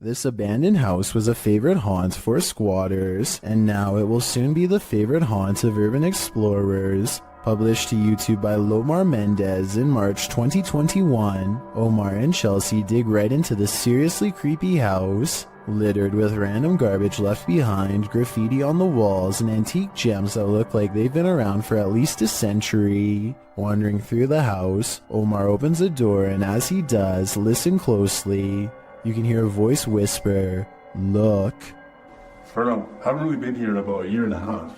This abandoned house was a favorite haunt for squatters, and now it will soon be the favorite haunt of urban explorers. Published to YouTube by Lomar Mendez in March 2021, Omar and Chelsea dig right into the seriously creepy house, littered with random garbage left behind, graffiti on the walls, and antique gems that look like they've been around for at least a century. Wandering through the house, Omar opens a door, and as he does, listen closely. You can hear a voice whisper, "Look." Ferno, haven't really been here in about a year and a half.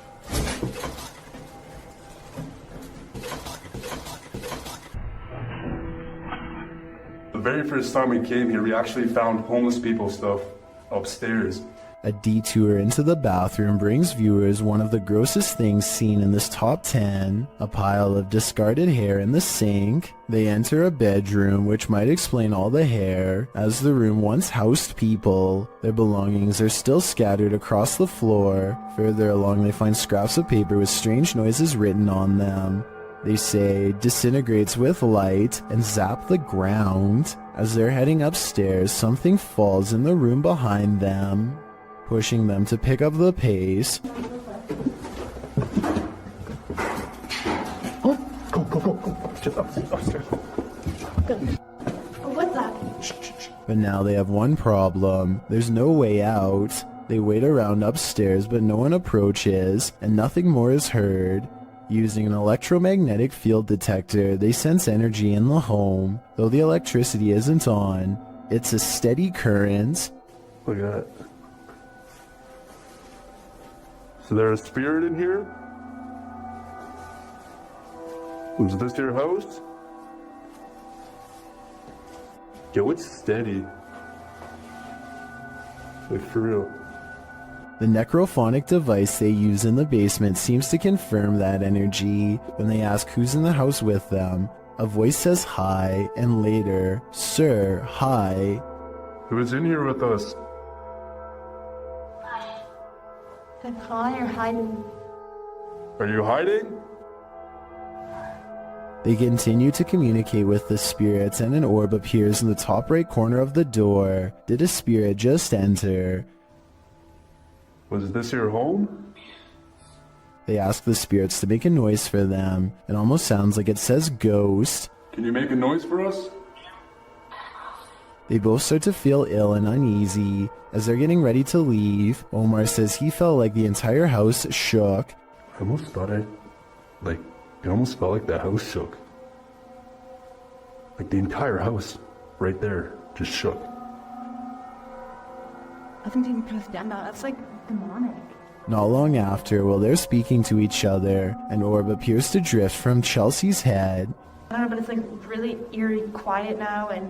The very first time we came here, we actually found homeless people stuff upstairs. A detour into the bathroom brings viewers one of the grossest things seen in this top 10, a pile of discarded hair in the sink. They enter a bedroom, which might explain all the hair, as the room once housed people. Their belongings are still scattered across the floor. Further along, they find scraps of paper with strange noises written on them. They say, "disintegrates with light," and zap the ground. As they're heading upstairs, something falls in the room behind them, pushing them to pick up the pace. Oh, go. Just upstairs. What's that? But now they have one problem. There's no way out. They wait around upstairs, but no one approaches, and nothing more is heard. Using an electromagnetic field detector, they sense energy in the home. Though the electricity isn't on, it's a steady current. Look at that. So there's a spirit in here? Is this your house? Yo, it's steady. Like, for real. The necrophonic device they use in the basement seems to confirm that energy. When they ask who's in the house with them, a voice says hi, and later, "Sir, hi." Who is in here with us? Hi, you're hiding. Are you hiding? They continue to communicate with the spirits, and an orb appears in the top right corner of the door. Did a spirit just enter? Was this your home? They ask the spirits to make a noise for them. It almost sounds like it says ghost. Can you make a noise for us? They both start to feel ill and uneasy. As they're getting ready to leave, Omar says he felt like the entire house shook. I almost thought it almost felt like the house shook. Like the entire house, right there, just shook. I think you can put us down now. That's like demonic. Not long after, while they're speaking to each other, an orb appears to drift from Chelsea's head. I don't know, but it's like really eerie quiet now, and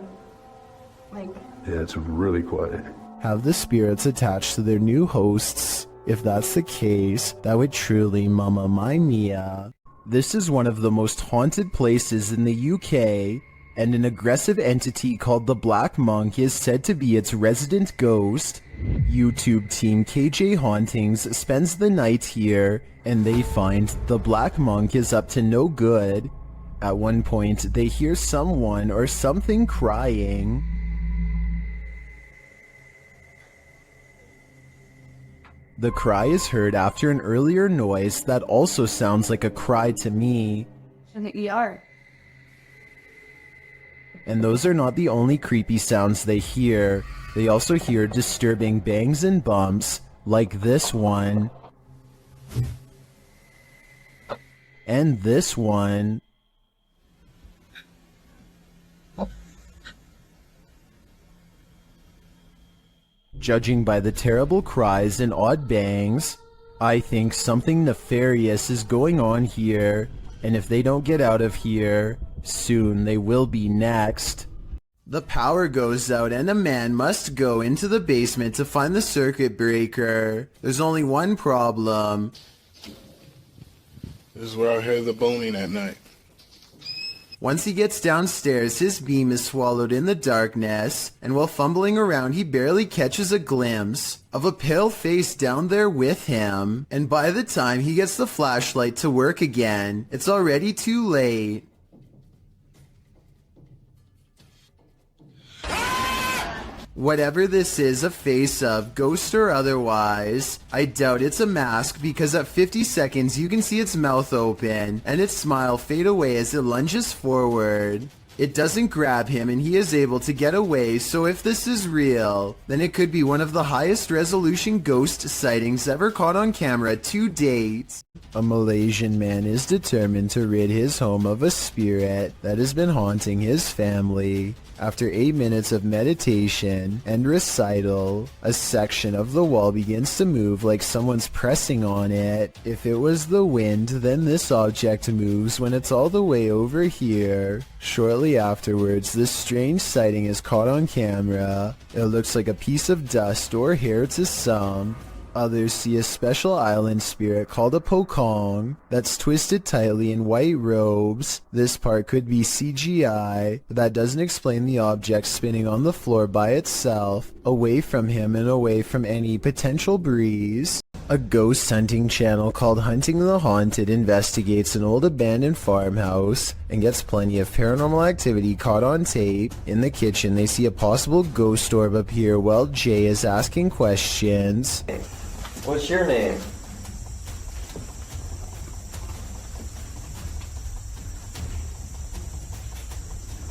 like... Yeah, it's really quiet. Have the spirits attached to their new hosts? If that's the case, that would truly Mamma Mia. This is one of the most haunted places in the UK, and an aggressive entity called the Black Monk is said to be its resident ghost. YouTube team KJ Hauntings spends the night here, and they find the Black Monk is up to no good. At one point, they hear someone or something crying. The cry is heard after an earlier noise that also sounds like a cry to me. I think we are. And those are not the only creepy sounds they hear. They also hear disturbing bangs and bumps, like this one. And this one. Judging by the terrible cries and odd bangs, I think something nefarious is going on here, and if they don't get out of here, soon they will be next. The power goes out and a man must go into the basement to find the circuit breaker. There's only one problem. This is where I hear the boning at night. Once he gets downstairs, his beam is swallowed in the darkness, and while fumbling around, he barely catches a glimpse of a pale face down there with him. And by the time he gets the flashlight to work again, it's already too late. Whatever this is a face of, ghost or otherwise, I doubt it's a mask because at 50 seconds you can see its mouth open and its smile fade away as it lunges forward. It doesn't grab him and he is able to get away, so if this is real, then it could be one of the highest resolution ghost sightings ever caught on camera to date. A Malaysian man is determined to rid his home of a spirit that has been haunting his family. After 8 minutes of meditation and recital, a section of the wall begins to move like someone's pressing on it. If it was the wind, then this object moves when it's all the way over here. Shortly afterwards, this strange sighting is caught on camera. It looks like a piece of dust or hair to some. Others see a special island spirit called a pokong that's twisted tightly in white robes. This part could be CGI, but that doesn't explain the object spinning on the floor by itself, away from him and away from any potential breeze. A ghost hunting channel called Hunting the Haunted investigates an old abandoned farmhouse and gets plenty of paranormal activity caught on tape. In the kitchen, they see a possible ghost orb appear while Jay is asking questions. What's your name?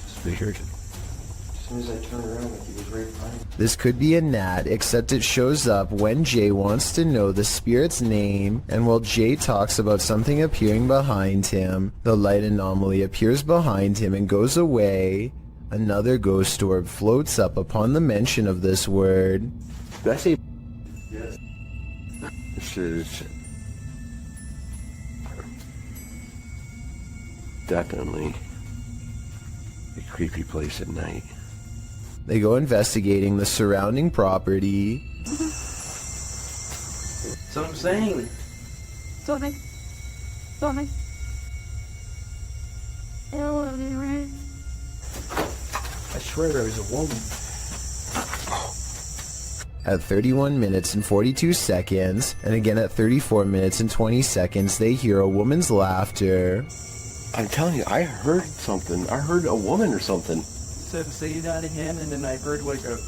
It's weird. As soon as I turned around, like he was right behind me. This could be a gnat, except it shows up when Jay wants to know the spirit's name, and while Jay talks about something appearing behind him, the light anomaly appears behind him and goes away. Another ghost orb floats up upon the mention of this word. Did I say? Yes. This is definitely a creepy place at night. They go investigating the surrounding property. That's what I'm saying. Sorry. Sorry. I swear there was a woman. At 31 minutes and 42 seconds, and again at 34 minutes and 20 seconds, they hear a woman's laughter. I'm telling you, I heard something. I heard a woman or something. Say that again, and then I heard like a...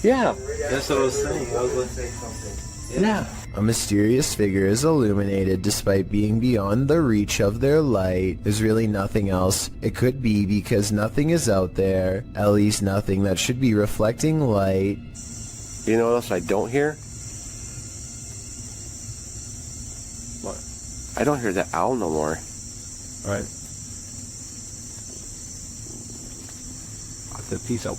Yeah. That's what I was saying. I was going to say something. Yeah. A mysterious figure is illuminated despite being beyond the reach of their light. There's really nothing else it could be because nothing is out there, at least nothing that should be reflecting light. You know what else I don't hear? What? I don't hear that owl no more. All right. Peace out.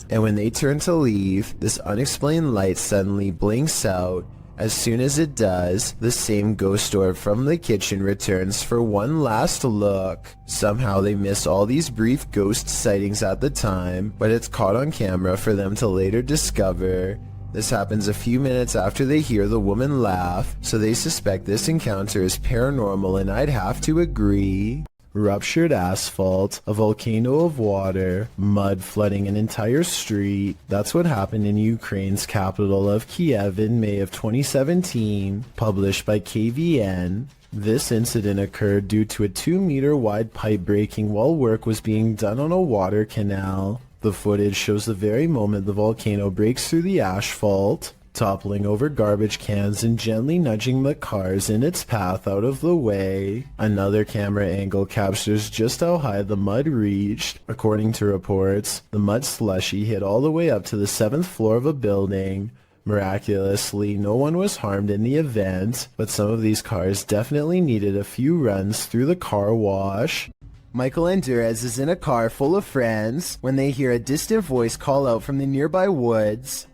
And when they turn to leave, this unexplained light suddenly blinks out. As soon as it does, the same ghost orb from the kitchen returns for one last look. Somehow they miss all these brief ghost sightings at the time, but it's caught on camera for them to later discover. This happens a few minutes after they hear the woman laugh, so they suspect this encounter is paranormal, and I'd have to agree. Ruptured asphalt, a volcano of water, mud flooding an entire street. That's what happened in Ukraine's capital of Kiev in May of 2017, published by KVN. This incident occurred due to a 2-meter wide pipe breaking while work was being done on a water canal. The footage shows the very moment the volcano breaks through the asphalt, toppling over garbage cans and gently nudging the cars in its path out of the way. Another camera angle captures just how high the mud reached. According to reports, the mud slushy hit all the way up to the 7th floor of a building. Miraculously, no one was harmed in the event, but some of these cars definitely needed a few runs through the car wash. Michael and Durez is in a car full of friends when they hear a distant voice call out from the nearby woods.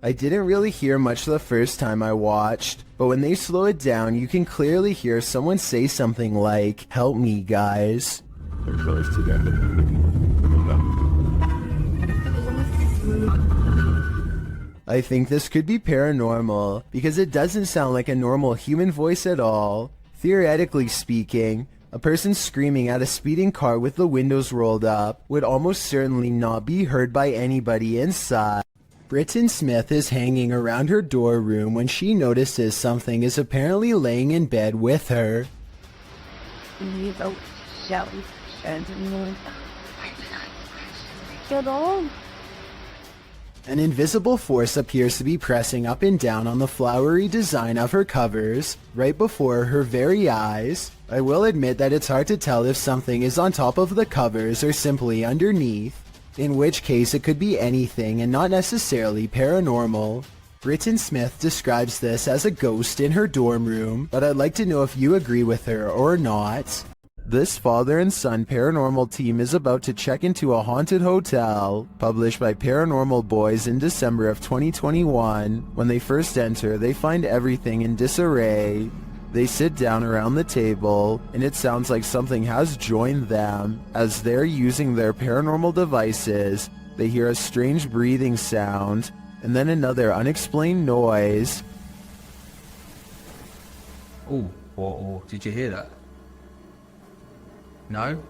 I didn't really hear much the first time I watched, but when they slow it down, you can clearly hear someone say something like, "Help me, guys." They're close together. I think this could be paranormal, because it doesn't sound like a normal human voice at all. Theoretically speaking, a person screaming at a speeding car with the windows rolled up would almost certainly not be heard by anybody inside. Britton Smith is hanging around her dorm room when she notices something is apparently laying in bed with her. Get on. An invisible force appears to be pressing up and down on the flowery design of her covers, right before her very eyes. I will admit that it's hard to tell if something is on top of the covers or simply underneath, in which case it could be anything and not necessarily paranormal. Britton Smith describes this as a ghost in her dorm room, but I'd like to know if you agree with her or not. This father and son paranormal team is about to check into a haunted hotel, published by Paranormal Boys in December of 2021. When they first enter, they find everything in disarray. They sit down around the table, and it sounds like something has joined them. As they're using their paranormal devices, they hear a strange breathing sound, and then another unexplained noise. Oh, did you hear that? No?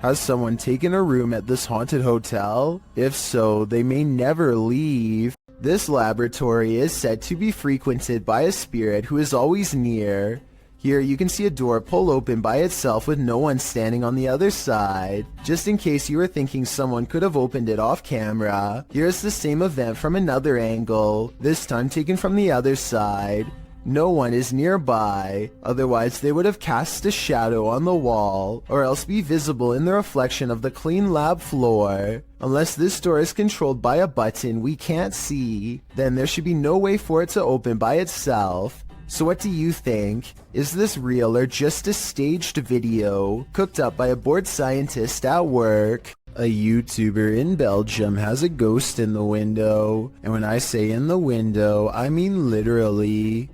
Has someone taken a room at this haunted hotel? If so, they may never leave. This laboratory is said to be frequented by a spirit who is always near. Here you can see a door pull open by itself with no one standing on the other side. Just in case you were thinking someone could have opened it off camera, here's the same event from another angle, this time taken from the other side. No one is nearby, otherwise they would have cast a shadow on the wall, or else be visible in the reflection of the clean lab floor. Unless this door is controlled by a button we can't see, then there should be no way for it to open by itself. So what do you think? Is this real or just a staged video, cooked up by a bored scientist at work? A YouTuber in Belgium has a ghost in the window, and when I say in the window, I mean literally.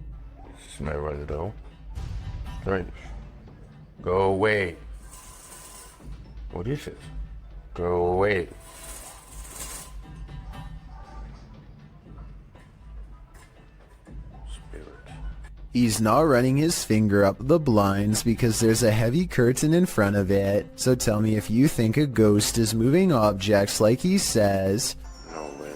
Smell right though. Right. Go away. What is it? Go away. Spirit. He's not running his finger up the blinds because there's a heavy curtain in front of it. So tell me if you think a ghost is moving objects like he says. No way.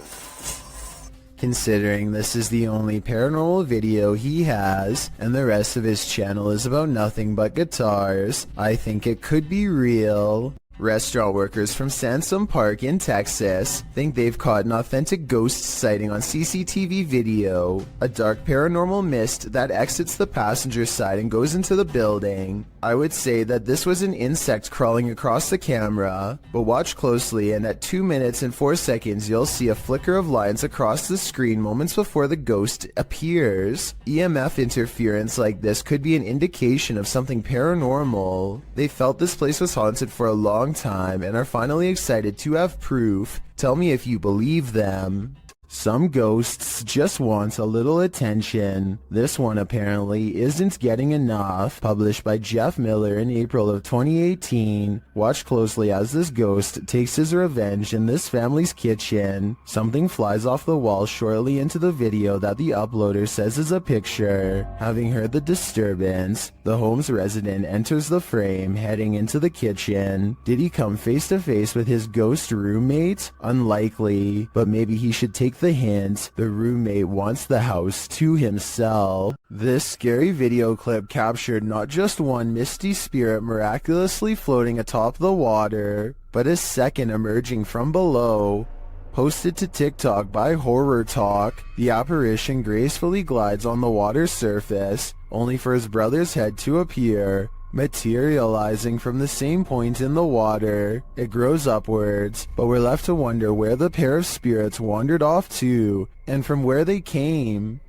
Considering this is the only paranormal video he has, and the rest of his channel is about nothing but guitars, I think it could be real. Restaurant workers from Sansom Park in Texas think they've caught an authentic ghost sighting on CCTV video. A dark paranormal mist that exits the passenger side and goes into the building. I would say that this was an insect crawling across the camera, but watch closely and at 2 minutes and 4 seconds you'll see a flicker of lines across the screen moments before the ghost appears. EMF interference like this could be an indication of something paranormal. They felt this place was haunted for a long time and are finally excited to have proof. Tell me if you believe them. Some ghosts just want a little attention. This one apparently isn't getting enough. Published by Jeff Miller in April of 2018. Watch closely as this ghost takes his revenge in this family's kitchen. Something flies off the wall shortly into the video that the uploader says is a picture. Having heard the disturbance, the home's resident enters the frame, heading into the kitchen. Did he come face to face with his ghost roommate? Unlikely, but maybe he should take the hint. The roommate wants the house to himself. This scary video clip captured not just one misty spirit miraculously floating atop the water, but a second emerging from below. Posted to TikTok by Horror Talk, the apparition gracefully glides on the water's surface, only for his brother's head to appear, materializing from the same point in the water. It grows upwards, but we're left to wonder where the pair of spirits wandered off to, and from where they came.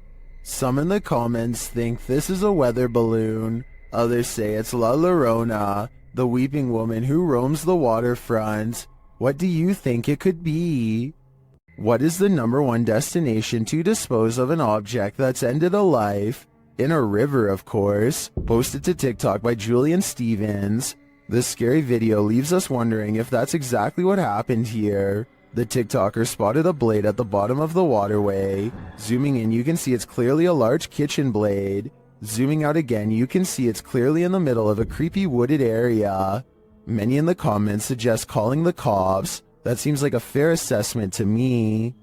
Some in the comments think this is a weather balloon. Others say it's La Llorona, the weeping woman who roams the waterfront. What do you think it could be? What is the #1 destination to dispose of an object that's ended a life? In a river, of course. Posted to TikTok by Julian Stevens. This scary video leaves us wondering if that's exactly what happened here. The TikToker spotted a blade at the bottom of the waterway. Zooming in, you can see it's clearly a large kitchen blade. Zooming out again, you can see it's clearly in the middle of a creepy wooded area. Many in the comments suggest calling the cops. That seems like a fair assessment to me.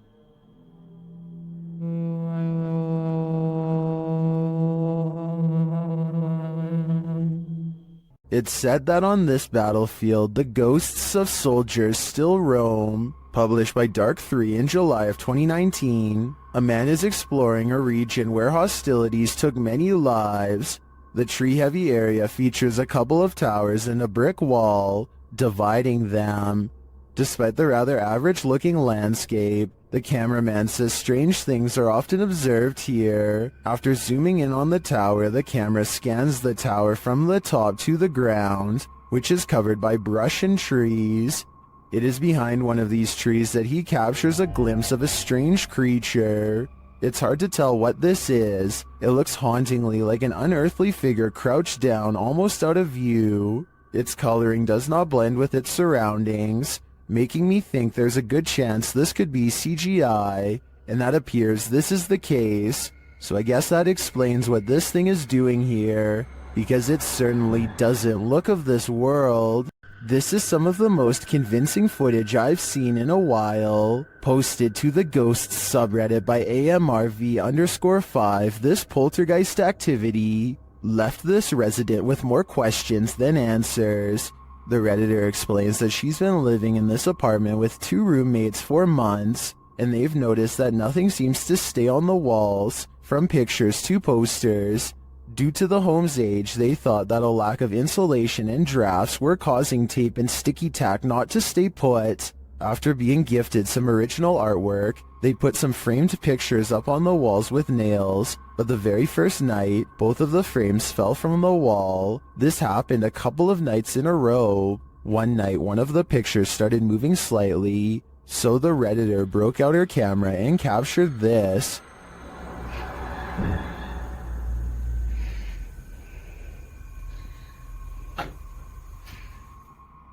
It's said that on this battlefield, the ghosts of soldiers still roam. Published by Dark 3 in July of 2019, a man is exploring a region where hostilities took many lives. The tree-heavy area features a couple of towers and a brick wall dividing them. Despite the rather average-looking landscape, the cameraman says strange things are often observed here. After zooming in on the tower, the camera scans the tower from the top to the ground, which is covered by brush and trees. It is behind one of these trees that he captures a glimpse of a strange creature. It's hard to tell what this is. It looks hauntingly like an unearthly figure crouched down, almost out of view. Its coloring does not blend with its surroundings, making me think there's a good chance this could be CGI, and that appears this is the case. So I guess that explains what this thing is doing here, because it certainly doesn't look of this world. This is some of the most convincing footage I've seen in a while. Posted to the Ghosts subreddit by AMRV_5, this poltergeist activity left this resident with more questions than answers. The Redditor explains that she's been living in this apartment with 2 roommates for months, and they've noticed that nothing seems to stay on the walls, from pictures to posters. Due to the home's age, they thought that a lack of insulation and drafts were causing tape and sticky tack not to stay put. After being gifted some original artwork, they put some framed pictures up on the walls with nails, but the very first night, both of the frames fell from the wall. This happened a couple of nights in a row. One night, one of the pictures started moving slightly, so the Redditor broke out her camera and captured this.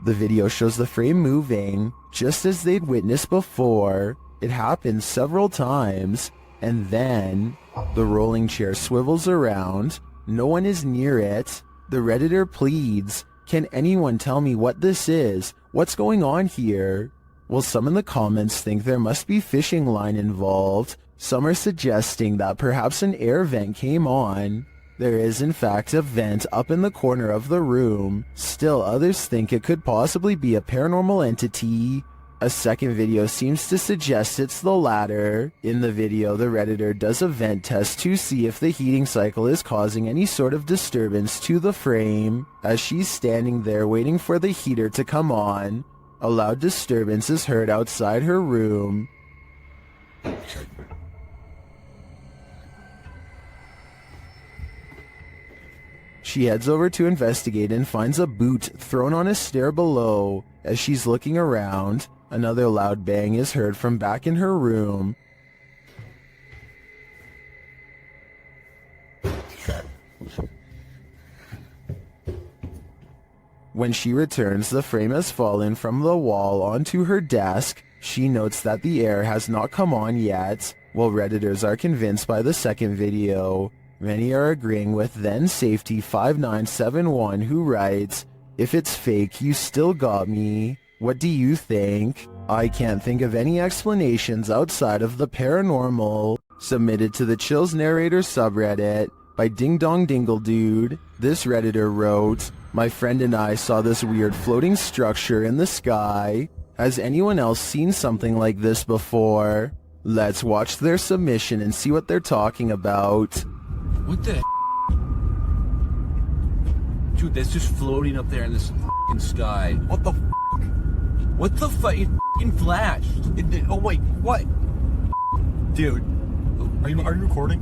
The video shows the frame moving, just as they'd witnessed before. It happens several times, and then the rolling chair swivels around. No one is near it. The Redditor pleads, "Can anyone tell me what this is? What's going on here?" Well, some in the comments think there must be fishing line involved. Some are suggesting that perhaps an air vent came on. There is in fact a vent up in the corner of the room. Still, others think it could possibly be a paranormal entity. A second video seems to suggest it's the latter. In the video, the Redditor does a vent test to see if the heating cycle is causing any sort of disturbance to the frame. As she's standing there waiting for the heater to come on, a loud disturbance is heard outside her room. She heads over to investigate and finds a boot thrown on a stair below. As she's looking around, another loud bang is heard from back in her room. When she returns, the frame has fallen from the wall onto her desk. She notes that the air has not come on yet, while Redditors are convinced by the second video. Many are agreeing with then Safety 5971, who writes, "If it's fake, you still got me. What do you think? I can't think of any explanations outside of the paranormal." Submitted to the Chills Narrator subreddit by Ding Dong Dingle Dude. This Redditor wrote, "My friend and I saw this weird floating structure in the sky. Has anyone else seen something like this before?" Let's watch their submission and see what they're talking about. What the Dude, that's just floating up there in this f***ing sky. What the f***? What the fuck? It f***ing flashed. Oh wait, what? Dude, are you recording?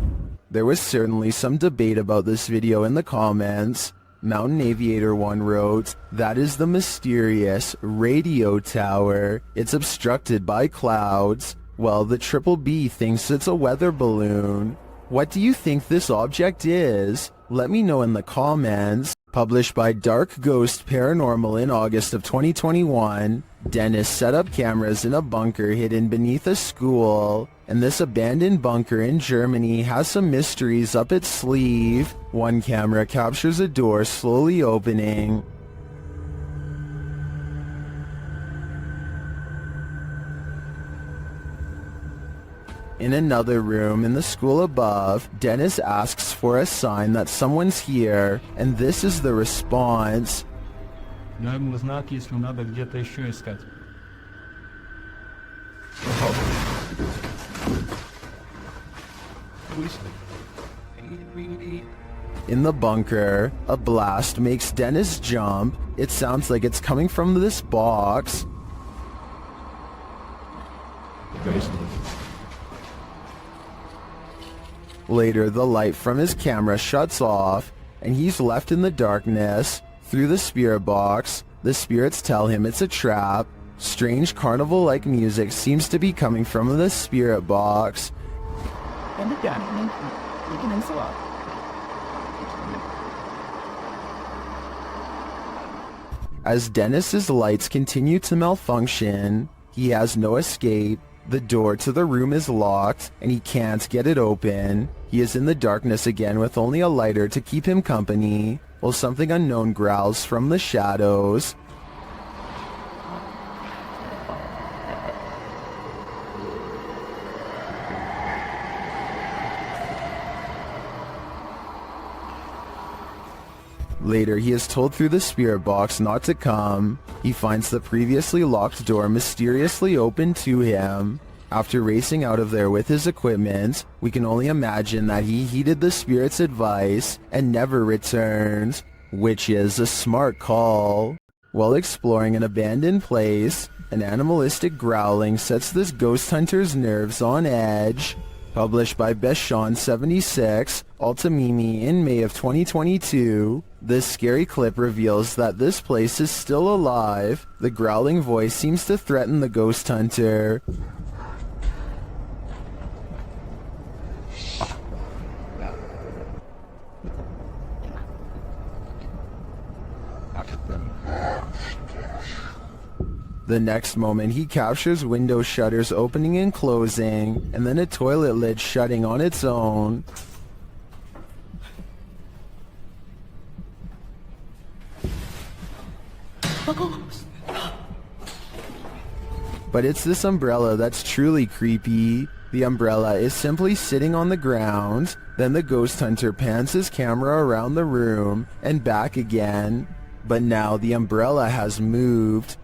There was certainly some debate about this video in the comments. Mountain Aviator 1 wrote, "That is the mysterious radio tower. It's obstructed by clouds. Well, the Triple B thinks it's a weather balloon. What do you think this object is? Let me know in the comments." Published by Dark Ghost Paranormal in August of 2021, Dennis set up cameras in a bunker hidden beneath a school, and this abandoned bunker in Germany has some mysteries up its sleeve. One camera captures a door slowly opening. In another room in the school above, Dennis asks for a sign that someone's here, and this is the response. Но ему знак, если надо где-то еще искать. In the bunker, a blast makes Dennis jump. It sounds like it's coming from this box. Later, the light from his camera shuts off, and he's left in the darkness. Through the spirit box, the spirits tell him it's a trap. Strange carnival-like music seems to be coming from the spirit box. As Dennis's lights continue to malfunction, he has no escape. The door to the room is locked, and he can't get it open. He is in the darkness again with only a lighter to keep him company, while something unknown growls from the shadows. Later, he is told through the spirit box not to come. He finds the previously locked door mysteriously open to him. After racing out of there with his equipment, we can only imagine that he heeded the spirit's advice and never returned, which is a smart call. While exploring an abandoned place, an animalistic growling sets this ghost hunter's nerves on edge. Published by Beshon76, Altamimi in May of 2022, this scary clip reveals that this place is still alive. The growling voice seems to threaten the ghost hunter. The next moment, he captures window shutters opening and closing, and then a toilet lid shutting on its own. But it's this umbrella that's truly creepy. The umbrella is simply sitting on the ground. Then the ghost hunter pans his camera around the room and back again. But now the umbrella has moved.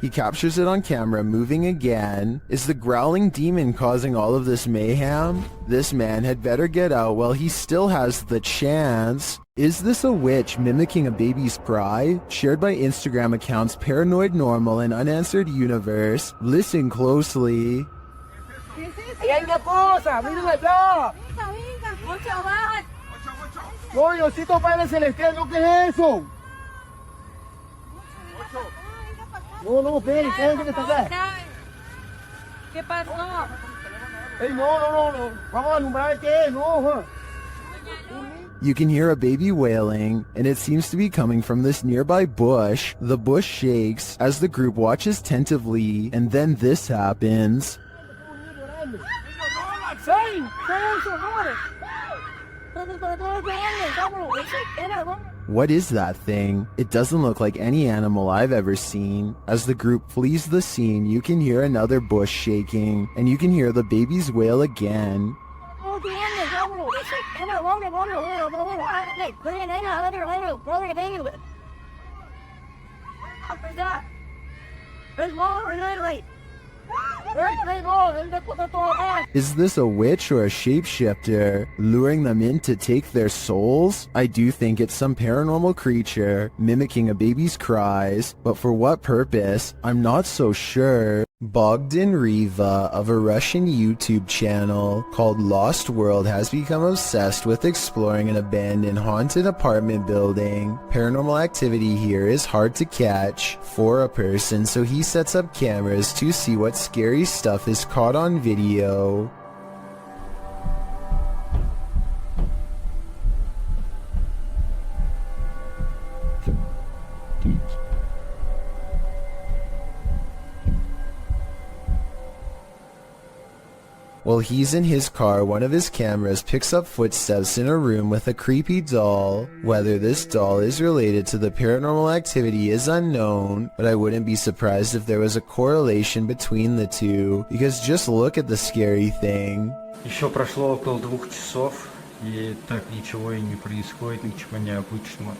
He captures it on camera moving again. Is the growling demon causing all of this mayhem? This man had better get out while he still has the chance. Is this a witch mimicking a baby's cry? Shared by Instagram accounts Paranoid Normal and Unanswered Universe. Listen closely. ¿Qué pasó? You can hear a baby wailing, and it seems to be coming from this nearby bush. The bush shakes as the group watches tentatively, and then this happens. What is that thing? It doesn't look like any animal I've ever seen. As the group flees the scene, you can hear another bush shaking, and you can hear the baby's wail again. Is this a witch or a shapeshifter, luring them in to take their souls? I do think it's some paranormal creature, mimicking a baby's cries, but for what purpose? I'm not so sure. Bogdan Riva of a Russian YouTube channel called Lost World has become obsessed with exploring an abandoned haunted apartment building. Paranormal activity here is hard to catch for a person, so he sets up cameras to see what scary stuff is caught on video. While he's in his car, one of his cameras picks up footsteps in a room with a creepy doll. Whether this doll is related to the paranormal activity is unknown, but I wouldn't be surprised if there was a correlation between the two, because just look at the scary thing. Еще прошло около 2 часов, и так ничего и не происходит, ничего необычного.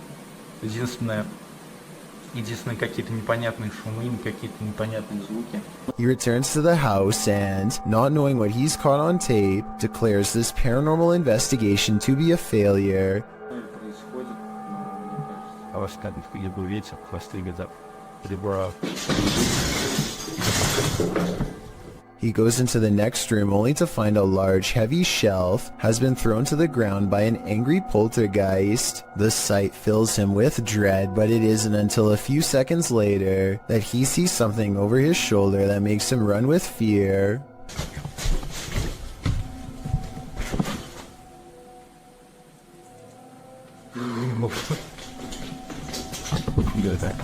Единственное, какие-то непонятные шумы, какие-то непонятные звуки. He returns to the house and, not knowing what he's caught on tape, declares this paranormal investigation to be a failure. Происходит, мне кажется. А вас как был ветер, хвосты газа прибора. He goes into the next room only to find a large, heavy shelf has been thrown to the ground by an angry poltergeist. The sight fills him with dread, but it isn't until a few seconds later that he sees something over his shoulder that makes him run with fear. You go back.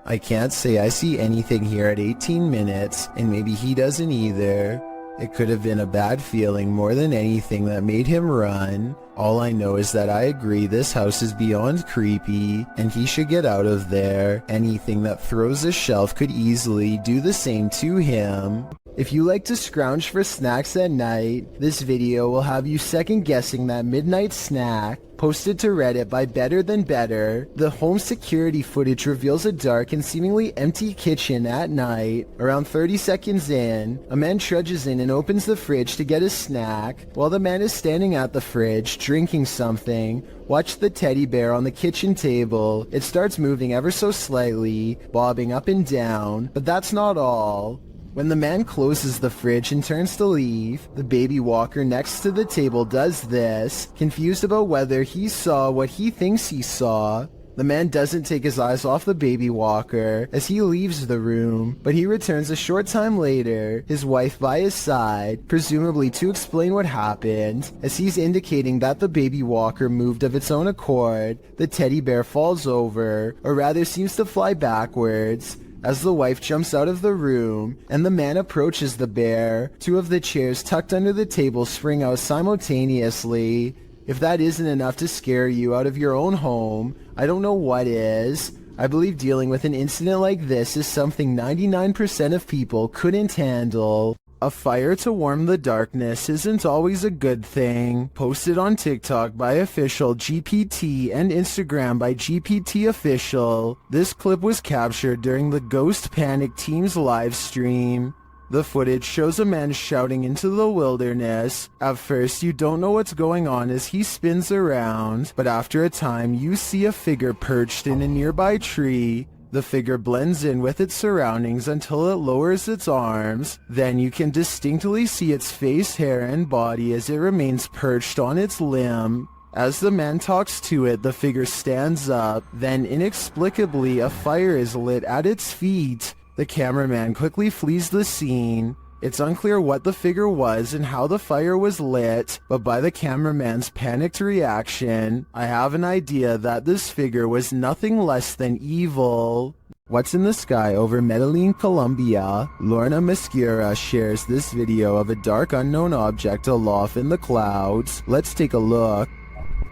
I can't say I see anything here at 18 minutes, and maybe he doesn't either. It could have been a bad feeling more than anything that made him run. All I know is that I agree this house is beyond creepy, and he should get out of there. Anything that throws a shelf could easily do the same to him. If you like to scrounge for snacks at night, this video will have you second guessing that midnight snack. Posted to Reddit by Better Than Better, the home security footage reveals a dark and seemingly empty kitchen at night. Around 30 seconds in, a man trudges in and opens the fridge to get a snack. While the man is standing at the fridge, drinking something, watch the teddy bear on the kitchen table. It starts moving ever so slightly, bobbing up and down, but that's not all. When the man closes the fridge and turns to leave, the baby walker next to the table does this, confused about whether he saw what he thinks he saw. The man doesn't take his eyes off the baby walker as he leaves the room, but he returns a short time later, his wife by his side, presumably to explain what happened. As he's indicating that the baby walker moved of its own accord, the teddy bear falls over, or rather seems to fly backwards, as the wife jumps out of the room and the man approaches the bear. Two of the chairs tucked under the table spring out simultaneously. If that isn't enough to scare you out of your own home, I don't know what is. I believe dealing with an incident like this is something 99% of people couldn't handle. A fire to warm the darkness isn't always a good thing. Posted on TikTok by official GPT and Instagram by GPT official. This clip was captured during the Ghost Panic team's live stream. The footage shows a man shouting into the wilderness. At first you don't know what's going on as he spins around, but after a time you see a figure perched in a nearby tree. The figure blends in with its surroundings until it lowers its arms. Then you can distinctly see its face, hair, and body as it remains perched on its limb. As the man talks to it, the figure stands up. Then inexplicably, a fire is lit at its feet. The cameraman quickly flees the scene. It's unclear what the figure was and how the fire was lit, but by the cameraman's panicked reaction, I have an idea that this figure was nothing less than evil. What's in the sky over Medellin, Colombia? Lorna Mascara shares this video of a dark unknown object aloft in the clouds. Let's take a look.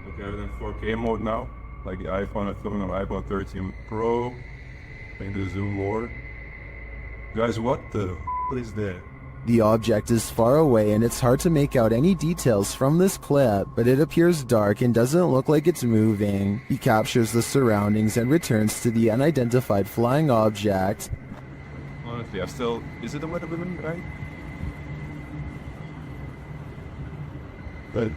Okay, we're in 4K mode now, like the iPhone. I'm filming on iPhone 13 Pro. Make the zoom more. Guys, what is that? The object is far away and it's hard to make out any details from this clip, but it appears dark and doesn't look like it's moving. He captures the surroundings and returns to the unidentified flying object. Honestly, is it a weather balloon, right? But,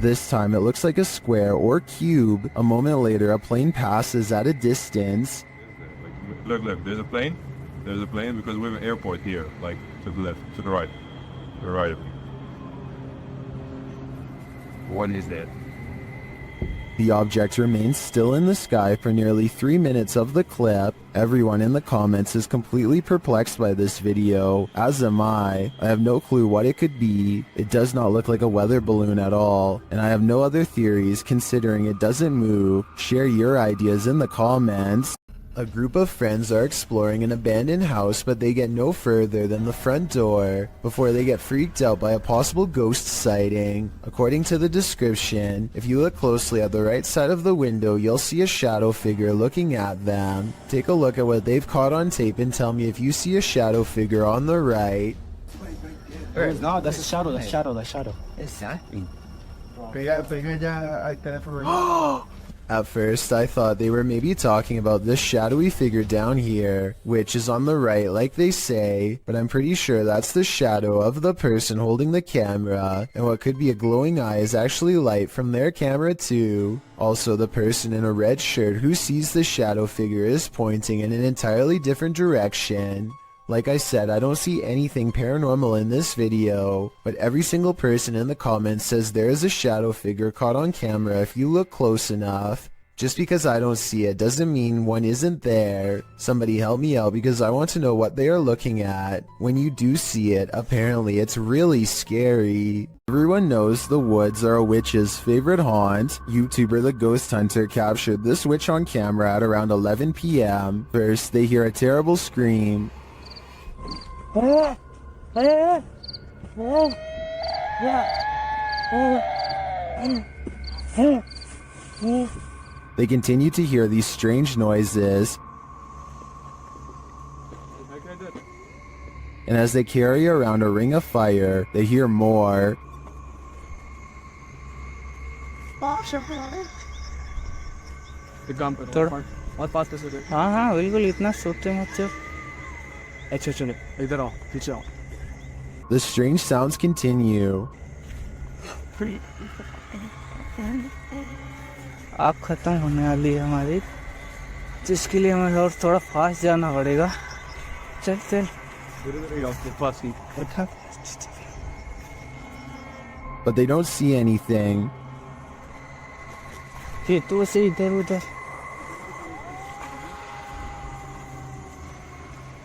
This time it looks like a square or cube. A moment later, a plane passes at a distance. Look, there's a plane. There's a plane because we have an airport here, like to the left, to the right. To the right of me. What is that? The object remains still in the sky for nearly 3 minutes of the clip. Everyone in the comments is completely perplexed by this video, as am I. I have no clue what it could be. It does not look like a weather balloon at all, and I have no other theories considering it doesn't move. Share your ideas in the comments. A group of friends are exploring an abandoned house, but they get no further than the front door before they get freaked out by a possible ghost sighting. According to the description, if you look closely at the right side of the window, you'll see a shadow figure looking at them. Take a look at what they've caught on tape and tell me if you see a shadow figure on the right. No, that's a shadow, that's shadow, that's shadow. Exactly. At first, I thought they were maybe talking about this shadowy figure down here, which is on the right like they say, but I'm pretty sure that's the shadow of the person holding the camera, and what could be a glowing eye is actually light from their camera too. Also, the person in a red shirt who sees the shadow figure is pointing in an entirely different direction. Like I said, I don't see anything paranormal in this video, but every single person in the comments says there is a shadow figure caught on camera if you look close enough. Just because I don't see it doesn't mean one isn't there. Somebody help me out because I want to know what they are looking at. When you do see it, apparently it's really scary. Everyone knows the woods are a witch's favorite haunt. YouTuber The Ghost Hunter captured this witch on camera at around 11 p.m. First, they hear a terrible scream. They continue to hear these strange noises, and as they carry around a ring of fire, they hear more. हाँ बिल्कुल इतना सोचते मत चल अच्छा चलो इधर आओ पीछे आओ The strange sounds continue. आग खत्म होने वाली है हमारी जिसके लिए हमें और थोड़ा फास्ट जाना पड़ेगा चल चल But they don't see anything. फिर तू से इधर उधर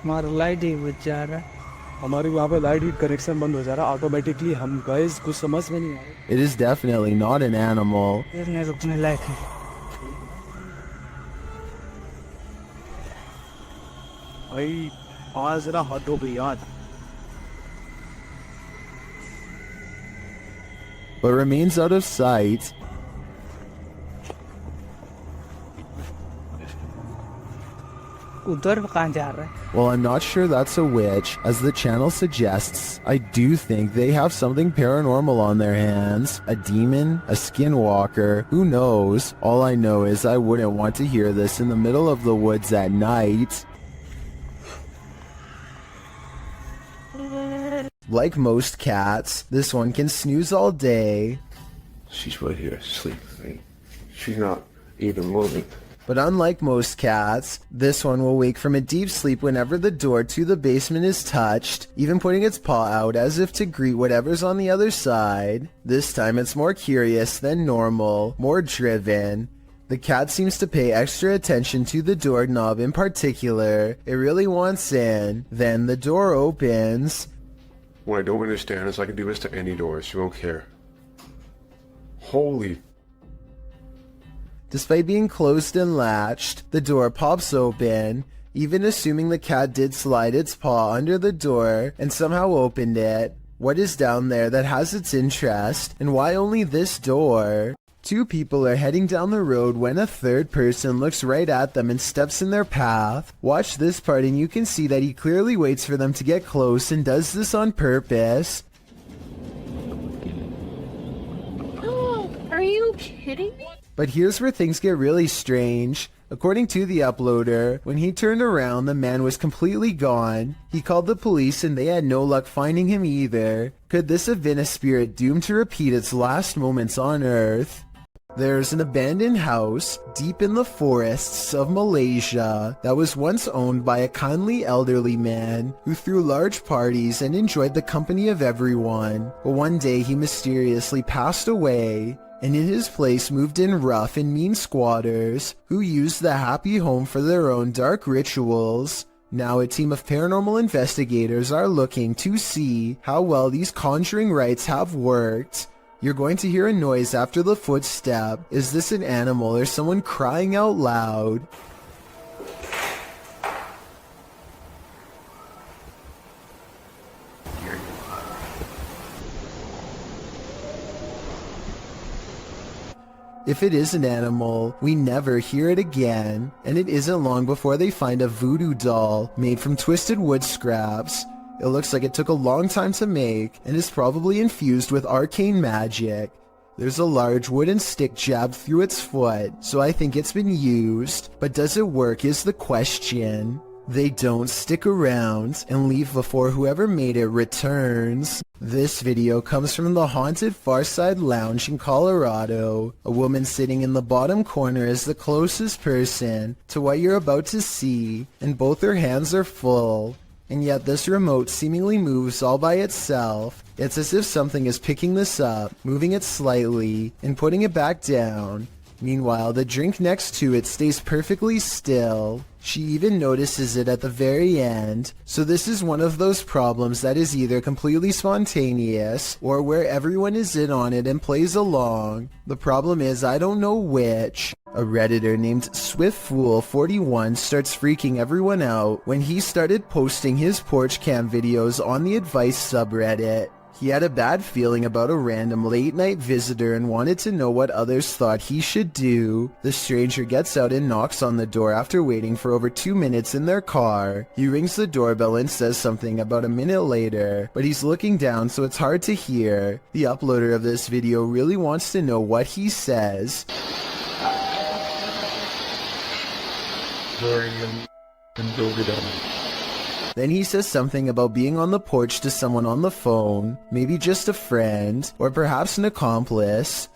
हमारा लाइट ही बुझ जा रहा है हमारी वहाँ पे लाइट ही कनेक्शन बंद हो जा रहा है ऑटोमेटिकली हम गाइस कुछ समझ में नहीं आ रहा It is definitely not an animal. फिर रुकने लायक है भाई आवाज जरा हद हो गई यार But remains out of sight. उधर कहाँ जा रहा है Well, I'm not sure that's a witch. As the channel suggests, I do think they have something paranormal on their hands. A demon? A skinwalker? Who knows? All I know is I wouldn't want to hear this in the middle of the woods at night. Like most cats, this one can snooze all day. She's right here, asleep. She's not even moving. But unlike most cats, this one will wake from a deep sleep whenever the door to the basement is touched, even putting its paw out as if to greet whatever's on the other side. This time it's more curious than normal, more driven. The cat seems to pay extra attention to the doorknob in particular. It really wants in. Then the door opens. What I don't understand is I can do this to any door. She won't care. Holy... Despite being closed and latched, the door pops open, even assuming the cat did slide its paw under the door and somehow opened it. What is down there that has its interest, and why only this door? Two people are heading down the road when a third person looks right at them and steps in their path. Watch this part and you can see that he clearly waits for them to get close and does this on purpose. Are you kidding me? But here's where things get really strange. According to the uploader, when he turned around, the man was completely gone. He called the police and they had no luck finding him either. Could this have been a spirit doomed to repeat its last moments on Earth? There's an abandoned house deep in the forests of Malaysia that was once owned by a kindly elderly man who threw large parties and enjoyed the company of everyone. But one day he mysteriously passed away, and in his place moved in rough and mean squatters who used the happy home for their own dark rituals. Now a team of paranormal investigators are looking to see how well these conjuring rites have worked. You're going to hear a noise after the footstep. Is this an animal or someone crying out loud? If it is an animal, we never hear it again, and it isn't long before they find a voodoo doll made from twisted wood scraps. It looks like it took a long time to make and is probably infused with arcane magic. There's a large wooden stick jabbed through its foot, so I think it's been used, but does it work is the question. They don't stick around and leave before whoever made it returns. This video comes from the haunted Farside Lounge in Colorado. A woman sitting in the bottom corner is the closest person to what you're about to see, and both her hands are full. And yet this remote seemingly moves all by itself. It's as if something is picking this up, moving it slightly, and putting it back down. Meanwhile, the drink next to it stays perfectly still. She even notices it at the very end, so this is one of those problems that is either completely spontaneous, or where everyone is in on it and plays along. The problem is I don't know which. A Redditor named SwiftFool41 starts freaking everyone out when he started posting his porch cam videos on the advice subreddit. He had a bad feeling about a random late-night visitor and wanted to know what others thought he should do. The stranger gets out and knocks on the door after waiting for over 2 minutes in their car. He rings the doorbell and says something about a minute later, but he's looking down so it's hard to hear. The uploader of this video really wants to know what he says. Then he says something about being on the porch to someone on the phone, maybe just a friend, or perhaps an accomplice.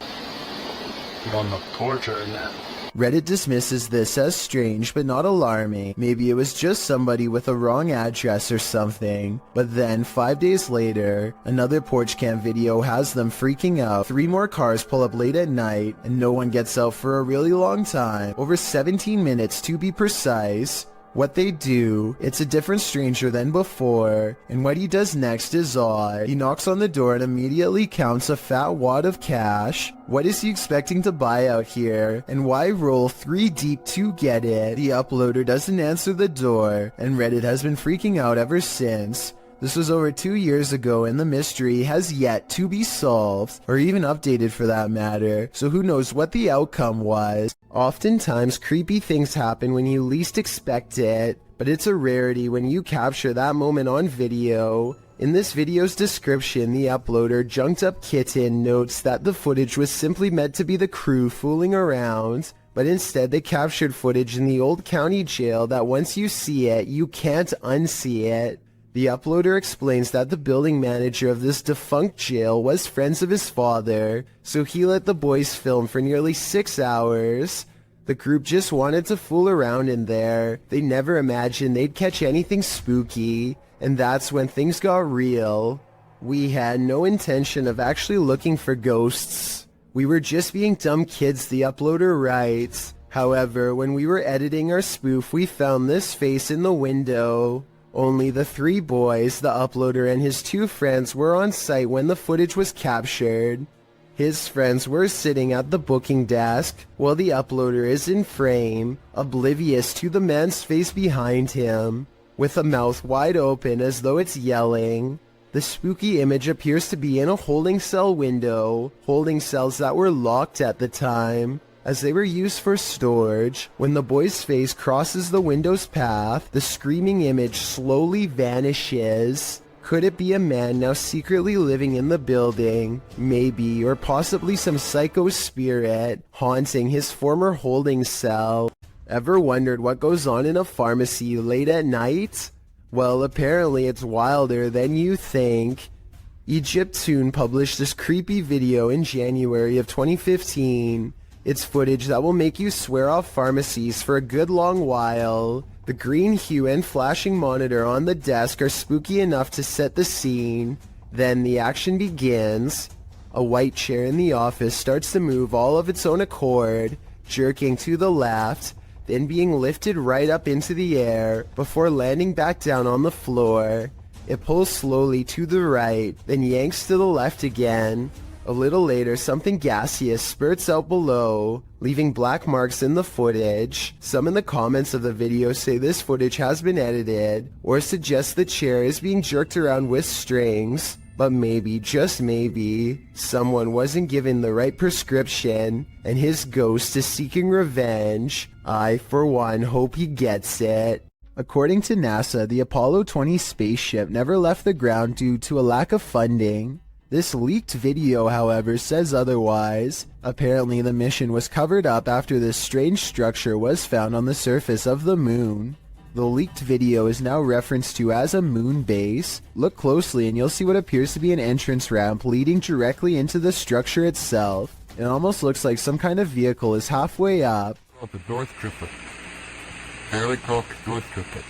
I'm on the porch right now. Reddit dismisses this as strange but not alarming. Maybe it was just somebody with a wrong address or something. But then, 5 days later, another porch cam video has them freaking out. 3 more cars pull up late at night, and no one gets out for a really long time. Over 17 minutes to be precise. What they do, it's a different stranger than before, and what he does next is odd. He knocks on the door and immediately counts a fat wad of cash. What is he expecting to buy out here, and why roll 3 deep to get it? The uploader doesn't answer the door, and Reddit has been freaking out ever since. This was over 2 years ago and the mystery has yet to be solved, or even updated for that matter, so who knows what the outcome was. Oftentimes creepy things happen when you least expect it, but it's a rarity when you capture that moment on video. In this video's description, the uploader Junked Up Kitten notes that the footage was simply meant to be the crew fooling around, but instead they captured footage in the old county jail that once you see it, you can't unsee it. The uploader explains that the building manager of this defunct jail was friends of his father, so he let the boys film for nearly 6 hours. The group just wanted to fool around in there. They never imagined they'd catch anything spooky, and that's when things got real. We had no intention of actually looking for ghosts. We were just being dumb kids, the uploader writes. However, when we were editing our spoof, we found this face in the window. Only the 3 boys, the uploader and his 2 friends were on site when the footage was captured. His friends were sitting at the booking desk, while the uploader is in frame, oblivious to the man's face behind him, with a mouth wide open as though it's yelling. The spooky image appears to be in a holding cell window, holding cells that were locked at the time, as they were used for storage. When the boy's face crosses the window's path, the screaming image slowly vanishes. Could it be a man now secretly living in the building? Maybe, or possibly some psycho spirit haunting his former holding cell. Ever wondered what goes on in a pharmacy late at night? Well, apparently it's wilder than you think. Egyptoon published this creepy video in January of 2015. It's footage that will make you swear off pharmacies for a good long while. The green hue and flashing monitor on the desk are spooky enough to set the scene. Then the action begins. A white chair in the office starts to move all of its own accord, jerking to the left, then being lifted right up into the air before landing back down on the floor. It pulls slowly to the right, then yanks to the left again. A little later, something gaseous spurts out below, leaving black marks in the footage. Some in the comments of the video say this footage has been edited, or suggest the chair is being jerked around with strings. But maybe, just maybe, someone wasn't given the right prescription, and his ghost is seeking revenge. I, for one, hope he gets it. According to NASA, the Apollo 20 spaceship never left the ground due to a lack of funding. This leaked video, however, says otherwise. Apparently, the mission was covered up after this strange structure was found on the surface of the moon. The leaked video is now referenced to as a moon base. Look closely and you'll see what appears to be an entrance ramp leading directly into the structure itself. It almost looks like some kind of vehicle is halfway up. Oh, the North Triplet. Fairly called North Triplet.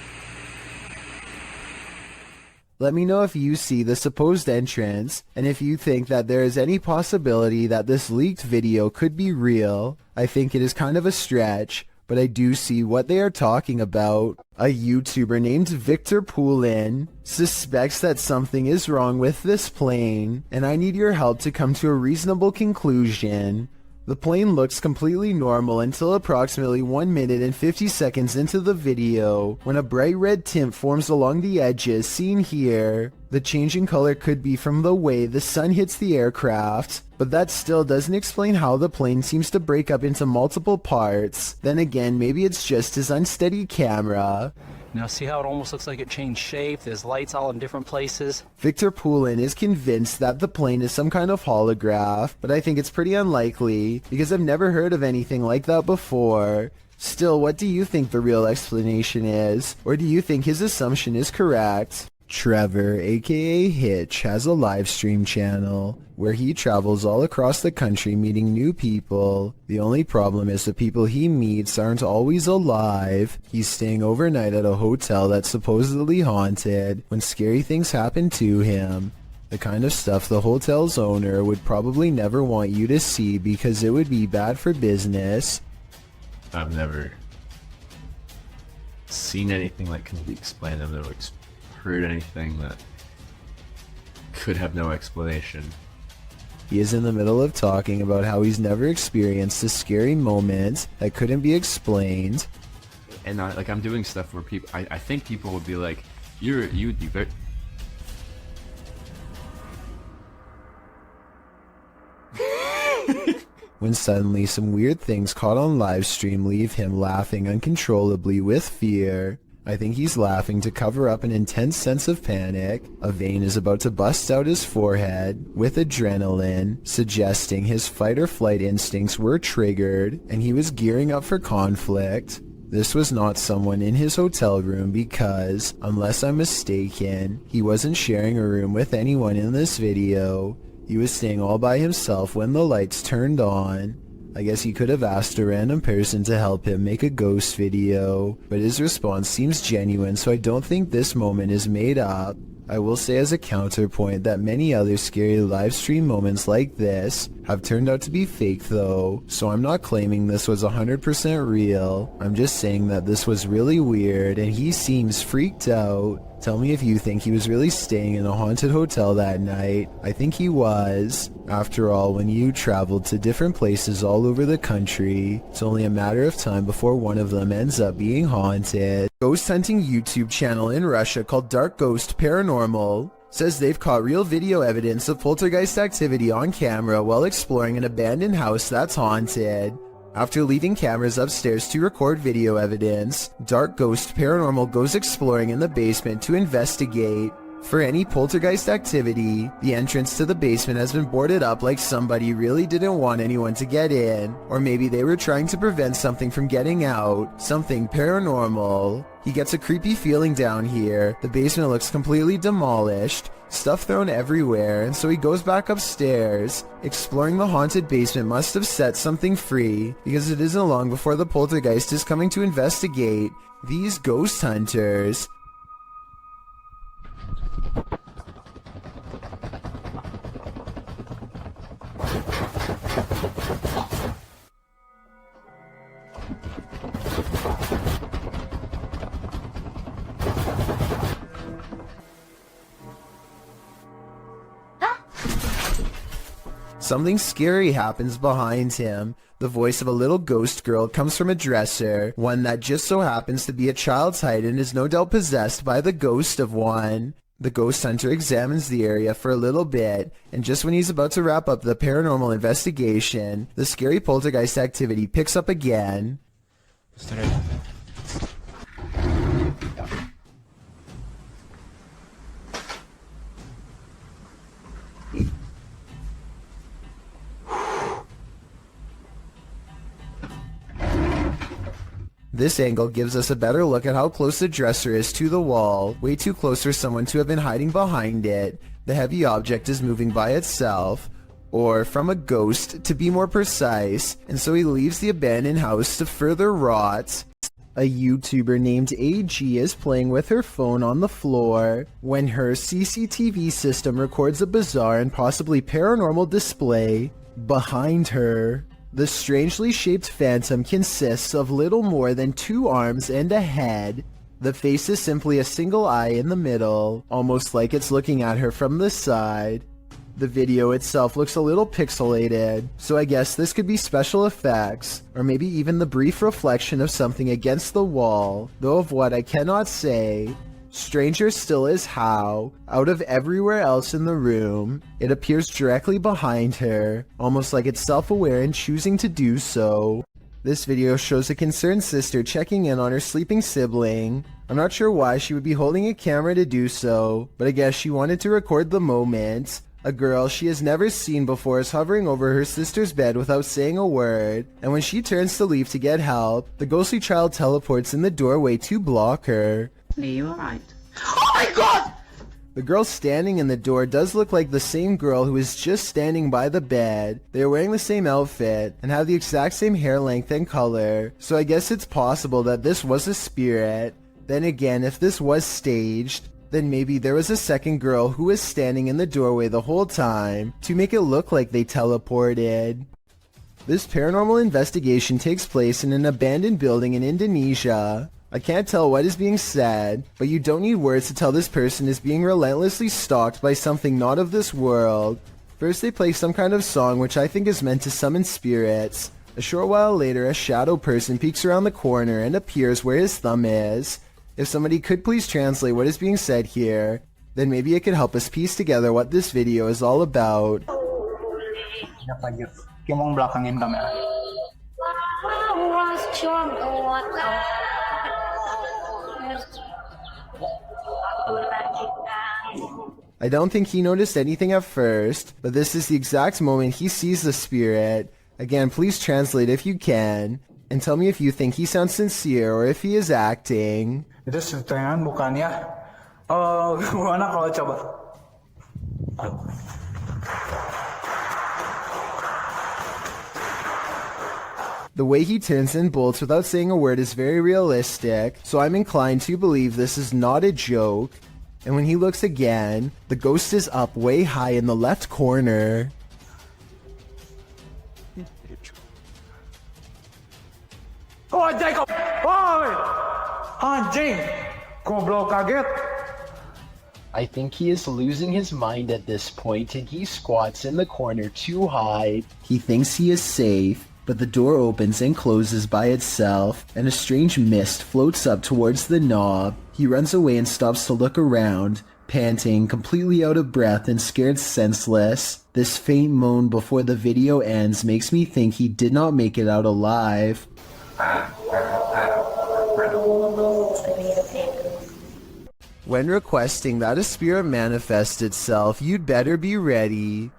Let me know if you see the supposed entrance, and if you think that there is any possibility that this leaked video could be real. I think it is kind of a stretch, but I do see what they are talking about. A YouTuber named Victor Poulin suspects that something is wrong with this plane, and I need your help to come to a reasonable conclusion. The plane looks completely normal until approximately 1 minute and 50 seconds into the video, when a bright red tint forms along the edges seen here. The changing color could be from the way the sun hits the aircraft, but that still doesn't explain how the plane seems to break up into multiple parts. Then again, maybe it's just his unsteady camera. Now see how it almost looks like it changed shape? There's lights all in different places. Victor Poulin is convinced that the plane is some kind of holograph, but I think it's pretty unlikely, because I've never heard of anything like that before. Still, what do you think the real explanation is? Or do you think his assumption is correct? Trevor, aka Hitch, has a live stream channel where he travels all across the country meeting new people. The only problem is the people he meets aren't always alive. He's staying overnight at a hotel that's supposedly haunted when scary things happen to him. The kind of stuff the hotel's owner would probably never want you to see because it would be bad for business. I've never seen anything that can be explained. I've never heard anything that could have no explanation. He is in the middle of talking about how he's never experienced a scary moment that couldn't be explained. And I'm doing stuff where people, I think people would be like, you would be very... When suddenly some weird things caught on live stream leave him laughing uncontrollably with fear. I think he's laughing to cover up an intense sense of panic. A vein is about to bust out his forehead with adrenaline, suggesting his fight or flight instincts were triggered and he was gearing up for conflict. This was not someone in his hotel room because, unless I'm mistaken, he wasn't sharing a room with anyone in this video. He was staying all by himself when the lights turned on. I guess he could have asked a random person to help him make a ghost video, but his response seems genuine, so I don't think this moment is made up. I will say as a counterpoint that many other scary live stream moments like this have turned out to be fake though, so I'm not claiming this was 100% real. I'm just saying that this was really weird and he seems freaked out. Tell me if you think he was really staying in a haunted hotel that night. I think he was. After all, when you traveled to different places all over the country, it's only a matter of time before one of them ends up being haunted. Ghost hunting YouTube channel in Russia called Dark Ghost Paranormal says they've caught real video evidence of poltergeist activity on camera while exploring an abandoned house that's haunted. After leaving cameras upstairs to record video evidence, Dark Ghost Paranormal goes exploring in the basement to investigate for any poltergeist activity. The entrance to the basement has been boarded up like somebody really didn't want anyone to get in, or maybe they were trying to prevent something from getting out, something paranormal. He gets a creepy feeling down here. The basement looks completely demolished, stuff thrown everywhere, and so he goes back upstairs. Exploring the haunted basement must have set something free, because it isn't long before the poltergeist is coming to investigate these ghost hunters. Something scary happens behind him. The voice of a little ghost girl comes from a dresser, one that just so happens to be a child's height and is no doubt possessed by the ghost of one. The ghost hunter examines the area for a little bit, and just when he's about to wrap up the paranormal investigation, the scary poltergeist activity picks up again. This angle gives us a better look at how close the dresser is to the wall, way too close for someone to have been hiding behind it. The heavy object is moving by itself, or from a ghost to be more precise, and so he leaves the abandoned house to further rot. A YouTuber named AG is playing with her phone on the floor when her CCTV system records a bizarre and possibly paranormal display behind her. The strangely shaped phantom consists of little more than 2 arms and a head. The face is simply a single eye in the middle, almost like it's looking at her from the side. The video itself looks a little pixelated, so I guess this could be special effects, or maybe even the brief reflection of something against the wall, though of what I cannot say. Stranger still is how, out of everywhere else in the room, it appears directly behind her, almost like it's self-aware and choosing to do so. This video shows a concerned sister checking in on her sleeping sibling. I'm not sure why she would be holding a camera to do so, but I guess she wanted to record the moment. A girl she has never seen before is hovering over her sister's bed without saying a word, and when she turns to leave to get help, the ghostly child teleports in the doorway to block her. Are you alright? Oh my god! The girl standing in the door does look like the same girl who is just standing by the bed. They are wearing the same outfit and have the exact same hair length and color, so I guess it's possible that this was a spirit. Then again, if this was staged, then maybe there was a second girl who was standing in the doorway the whole time to make it look like they teleported. This paranormal investigation takes place in an abandoned building in Indonesia. I can't tell what is being said, but you don't need words to tell this person is being relentlessly stalked by something not of this world. First they play some kind of song which I think is meant to summon spirits. A short while later a shadow person peeks around the corner and appears where his thumb is. If somebody could please translate what is being said here, then maybe it could help us piece together what this video is all about. I don't think he noticed anything at first, but this is the exact moment he sees the spirit. Again, please translate if you can, and tell me if you think he sounds sincere or if he is acting. Itu setengah bukannya. Gimana kalau coba? The way he turns and bolts without saying a word is very realistic, so I'm inclined to believe this is not a joke. And when he looks again, the ghost is up way high in the left corner. Oh, Jacob! Oh, anjing! Goblok kaget! I think he is losing his mind at this point and he squats in the corner to hide. He thinks he is safe, but the door opens and closes by itself, and a strange mist floats up towards the knob. He runs away and stops to look around, panting, completely out of breath and scared senseless. This faint moan before the video ends makes me think he did not make it out alive. When requesting that a spirit manifest itself, you'd better be ready.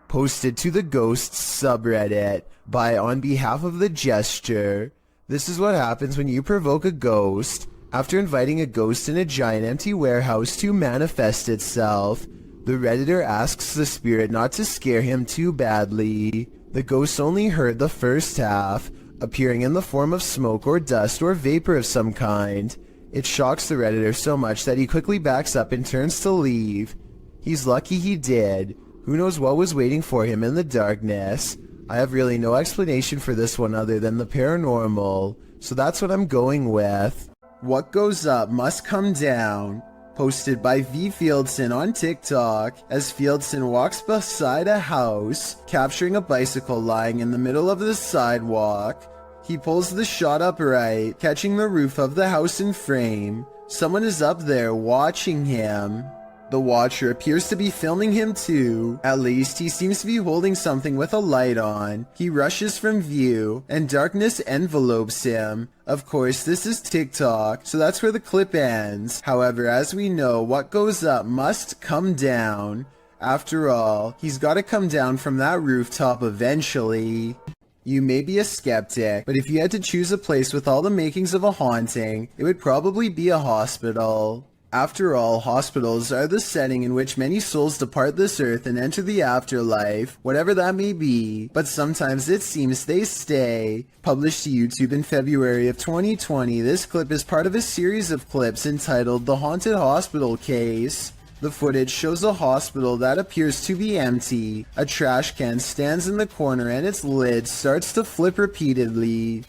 Posted to the Ghosts subreddit by On Behalf of the Gesture. This is what happens when you provoke a ghost. After inviting a ghost in a giant empty warehouse to manifest itself, the Redditor asks the spirit not to scare him too badly. The ghost only heard the first half, appearing in the form of smoke or dust or vapor of some kind. It shocks the Redditor so much that he quickly backs up and turns to leave. He's lucky he did. Who knows what was waiting for him in the darkness? I have really no explanation for this one other than the paranormal, so that's what I'm going with. What goes up must come down. Posted by V. Fieldson on TikTok, as Fieldson walks beside a house, capturing a bicycle lying in the middle of the sidewalk. He pulls the shot upright, catching the roof of the house in frame. Someone is up there watching him. The watcher appears to be filming him too. At least he seems to be holding something with a light on. He rushes from view, and darkness envelopes him. Of course, this is TikTok, so that's where the clip ends. However, as we know, what goes up must come down. After all, he's gotta come down from that rooftop eventually. You may be a skeptic, but if you had to choose a place with all the makings of a haunting, it would probably be a hospital. After all, hospitals are the setting in which many souls depart this earth and enter the afterlife, whatever that may be, but sometimes it seems they stay. Published to YouTube in February of 2020, this clip is part of a series of clips entitled The Haunted Hospital Case. The footage shows a hospital that appears to be empty. A trash can stands in the corner and its lid starts to flip repeatedly.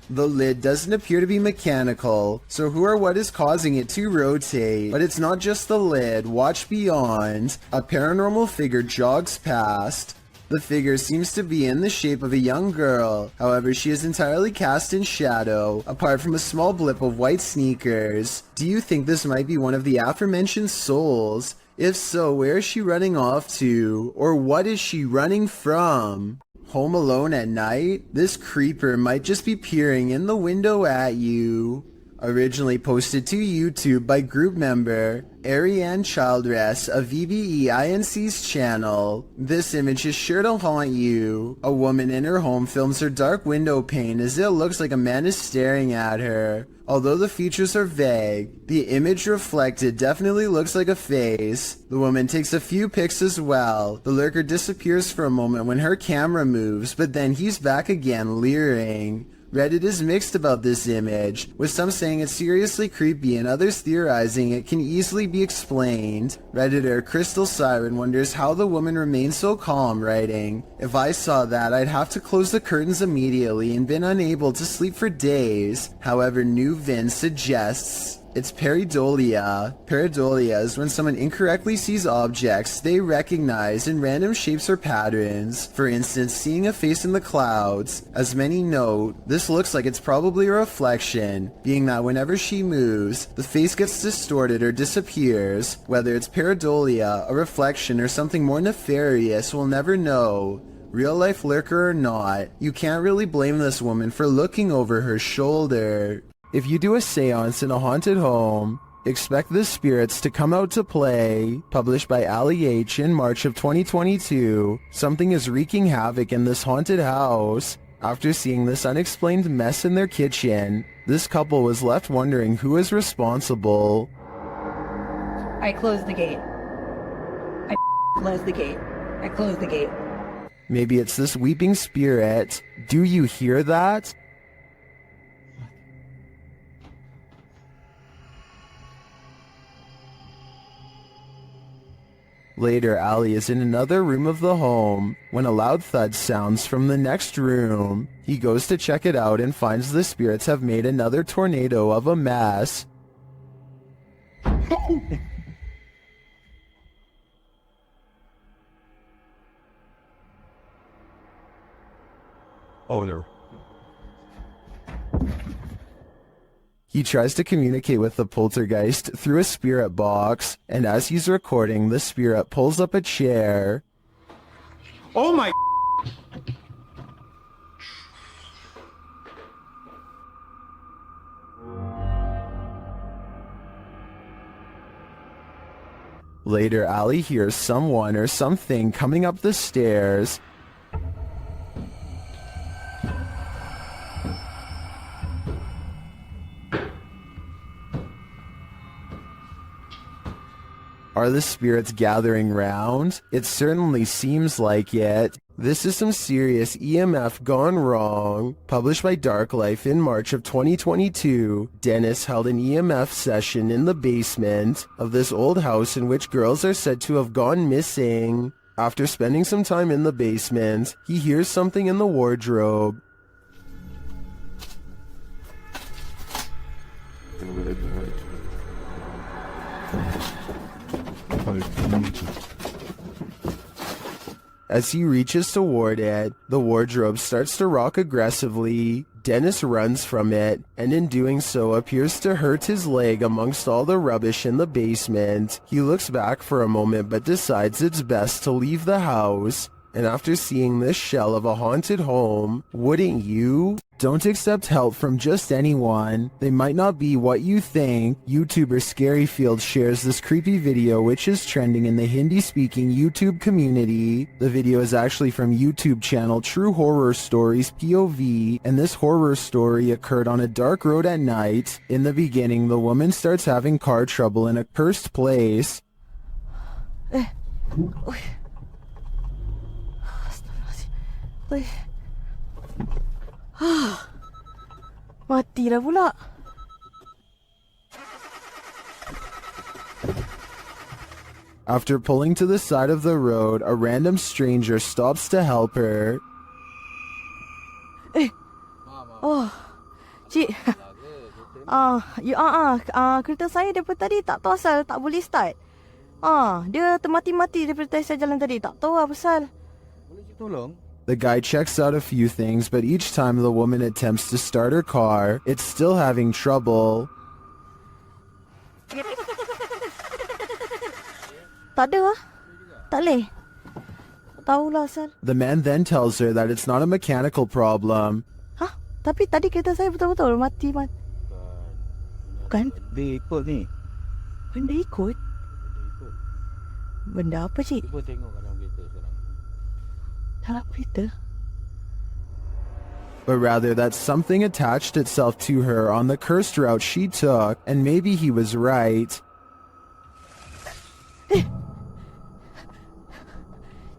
The lid doesn't appear to be mechanical, so who or what is causing it to rotate? But it's not just the lid. Watch beyond. A paranormal figure jogs past. The figure seems to be in the shape of a young girl. However, she is entirely cast in shadow, apart from a small blip of white sneakers. Do you think this might be one of the aforementioned souls? If so, where is she running off to? Or what is she running from? Home alone at night? This creeper might just be peering in the window at you. Originally posted to YouTube by group member Ariane Childress of VBEINC's channel. This image is sure to haunt you. A woman in her home films her dark window pane as it looks like a man is staring at her. Although the features are vague, the image reflected definitely looks like a face. The woman takes a few pics as well. The lurker disappears for a moment when her camera moves, but then he's back again, leering. Reddit is mixed about this image, with some saying it's seriously creepy and others theorizing it can easily be explained. Redditor Crystal Siren wonders how the woman remains so calm, writing, "If I saw that, I'd have to close the curtains immediately and been unable to sleep for days." However, New Vin suggests it's pareidolia. Pareidolia is when someone incorrectly sees objects they recognize in random shapes or patterns. For instance, seeing a face in the clouds. As many note, this looks like it's probably a reflection, being that whenever she moves, the face gets distorted or disappears. Whether it's pareidolia, a reflection, or something more nefarious, we'll never know. Real life lurker or not, you can't really blame this woman for looking over her shoulder. If you do a seance in a haunted home, expect the spirits to come out to play. Published by Ali H in March of 2022, something is wreaking havoc in this haunted house. After seeing this unexplained mess in their kitchen, this couple was left wondering who is responsible. I closed the gate. I closed the gate. I closed the gate. Maybe it's this weeping spirit. Do you hear that? Later, Ali is in another room of the home when a loud thud sounds from the next room. He goes to check it out and finds the spirits have made another tornado of a mess. Oh, no. He tries to communicate with the poltergeist through a spirit box, and as he's recording, the spirit pulls up a chair. Oh my... Later, Ali hears someone or something coming up the stairs. Are the spirits gathering round? It certainly seems like it. This is some serious EMF gone wrong. Published by Dark Life in March of 2022, Dennis held an EMF session in the basement of this old house in which girls are said to have gone missing. After spending some time in the basement, he hears something in the wardrobe. As he reaches toward it, the wardrobe starts to rock aggressively. Dennis runs from it, and in doing so appears to hurt his leg amongst all the rubbish in the basement. He looks back for a moment but decides it's best to leave the house. And after seeing this shell of a haunted home, wouldn't you? Don't accept help from just anyone. They might not be what you think. YouTuber Scaryfield shares this creepy video which is trending in the Hindi-speaking YouTube community. The video is actually from YouTube channel True Horror Stories POV, and this horror story occurred on a dark road at night. In the beginning, the woman starts having car trouble in a cursed place. Mati dah pula. After pulling to the side of the road, a random stranger stops to help her. Oh, cik. Kereta saya daripada tadi tak tahu asal tak boleh start. Dia termati-mati daripada saya jalan tadi. Tak tahu apa pasal. Boleh tolong? The guy checks out a few things, but each time the woman attempts to start her car, it's still having trouble. Tak ada lah. Tak boleh. Tak tahulah asal. The man then tells her that it's not a mechanical problem. Tapi tadi kereta saya betul-betul mati. Bukan? Dia ikut ni. Benda ikut? Benda apa, cik? Cuba tengok dalam kereta sekarang. Dalam kereta? But rather that something attached itself to her on the cursed route she took, and maybe he was right.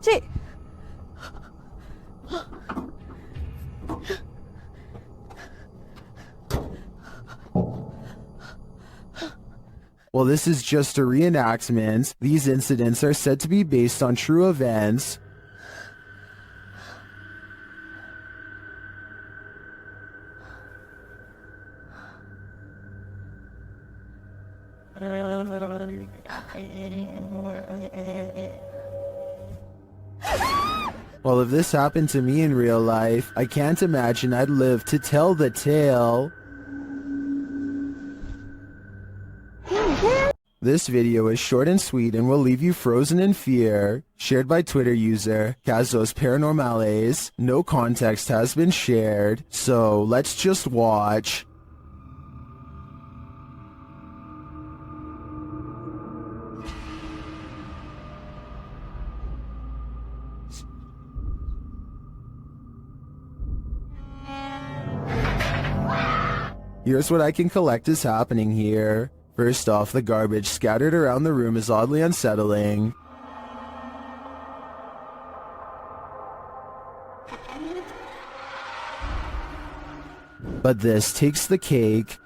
Cik! While this is just a reenactment, these incidents are said to be based on true events. Well, if this happened to me in real life, I can't imagine I'd live to tell the tale. This video is short and sweet and will leave you frozen in fear. Shared by Twitter user Casos Paranormales. No context has been shared, so let's just watch. Here's what I can collect is happening here. First off, the garbage scattered around the room is oddly unsettling. But this takes the cake.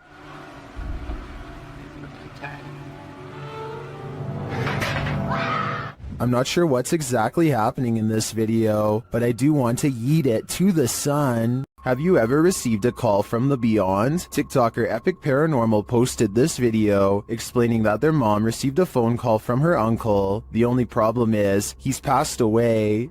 I'm not sure what's exactly happening in this video, but I do want to yeet it to the sun. Have you ever received a call from the beyond? TikToker Epic Paranormal posted this video explaining that their mom received a phone call from her uncle. The only problem is, he's passed away.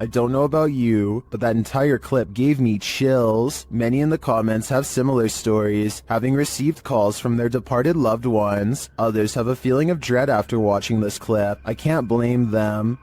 I don't know about you, but that entire clip gave me chills. Many in the comments have similar stories, having received calls from their departed loved ones. Others have a feeling of dread after watching this clip. I can't blame them.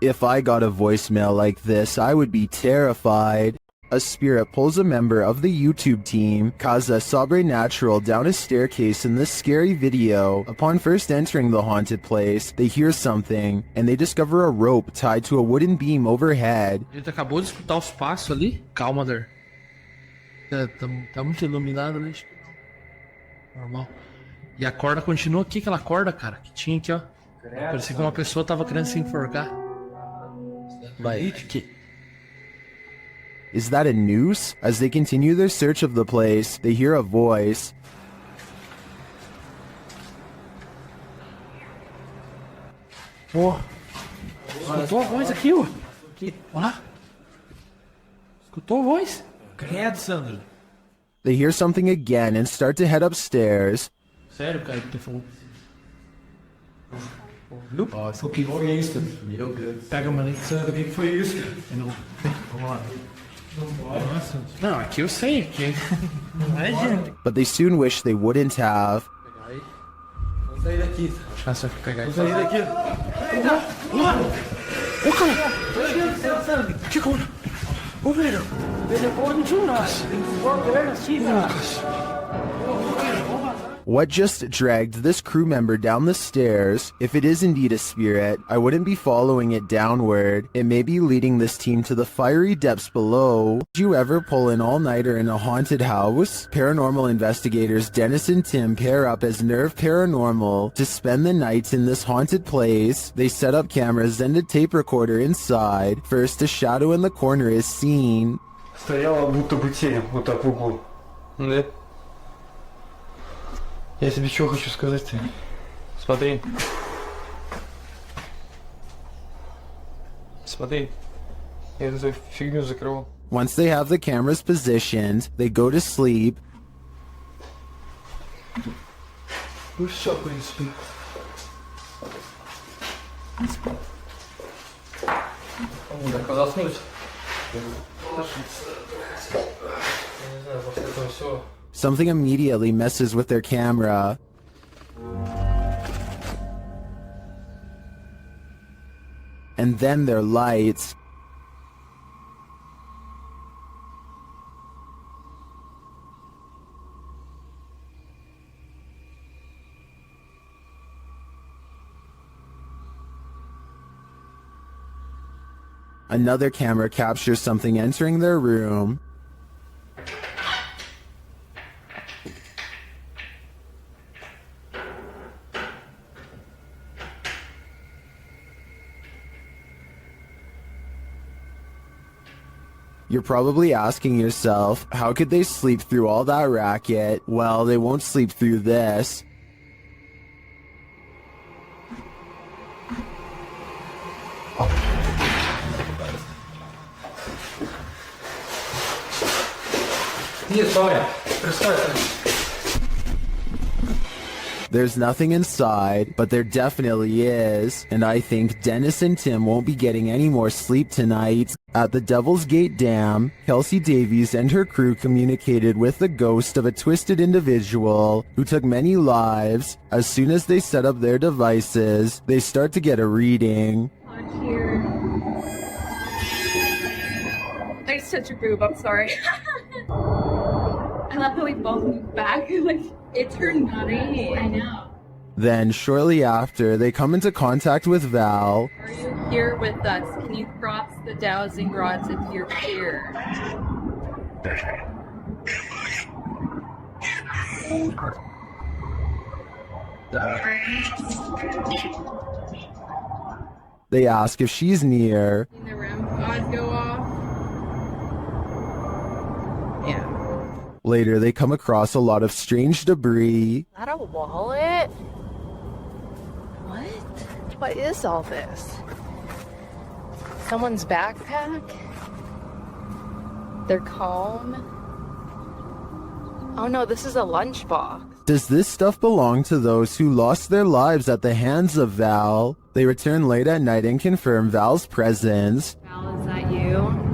If I got a voicemail like this, I would be terrified. A spirit pulls a member of the YouTube team, Kaza Sobrenatural, down a staircase in this scary video. Upon first entering the haunted place, they hear something, and they discover a rope tied to a wooden beam overhead. A gente acabou de escutar os passos ali. Calma, Der. Tá muito iluminado ali. Normal. E a corda continua aqui, aquela corda, cara, que tinha aqui, ó. Parecia que uma pessoa tava querendo se enforcar. Vai, que... Is that a noose? As they continue their search of the place, they hear a voice. Pô, escutou a voz aqui, ó. Aqui, olha lá. Escutou a voz? Credo, Sandro. They hear something again and start to head upstairs. Sério, cara, que tu falou? O que foi isso? Meu Deus. Pega uma lente, Sandro, o que foi isso? Vamos lá. Nossa. Não, aqui eu sei, aqui. Não é, gente. But they soon wish they wouldn't have. Vamos sair daqui. Deixa eu pegar isso. Vamos sair daqui. Ô, cara. Que coisa? Ô, velho. Velho, pode jurar. Lucas. What just dragged this crew member down the stairs? If it is indeed a spirit, I wouldn't be following it downward. It may be leading this team to the fiery depths below. Did you ever pull an all-nighter in a haunted house? Paranormal investigators Dennis and Tim pair up as Nerve Paranormal to spend the nights in this haunted place. They set up cameras and a tape recorder inside. First, a shadow in the corner is seen. Стояла будто бы тень вот так в углу. Да? Я тебе что хочу сказать-то? Смотри. Смотри. Я эту фигню закрыл. Once they have the cameras positioned, they go to sleep. Ну все, в принципе. Так, заснуть. Не знаю, после этого все. Something immediately messes with their camera. And then their lights. Another camera captures something entering their room. You're probably asking yourself, how could they sleep through all that racket? Well, they won't sleep through this. There's nothing inside, but there definitely is, and I think Dennis and Tim won't be getting any more sleep tonight. At the Devil's Gate Dam, Kelsey Davies and her crew communicated with the ghost of a twisted individual who took many lives. As soon as they set up their devices, they start to get a reading. Here. Nice touch your boob, I'm sorry. I love how we both moved back. Like, it turned nutty. I know. Then, shortly after, they come into contact with Val. Are you here with us? Can you cross the dowsing rods if you're here? They ask if she's near. The REM pods go off. Yeah. Later, they come across a lot of strange debris. Is that a wallet? What? What is all this? Someone's backpack? Their comb? Oh no, this is a lunchbox. Does this stuff belong to those who lost their lives at the hands of Val? They return late at night and confirm Val's presence. Val, is that you?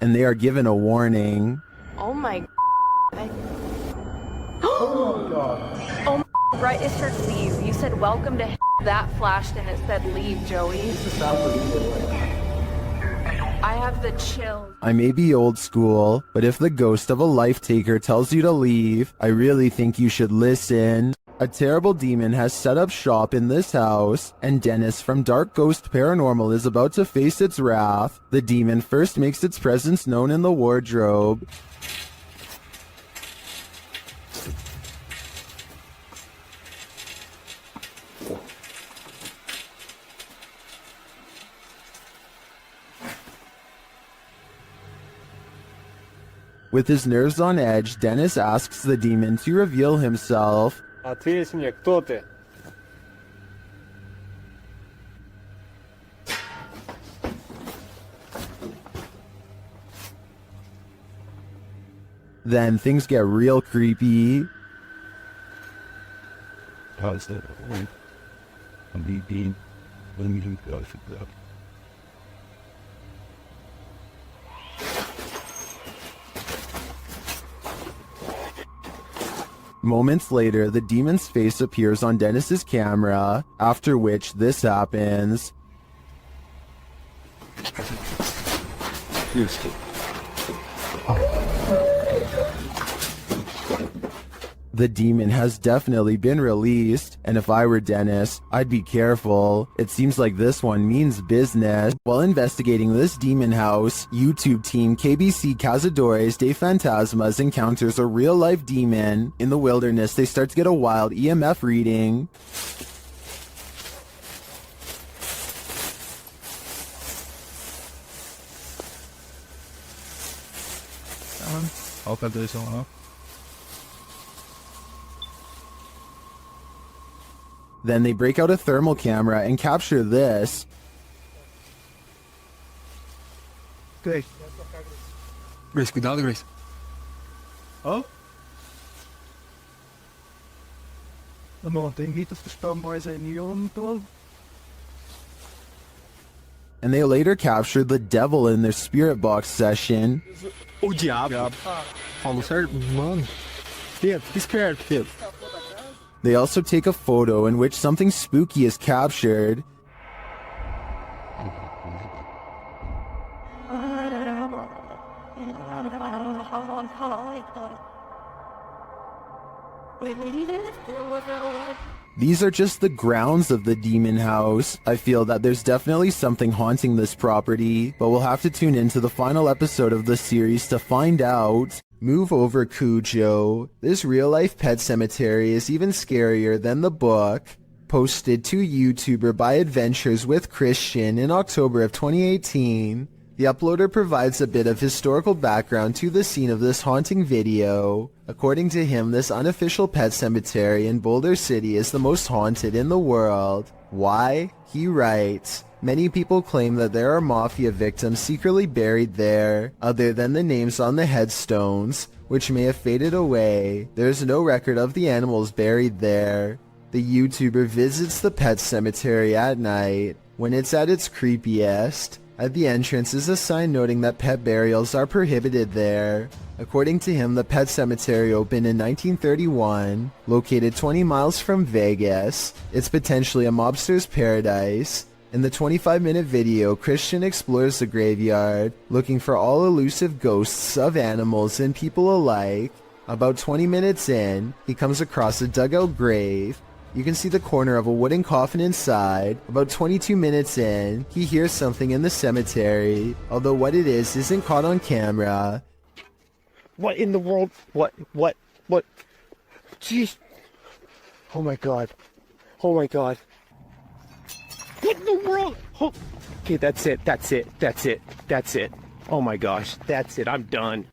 And they are given a warning. Oh my Oh my god. Oh my, right, it said leave. You said welcome to that flashed and it said leave, Joey. I have the chills. I may be old school, but if the ghost of a life taker tells you to leave, I really think you should listen. A terrible demon has set up shop in this house, and Dennis from Dark Ghost Paranormal is about to face its wrath. The demon first makes its presence known in the wardrobe. With his nerves on edge, Dennis asks the demon to reveal himself. Ответь мне, кто ты? Then things get real creepy. How's that? I'm being. Let me do that. Moments later, the demon's face appears on Dennis's camera, after which this happens. The demon has definitely been released, and if I were Dennis, I'd be careful. It seems like this one means business. While investigating this demon house, YouTube team KBC Cazadores de Fantasmas encounters a real-life demon. In the wilderness, they start to get a wild EMF reading. Then they break out a thermal camera and capture this. Grace. Grace, cuidado, Grace. Oh? Ano, tem ritos que estão mais em Lyon, tol? And they later captured the devil in their spirit box session. O diabo. Fala certo, mano. Pedro, esperto, Pedro. They also take a photo in which something spooky is captured. These are just the grounds of the demon house. I feel that there's definitely something haunting this property, but we'll have to tune into the final episode of the series to find out. Move over, Cujo. This real-life pet cemetery is even scarier than the book. Posted to YouTuber by Adventures with Christian in October of 2018. The uploader provides a bit of historical background to the scene of this haunting video. According to him, this unofficial pet cemetery in Boulder City is the most haunted in the world. Why? He writes, many people claim that there are mafia victims secretly buried there, other than the names on the headstones, which may have faded away. There is no record of the animals buried there. The YouTuber visits the pet cemetery at night, when it's at its creepiest. At the entrance is a sign noting that pet burials are prohibited there. According to him, the pet cemetery opened in 1931, located 20 miles from Vegas. It's potentially a mobster's paradise. In the 25-minute video, Christian explores the graveyard, looking for all elusive ghosts of animals and people alike. About 20 minutes in, he comes across a dugout grave. You can see the corner of a wooden coffin inside. About 22 minutes in, he hears something in the cemetery, although what it is isn't caught on camera. What in the world? What? Jeez. Oh my god. Oh my god. What in the world? Oh. Okay, that's it. Oh my gosh, that's it, I'm done.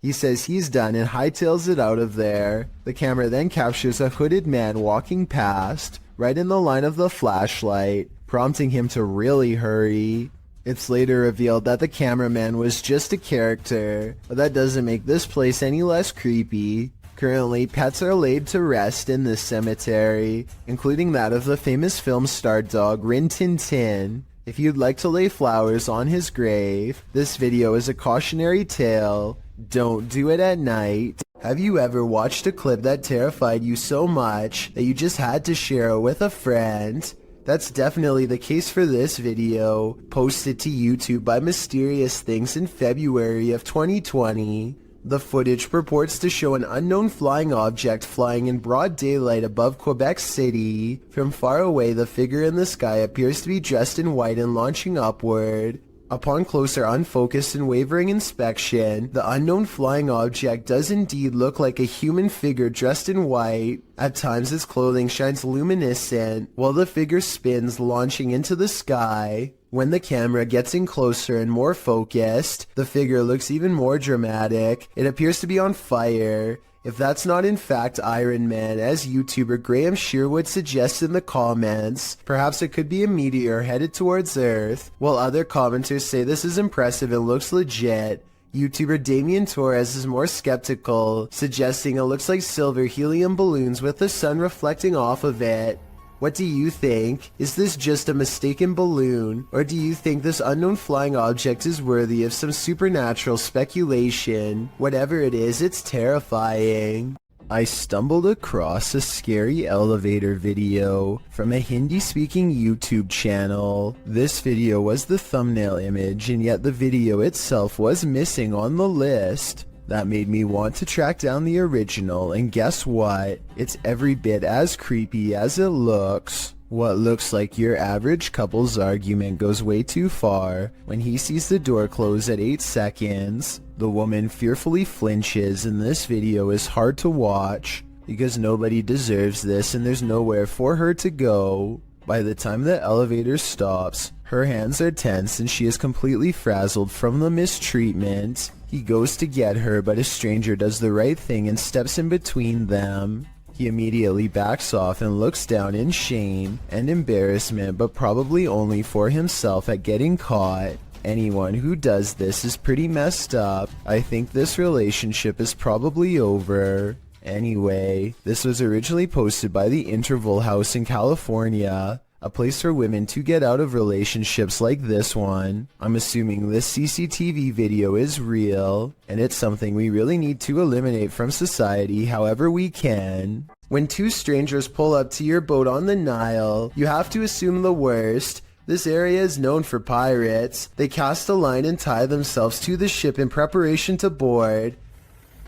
He says he's done and hightails it out of there. The camera then captures a hooded man walking past, right in the line of the flashlight, prompting him to really hurry. It's later revealed that the cameraman was just a character, but that doesn't make this place any less creepy. Currently, pets are laid to rest in this cemetery, including that of the famous film star dog Rin Tin Tin. If you'd like to lay flowers on his grave, this video is a cautionary tale. Don't do it at night. Have you ever watched a clip that terrified you so much that you just had to share it with a friend? That's definitely the case for this video, posted to YouTube by Mysterious Things in February of 2020. The footage purports to show an unknown flying object flying in broad daylight above Quebec City. From far away, the figure in the sky appears to be dressed in white and launching upward. Upon closer unfocused and wavering inspection, the unknown flying object does indeed look like a human figure dressed in white. At times its clothing shines luminescent, while the figure spins, launching into the sky. When the camera gets in closer and more focused, the figure looks even more dramatic. It appears to be on fire. If that's not in fact Iron Man, as YouTuber Graham Sherwood suggests in the comments, perhaps it could be a meteor headed towards Earth, while other commenters say this is impressive and looks legit. YouTuber Damien Torres is more skeptical, suggesting it looks like silver helium balloons with the sun reflecting off of it. What do you think? Is this just a mistaken balloon, or do you think this unknown flying object is worthy of some supernatural speculation? Whatever it is, it's terrifying. I stumbled across a scary elevator video from a Hindi-speaking YouTube channel. This video was the thumbnail image, and yet the video itself was missing on the list. That made me want to track down the original, and guess what? It's every bit as creepy as it looks. What looks like your average couple's argument goes way too far when he sees the door close at 8 seconds. The woman fearfully flinches, and this video is hard to watch because nobody deserves this and there's nowhere for her to go. By the time the elevator stops, her hands are tense and she is completely frazzled from the mistreatment. He goes to get her, but a stranger does the right thing and steps in between them. He immediately backs off and looks down in shame and embarrassment, but probably only for himself at getting caught. Anyone who does this is pretty messed up. I think this relationship is probably over. Anyway, this was originally posted by the Interval House in California, a place for women to get out of relationships like this one. I'm assuming this CCTV video is real, and it's something we really need to eliminate from society however we can. When two strangers pull up to your boat on the Nile, you have to assume the worst. This area is known for pirates. They cast a line and tie themselves to the ship in preparation to board.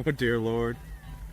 Oh dear lord.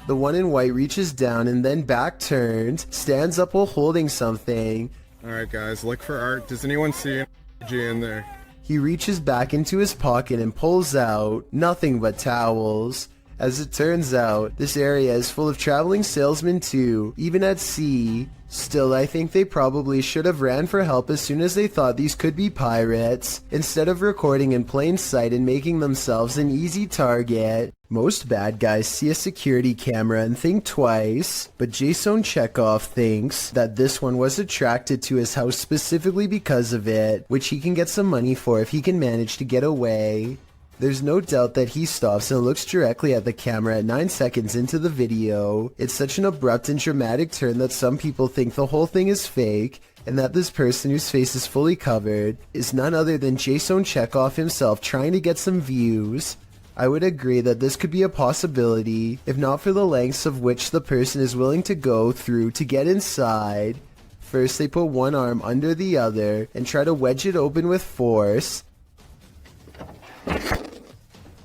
The one in white reaches down and then back turned, stands up while holding something. Alright guys, look for art. Does anyone see an G in there? He reaches back into his pocket and pulls out nothing but towels. As it turns out, this area is full of traveling salesmen too, even at sea. Still, I think they probably should have ran for help as soon as they thought these could be pirates, instead of recording in plain sight and making themselves an easy target. Most bad guys see a security camera and think twice, but Jason Chekhov thinks that this one was attracted to his house specifically because of it, which he can get some money for if he can manage to get away. There's no doubt that he stops and looks directly at the camera at 9 seconds into the video. It's such an abrupt and dramatic turn that some people think the whole thing is fake, and that this person whose face is fully covered is none other than Jason Chekhov himself trying to get some views. I would agree that this could be a possibility, if not for the lengths of which the person is willing to go through to get inside. First they put one arm under the other and try to wedge it open with force.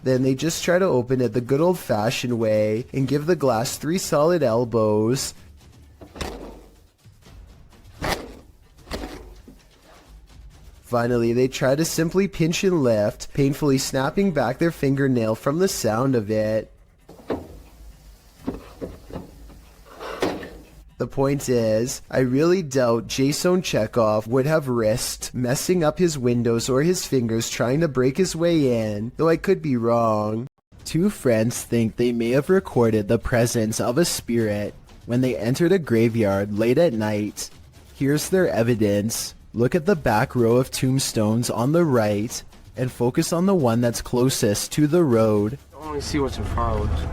Then they just try to open it the good old-fashioned way and give the glass 3 solid elbows. Finally, they try to simply pinch and lift, painfully snapping back their fingernail from the sound of it. The point is, I really doubt Jason Chekhov would have risked messing up his windows or his fingers trying to break his way in, though I could be wrong. Two friends think they may have recorded the presence of a spirit when they entered a graveyard late at night. Here's their evidence. Look at the back row of tombstones on the right and focus on the one that's closest to the road. I only see what's in front of us.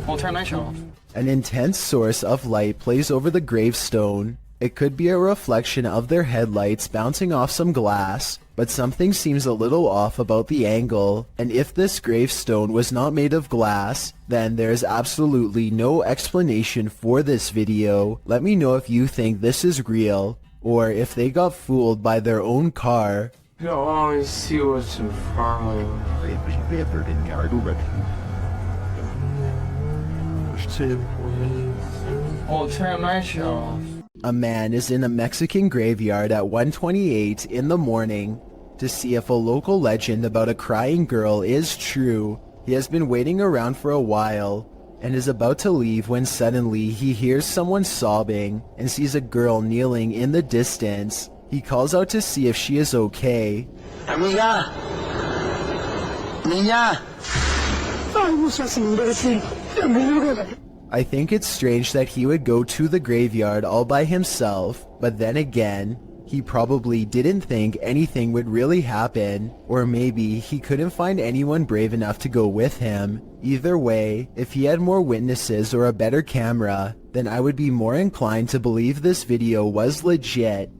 We'll turn that off. An intense source of light plays over the gravestone. It could be a reflection of their headlights bouncing off some glass, but something seems a little off about the angle, and if this gravestone was not made of glass, then there is absolutely no explanation for this video. Let me know if you think this is real, or if they got fooled by their own car. I always see what's in front of us. Oh, turn that off. A man is in a Mexican graveyard at 1:28 in the morning to see if a local legend about a crying girl is true. He has been waiting around for a while and is about to leave when suddenly he hears someone sobbing and sees a girl kneeling in the distance. He calls out to see if she is okay. Amiga! Niña! Ay, no seas imbécil. I think it's strange that he would go to the graveyard all by himself, but then again, he probably didn't think anything would really happen, or maybe he couldn't find anyone brave enough to go with him. Either way, if he had more witnesses or a better camera, then I would be more inclined to believe this video was legit.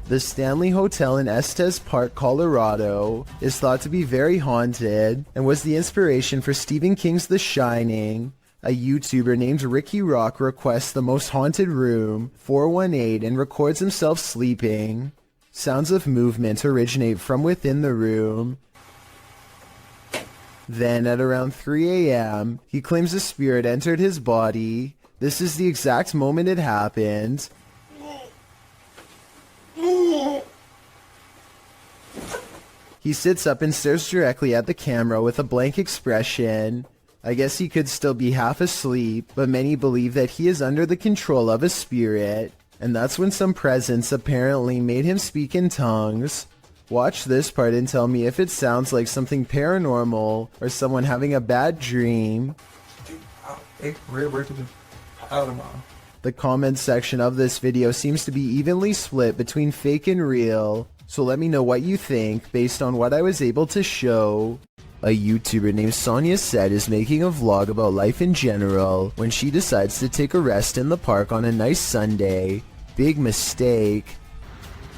The Stanley Hotel in Estes Park, Colorado, is thought to be very haunted and was the inspiration for Stephen King's The Shining. A YouTuber named Ricky Rock requests the most haunted room, 418, and records himself sleeping. Sounds of movement originate from within the room. Then, at around 3 a.m., he claims a spirit entered his body. This is the exact moment it happened. He sits up and stares directly at the camera with a blank expression. I guess he could still be half asleep, but many believe that he is under the control of a spirit. And that's when some presence apparently made him speak in tongues. Watch this part and tell me if it sounds like something paranormal or someone having a bad dream. The comments section of this video seems to be evenly split between fake and real, so let me know what you think based on what I was able to show. A YouTuber named Sonia Said is making a vlog about life in general when she decides to take a rest in the park on a nice Sunday. Big mistake.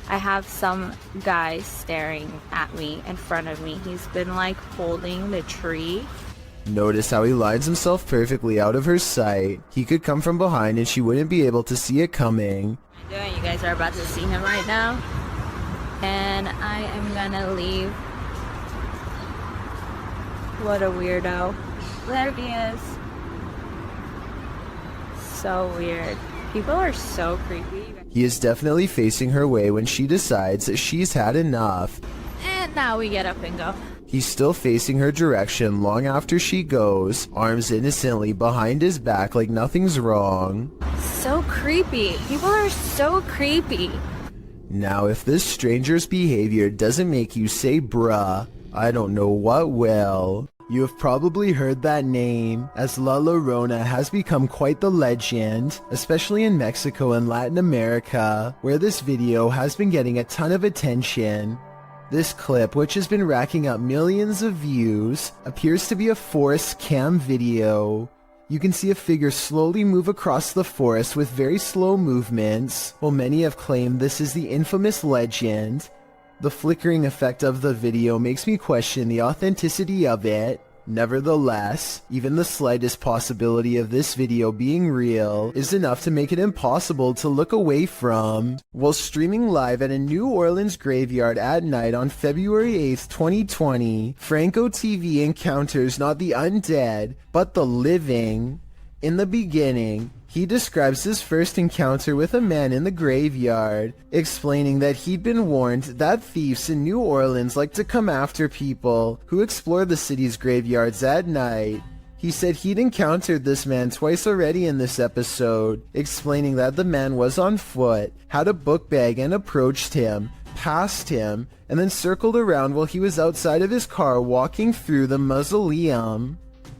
I have some guy staring at me in front of me. He's been like holding the tree. Notice how he lines himself perfectly out of her sight. He could come from behind and she wouldn't be able to see it coming. You guys are about to see him right now. And I am gonna leave. What a weirdo. There he is. So weird. People are so creepy. He is definitely facing her way when she decides that she's had enough. And now we get up and go. He's still facing her direction long after she goes, arms innocently behind his back like nothing's wrong. So creepy. People are so creepy. Now if this stranger's behavior doesn't make you say bruh, I don't know what will. You have probably heard that name, as La Llorona has become quite the legend, especially in Mexico and Latin America, where this video has been getting a ton of attention. This clip, which has been racking up millions of views, appears to be a forest cam video. You can see a figure slowly move across the forest with very slow movements, while many have claimed this is the infamous legend. The flickering effect of the video makes me question the authenticity of it. Nevertheless, even the slightest possibility of this video being real is enough to make it impossible to look away from. While streaming live at a New Orleans graveyard at night on February 8th, 2020, Franco TV encounters not the undead, but the living. In the beginning, he describes his first encounter with a man in the graveyard, explaining that he'd been warned that thieves in New Orleans like to come after people who explore the city's graveyards at night. He said he'd encountered this man twice already in this episode, explaining that the man was on foot, had a book bag and approached him, passed him, and then circled around while he was outside of his car walking through the mausoleum.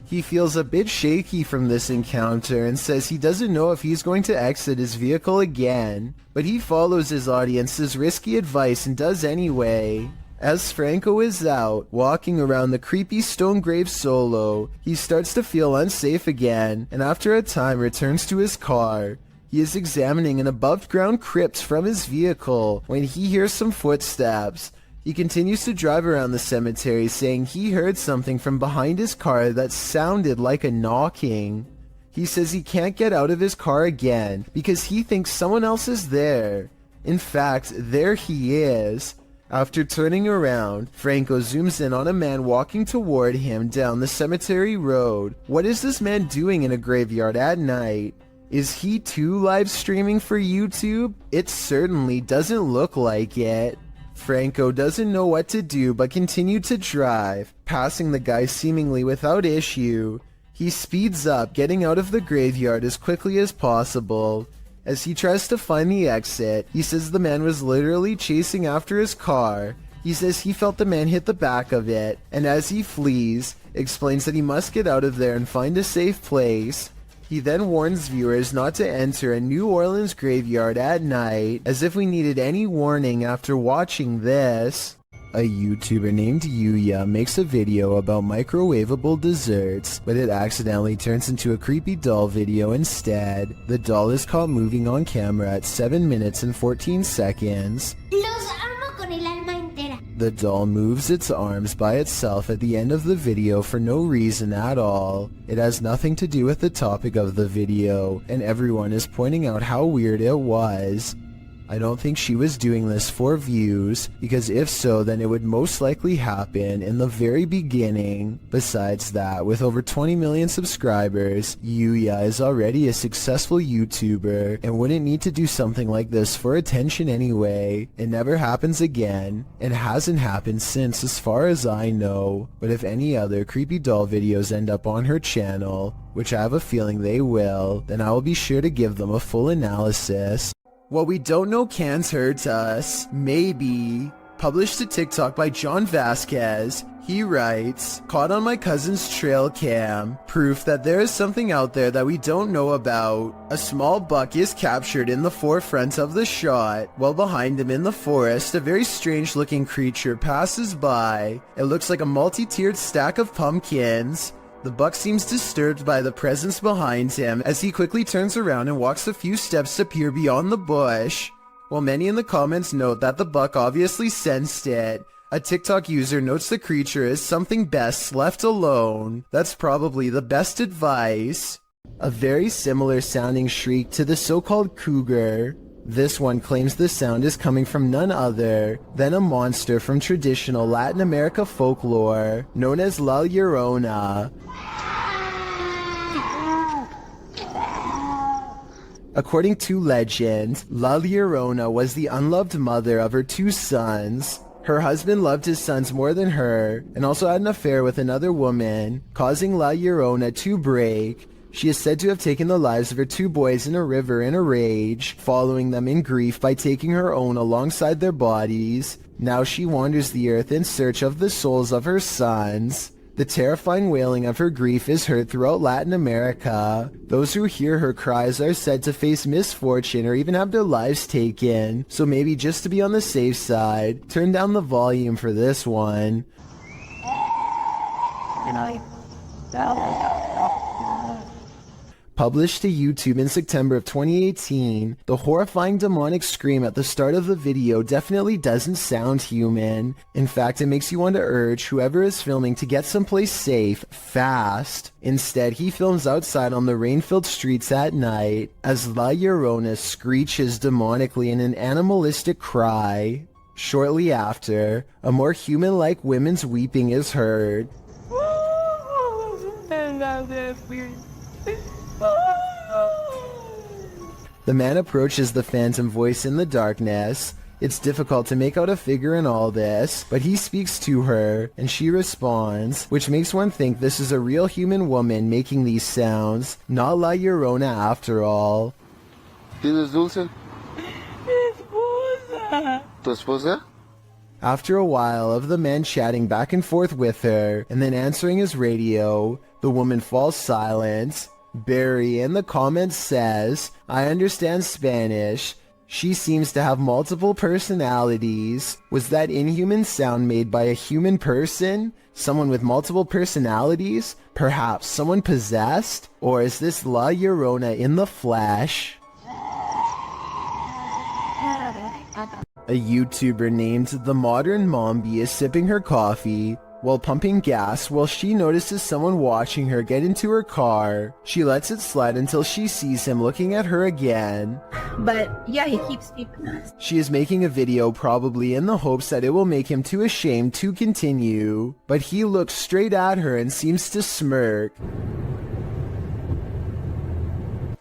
He feels a bit shaky from this encounter and says he doesn't know if he's going to exit his vehicle again, but he follows his audience's risky advice and does anyway. As Franco is out, walking around the creepy stone grave solo, he starts to feel unsafe again, and after a time returns to his car. He is examining an above-ground crypt from his vehicle when he hears some footsteps. He continues to drive around the cemetery, saying he heard something from behind his car that sounded like a knocking. He says he can't get out of his car again because he thinks someone else is there. In fact, there he is. After turning around, Franco zooms in on a man walking toward him down the cemetery road. What is this man doing in a graveyard at night? Is he too live streaming for YouTube? It certainly doesn't look like it. Franco doesn't know what to do but continued to drive, passing the guy seemingly without issue. He speeds up, getting out of the graveyard as quickly as possible. As he tries to find the exit, he says the man was literally chasing after his car. He says he felt the man hit the back of it, and as he flees, explains that he must get out of there and find a safe place. He then warns viewers not to enter a New Orleans graveyard at night, as if we needed any warning after watching this. A YouTuber named Yuya makes a video about microwavable desserts, but it accidentally turns into a creepy doll video instead. The doll is caught moving on camera at 7 minutes and 14 seconds. Los amo con el alma entera. The doll moves its arms by itself at the end of the video for no reason at all. It has nothing to do with the topic of the video, and everyone is pointing out how weird it was. I don't think she was doing this for views, because if so, then it would most likely happen in the very beginning. Besides that, with over 20 million subscribers, Yuya is already a successful YouTuber and wouldn't need to do something like this for attention anyway. It never happens again, and hasn't happened since as far as I know. But if any other creepy doll videos end up on her channel, which I have a feeling they will, then I will be sure to give them a full analysis. What we don't know can't hurt us. Maybe. Published to TikTok by John Vasquez. He writes, caught on my cousin's trail cam. Proof that there is something out there that we don't know about. A small buck is captured in the forefront of the shot. While behind him in the forest, a very strange looking creature passes by. It looks like a multi-tiered stack of pumpkins. The buck seems disturbed by the presence behind him as he quickly turns around and walks a few steps to peer beyond the bush. While many in the comments note that the buck obviously sensed it, a TikTok user notes the creature is something best left alone. That's probably the best advice. A very similar sounding shriek to the so-called cougar. This one claims the sound is coming from none other than a monster from traditional Latin America folklore known as La Llorona. According to legend, La Llorona was the unloved mother of her 2 sons. Her husband loved his sons more than her and also had an affair with another woman, causing La Llorona to break. She is said to have taken the lives of her 2 boys in a river in a rage, following them in grief by taking her own alongside their bodies. Now she wanders the earth in search of the souls of her sons. The terrifying wailing of her grief is heard throughout Latin America. Those who hear her cries are said to face misfortune or even have their lives taken. So maybe just to be on the safe side, turn down the volume for this one. Published to YouTube in September of 2018, the horrifying demonic scream at the start of the video definitely doesn't sound human. In fact, it makes you want to urge whoever is filming to get someplace safe, fast. Instead, he films outside on the rain-filled streets at night, as La Llorona screeches demonically in an animalistic cry. Shortly after, a more human-like women's weeping is heard. The man approaches the phantom voice in the darkness. It's difficult to make out a figure in all this, but he speaks to her, and she responds, which makes one think this is a real human woman making these sounds, not La Llorona after all. ¿Tienes dulce? ¿Tu esposa? After a while of the man chatting back and forth with her, and then answering his radio, the woman falls silent. Barry in the comments says, I understand Spanish. She seems to have multiple personalities. Was that inhuman sound made by a human person? Someone with multiple personalities? Perhaps someone possessed? Or is this La Llorona in the flesh? A YouTuber named The Modern Mombi is sipping her coffee while pumping gas while she notices someone watching her get into her car. She lets it slide until she sees him looking at her again. But yeah, he keeps peeping us. She is making a video probably in the hopes that it will make him too ashamed to continue, but he looks straight at her and seems to smirk.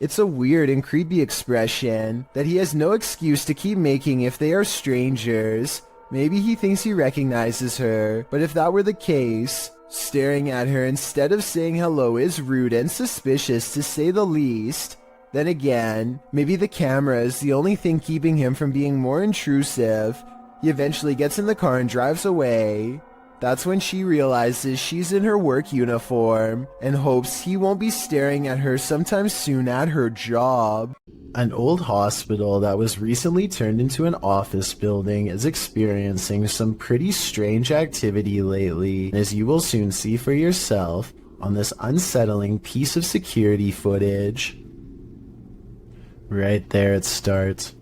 It's a weird and creepy expression that he has no excuse to keep making if they are strangers. Maybe he thinks he recognizes her, but if that were the case, Staring at her instead of saying hello is rude and suspicious to say the least. Then again, maybe the camera is the only thing keeping him from being more intrusive. He eventually gets in the car and drives away. That's when she realizes she's in her work uniform and hopes he won't be staring at her sometime soon at her job. An old hospital that was recently turned into an office building is experiencing some pretty strange activity lately, as you will soon see for yourself on this unsettling piece of security footage. Right there it starts.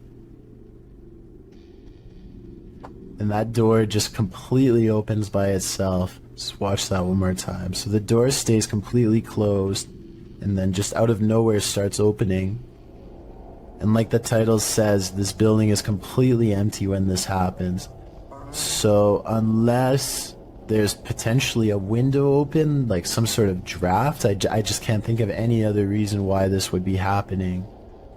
And that door just completely opens by itself. Just watch that one more time. So the door stays completely closed and then just out of nowhere starts opening. And like the title says, this building is completely empty when this happens. So unless there's potentially a window open, like some sort of draft, I just can't think of any other reason why this would be happening.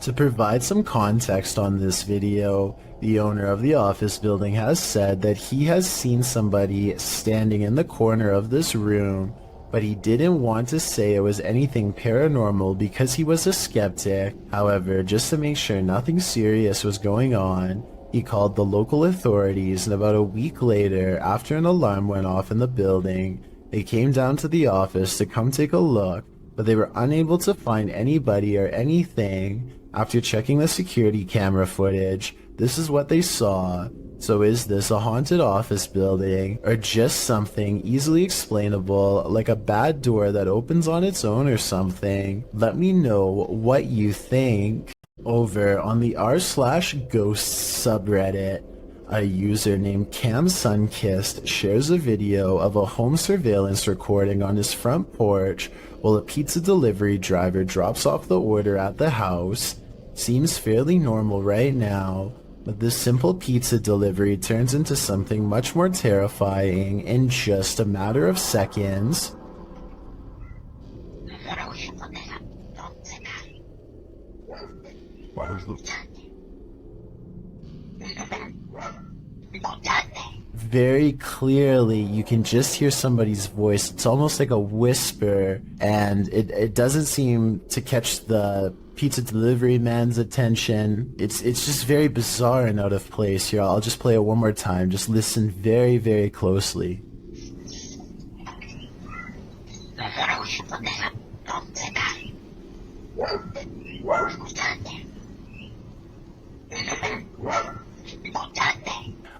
To provide some context on this video, the owner of the office building has said that he has seen somebody standing in the corner of this room, but he didn't want to say it was anything paranormal because he was a skeptic. However, just to make sure nothing serious was going on, he called the local authorities, and about a week later, after an alarm went off in the building, they came down to the office to come take a look, but they were unable to find anybody or anything. After checking the security camera footage, this is what they saw. So is this a haunted office building, or just something easily explainable, like a bad door that opens on its own or something? Let me know what you think. Over on the r/ghosts subreddit, a user named Cam Sunkissed shares a video of a home surveillance recording on his front porch while a pizza delivery driver drops off the order at the house. Seems fairly normal right now, but this simple pizza delivery turns into something much more terrifying in just a matter of seconds. Very clearly, you can just hear somebody's voice. It's almost like a whisper, and it doesn't seem to catch the pizza delivery man's attention. It's just very bizarre and out of place here. I'll just play it one more time. Just listen very, very closely.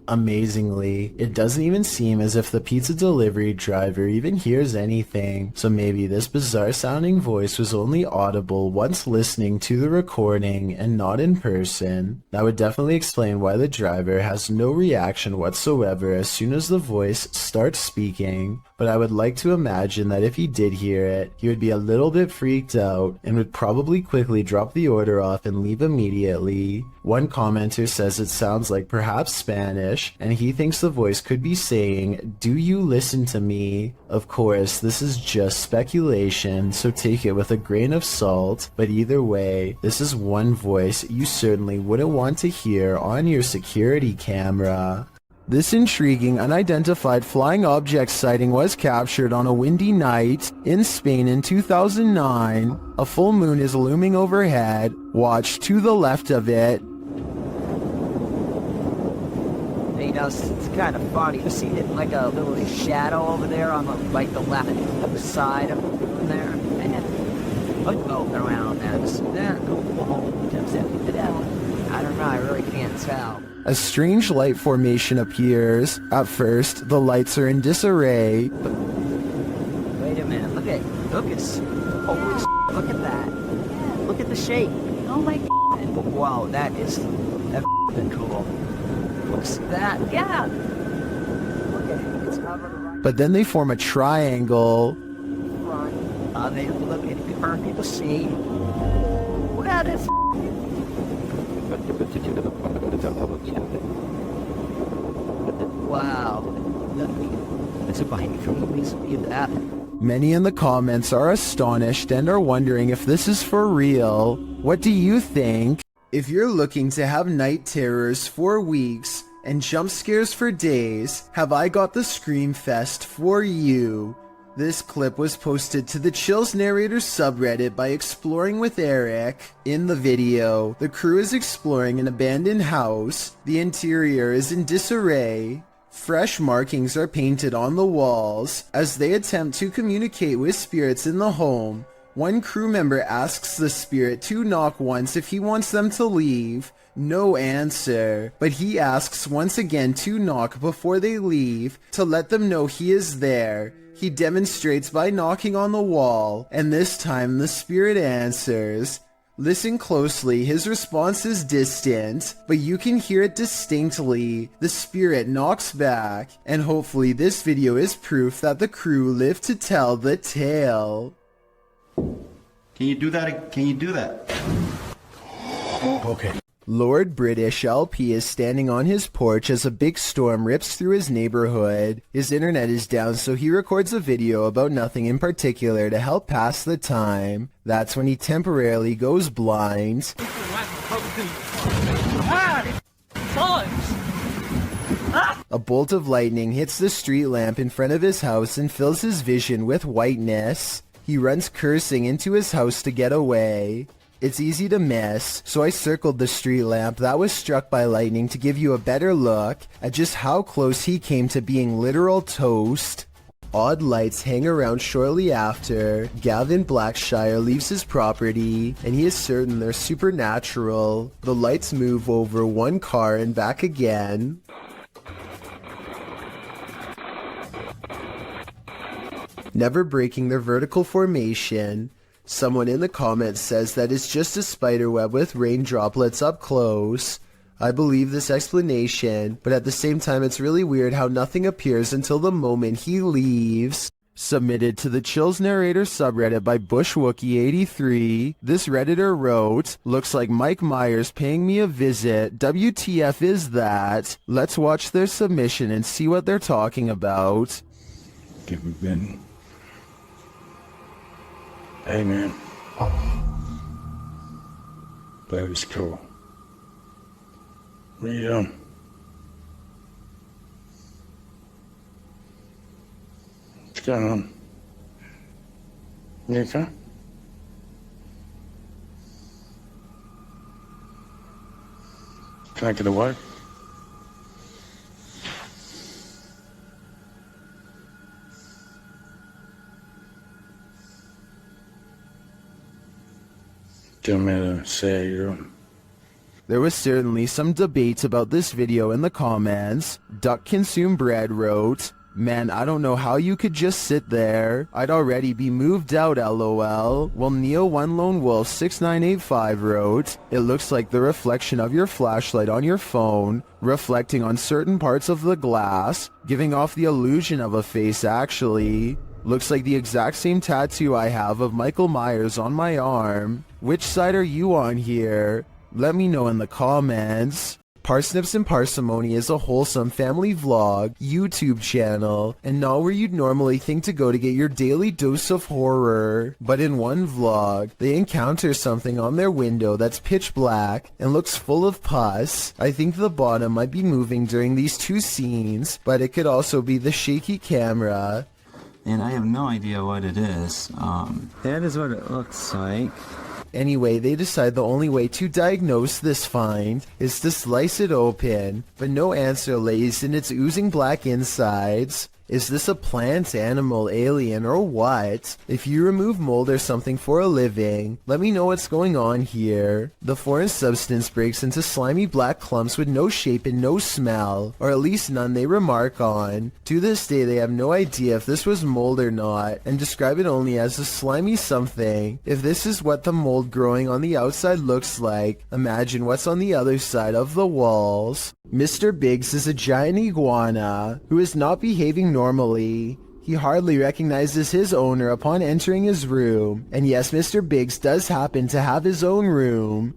Amazingly, it doesn't even seem as if the pizza delivery driver even hears anything, so maybe this bizarre sounding voice was only audible once listening to the recording and not in person. That would definitely explain why the driver has no reaction whatsoever as soon as the voice starts speaking, but I would like to imagine that if he did hear it, he would be a little bit freaked out and would probably quickly drop the order off and leave immediately. One commenter says it sounds like perhaps Spanish, and he thinks the voice could be saying, "Do you listen to me?" Of course, this is just speculation, so take it with a grain of salt, but either way, this is one voice you certainly wouldn't want to hear on your security camera. This intriguing unidentified flying object sighting was captured on a windy night in Spain in 2009. A full moon is looming overhead. Watch to the left of it. You know, it's kind of funny to see it like a little shadow over there on the left side of there. And look around and I don't know, I really can't tell. A strange light formation appears. At first, the lights are in disarray. Wait a minute, look at holy look at that. Look at the shape. Oh my god. Wow, that's cool. Looks that, yeah. Look at it, it's covered right. But then they form a triangle. They look at it, for people to see. Wow, that's wow. That's a behind that. Many in the comments are astonished and are wondering if this is for real. What do you think? If you're looking to have night terrors for weeks and jump scares for days, have I got the Scream Fest for you. This clip was posted to the Chills Narrator subreddit by Exploring with Eric. In the video, the crew is exploring an abandoned house. The interior is in disarray. Fresh markings are painted on the walls as they attempt to communicate with spirits in the home. One crew member asks the spirit to knock once if he wants them to leave. No answer, but he asks once again to knock before they leave to let them know he is there. He demonstrates by knocking on the wall, and this time the spirit answers. Listen closely, his response is distant, but you can hear it distinctly. The spirit knocks back, and hopefully this video is proof that the crew lived to tell the tale. Can you do that? Can you do that? Okay. Lord British LP is standing on his porch as a big storm rips through his neighborhood. His internet is down, so he records a video about nothing in particular to help pass the time. That's when he temporarily goes blind. A bolt of lightning hits the street lamp in front of his house and fills his vision with whiteness. He runs cursing into his house to get away. It's easy to miss, so I circled the street lamp that was struck by lightning to give you a better look at just how close he came to being literal toast. Odd lights hang around shortly after. Gavin Blackshire leaves his property, and he is certain they're supernatural. The lights move over one car and back again. Never breaking their vertical formation. Someone in the comments says that it's just a spiderweb with rain droplets up close. I believe this explanation, but at the same time it's really weird how nothing appears until the moment he leaves. Submitted to the Chills Narrator subreddit by BushWookie83, this redditor wrote, "Looks like Mike Myers paying me a visit. WTF is that?" Let's watch their submission and see what they're talking about. Give me Ben. Hey man, that was cool. What are you doing? What's going on? You okay? Can I get away? Do you want me to say your own? There was certainly some debate about this video in the comments. Duck Consume Bread wrote, "Man, I don't know how you could just sit there. I'd already be moved out, lol." While Neo1LoneWolf6985 wrote, "It looks like the reflection of your flashlight on your phone, reflecting on certain parts of the glass, giving off the illusion of a face actually. Looks like the exact same tattoo I have of Michael Myers on my arm. Which side are you on here? Let me know in the comments." Parsnips and Parsimony is a wholesome family vlog YouTube channel, and not where you'd normally think to go to get your daily dose of horror. But in one vlog, they encounter something on their window that's pitch black and looks full of pus. I think the bottom might be moving during these two scenes, but it could also be the shaky camera. And I have no idea what it is. That is what it looks like. Anyway, they decide the only way to diagnose this find is to slice it open, but no answer lays in its oozing black insides. Is this a plant, animal, alien, or what? If you remove mold or something for a living, let me know what's going on here. The foreign substance breaks into slimy black clumps with no shape and no smell, or at least none they remark on. To this day, they have no idea if this was mold or not, and describe it only as a slimy something. If this is what the mold growing on the outside looks like, imagine what's on the other side of the walls. Mr. Biggs is a giant iguana who is not behaving normally. He hardly recognizes his owner upon entering his room. And yes, Mr. Biggs does happen to have his own room.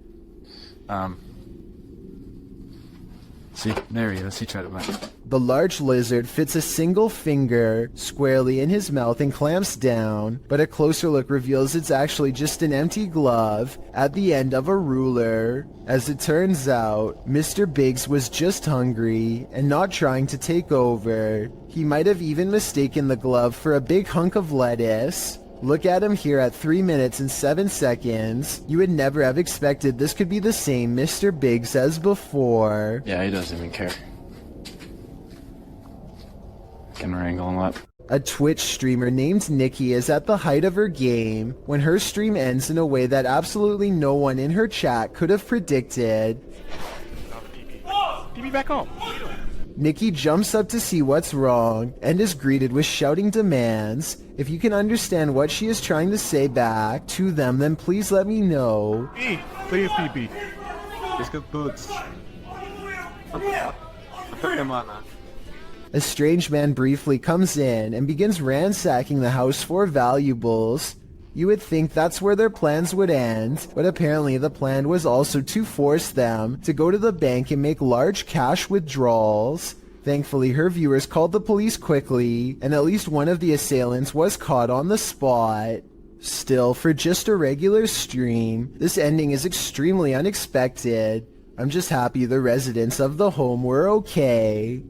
See, there he is. He tried to bite. The large lizard fits a single finger squarely in his mouth and clamps down, but a closer look reveals it's actually just an empty glove at the end of a ruler. As it turns out, Mr. Biggs was just hungry and not trying to take over. He might have even mistaken the glove for a big hunk of lettuce. Look at him here at 3 minutes and 7 seconds. You would never have expected this could be the same Mr. Biggs as before. Yeah, he doesn't even care. Can wrangle him up. A Twitch streamer named Nikki is at the height of her game when her stream ends in a way that absolutely no one in her chat could have predicted. PP back home. Nikki jumps up to see what's wrong and is greeted with shouting demands. If you can understand what she is trying to say back to them, then please let me know. Please, PP. Let's go boots. A strange man briefly comes in and begins ransacking the house for valuables. You would think that's where their plans would end, but apparently the plan was also to force them to go to the bank and make large cash withdrawals. Thankfully, her viewers called the police quickly, and at least one of the assailants was caught on the spot. Still, for just a regular stream, this ending is extremely unexpected. I'm just happy the residents of the home were okay.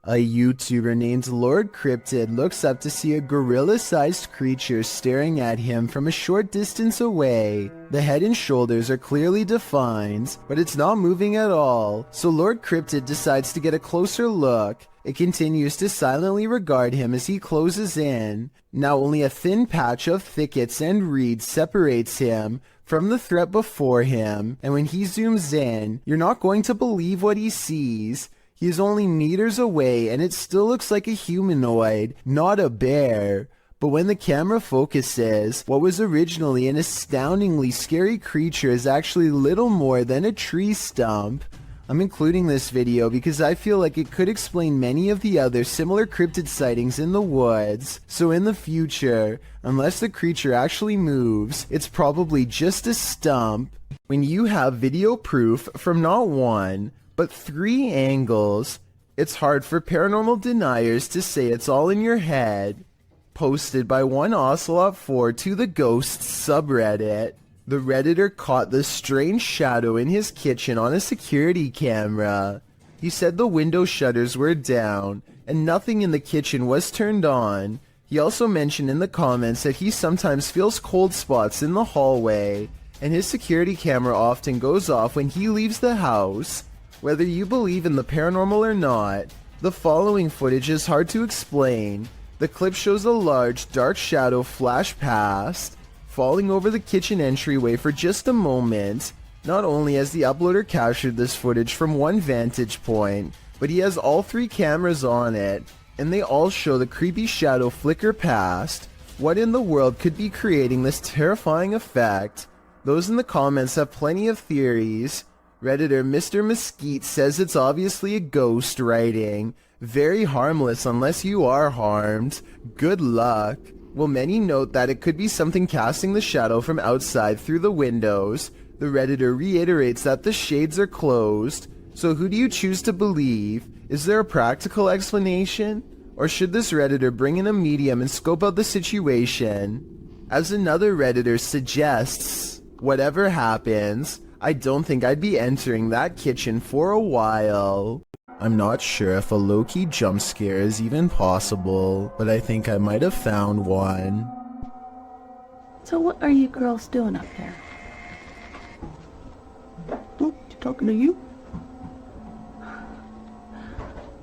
A YouTuber named Lord Cryptid looks up to see a gorilla-sized creature staring at him from a short distance away. The head and shoulders are clearly defined, but it's not moving at all, so Lord Cryptid decides to get a closer look. It continues to silently regard him as he closes in. Now only a thin patch of thickets and reeds separates him from the threat before him, and when he zooms in, you're not going to believe what he sees. He is only meters away and it still looks like a humanoid, not a bear. But when the camera focuses, what was originally an astoundingly scary creature is actually little more than a tree stump. I'm including this video because I feel like it could explain many of the other similar cryptid sightings in the woods. So in the future, unless the creature actually moves, it's probably just a stump. When you have video proof from not one, but 3 angles, it's hard for paranormal deniers to say it's all in your head. Posted by one Ocelot4 to the Ghosts subreddit. The Redditor caught the strange shadow in his kitchen on a security camera. He said the window shutters were down and nothing in the kitchen was turned on. He also mentioned in the comments that he sometimes feels cold spots in the hallway, and his security camera often goes off when he leaves the house. Whether you believe in the paranormal or not, the following footage is hard to explain. The clip shows a large, dark shadow flash past, falling over the kitchen entryway for just a moment. Not only has the uploader captured this footage from one vantage point, but he has all 3 cameras on it, and they all show the creepy shadow flicker past. What in the world could be creating this terrifying effect? Those in the comments have plenty of theories. Redditor Mr. Mesquite says it's obviously a ghost writing. Very harmless unless you are harmed. Good luck. Well, many note that it could be something casting the shadow from outside through the windows. The Redditor reiterates that the shades are closed. So who do you choose to believe? Is there a practical explanation? Or should this Redditor bring in a medium and scope out the situation? As another Redditor suggests, whatever happens, I don't think I'd be entering that kitchen for a while. I'm not sure if a low-key jump scare is even possible, but I think I might have found one. So what are you girls doing up there? Oh, talking to you?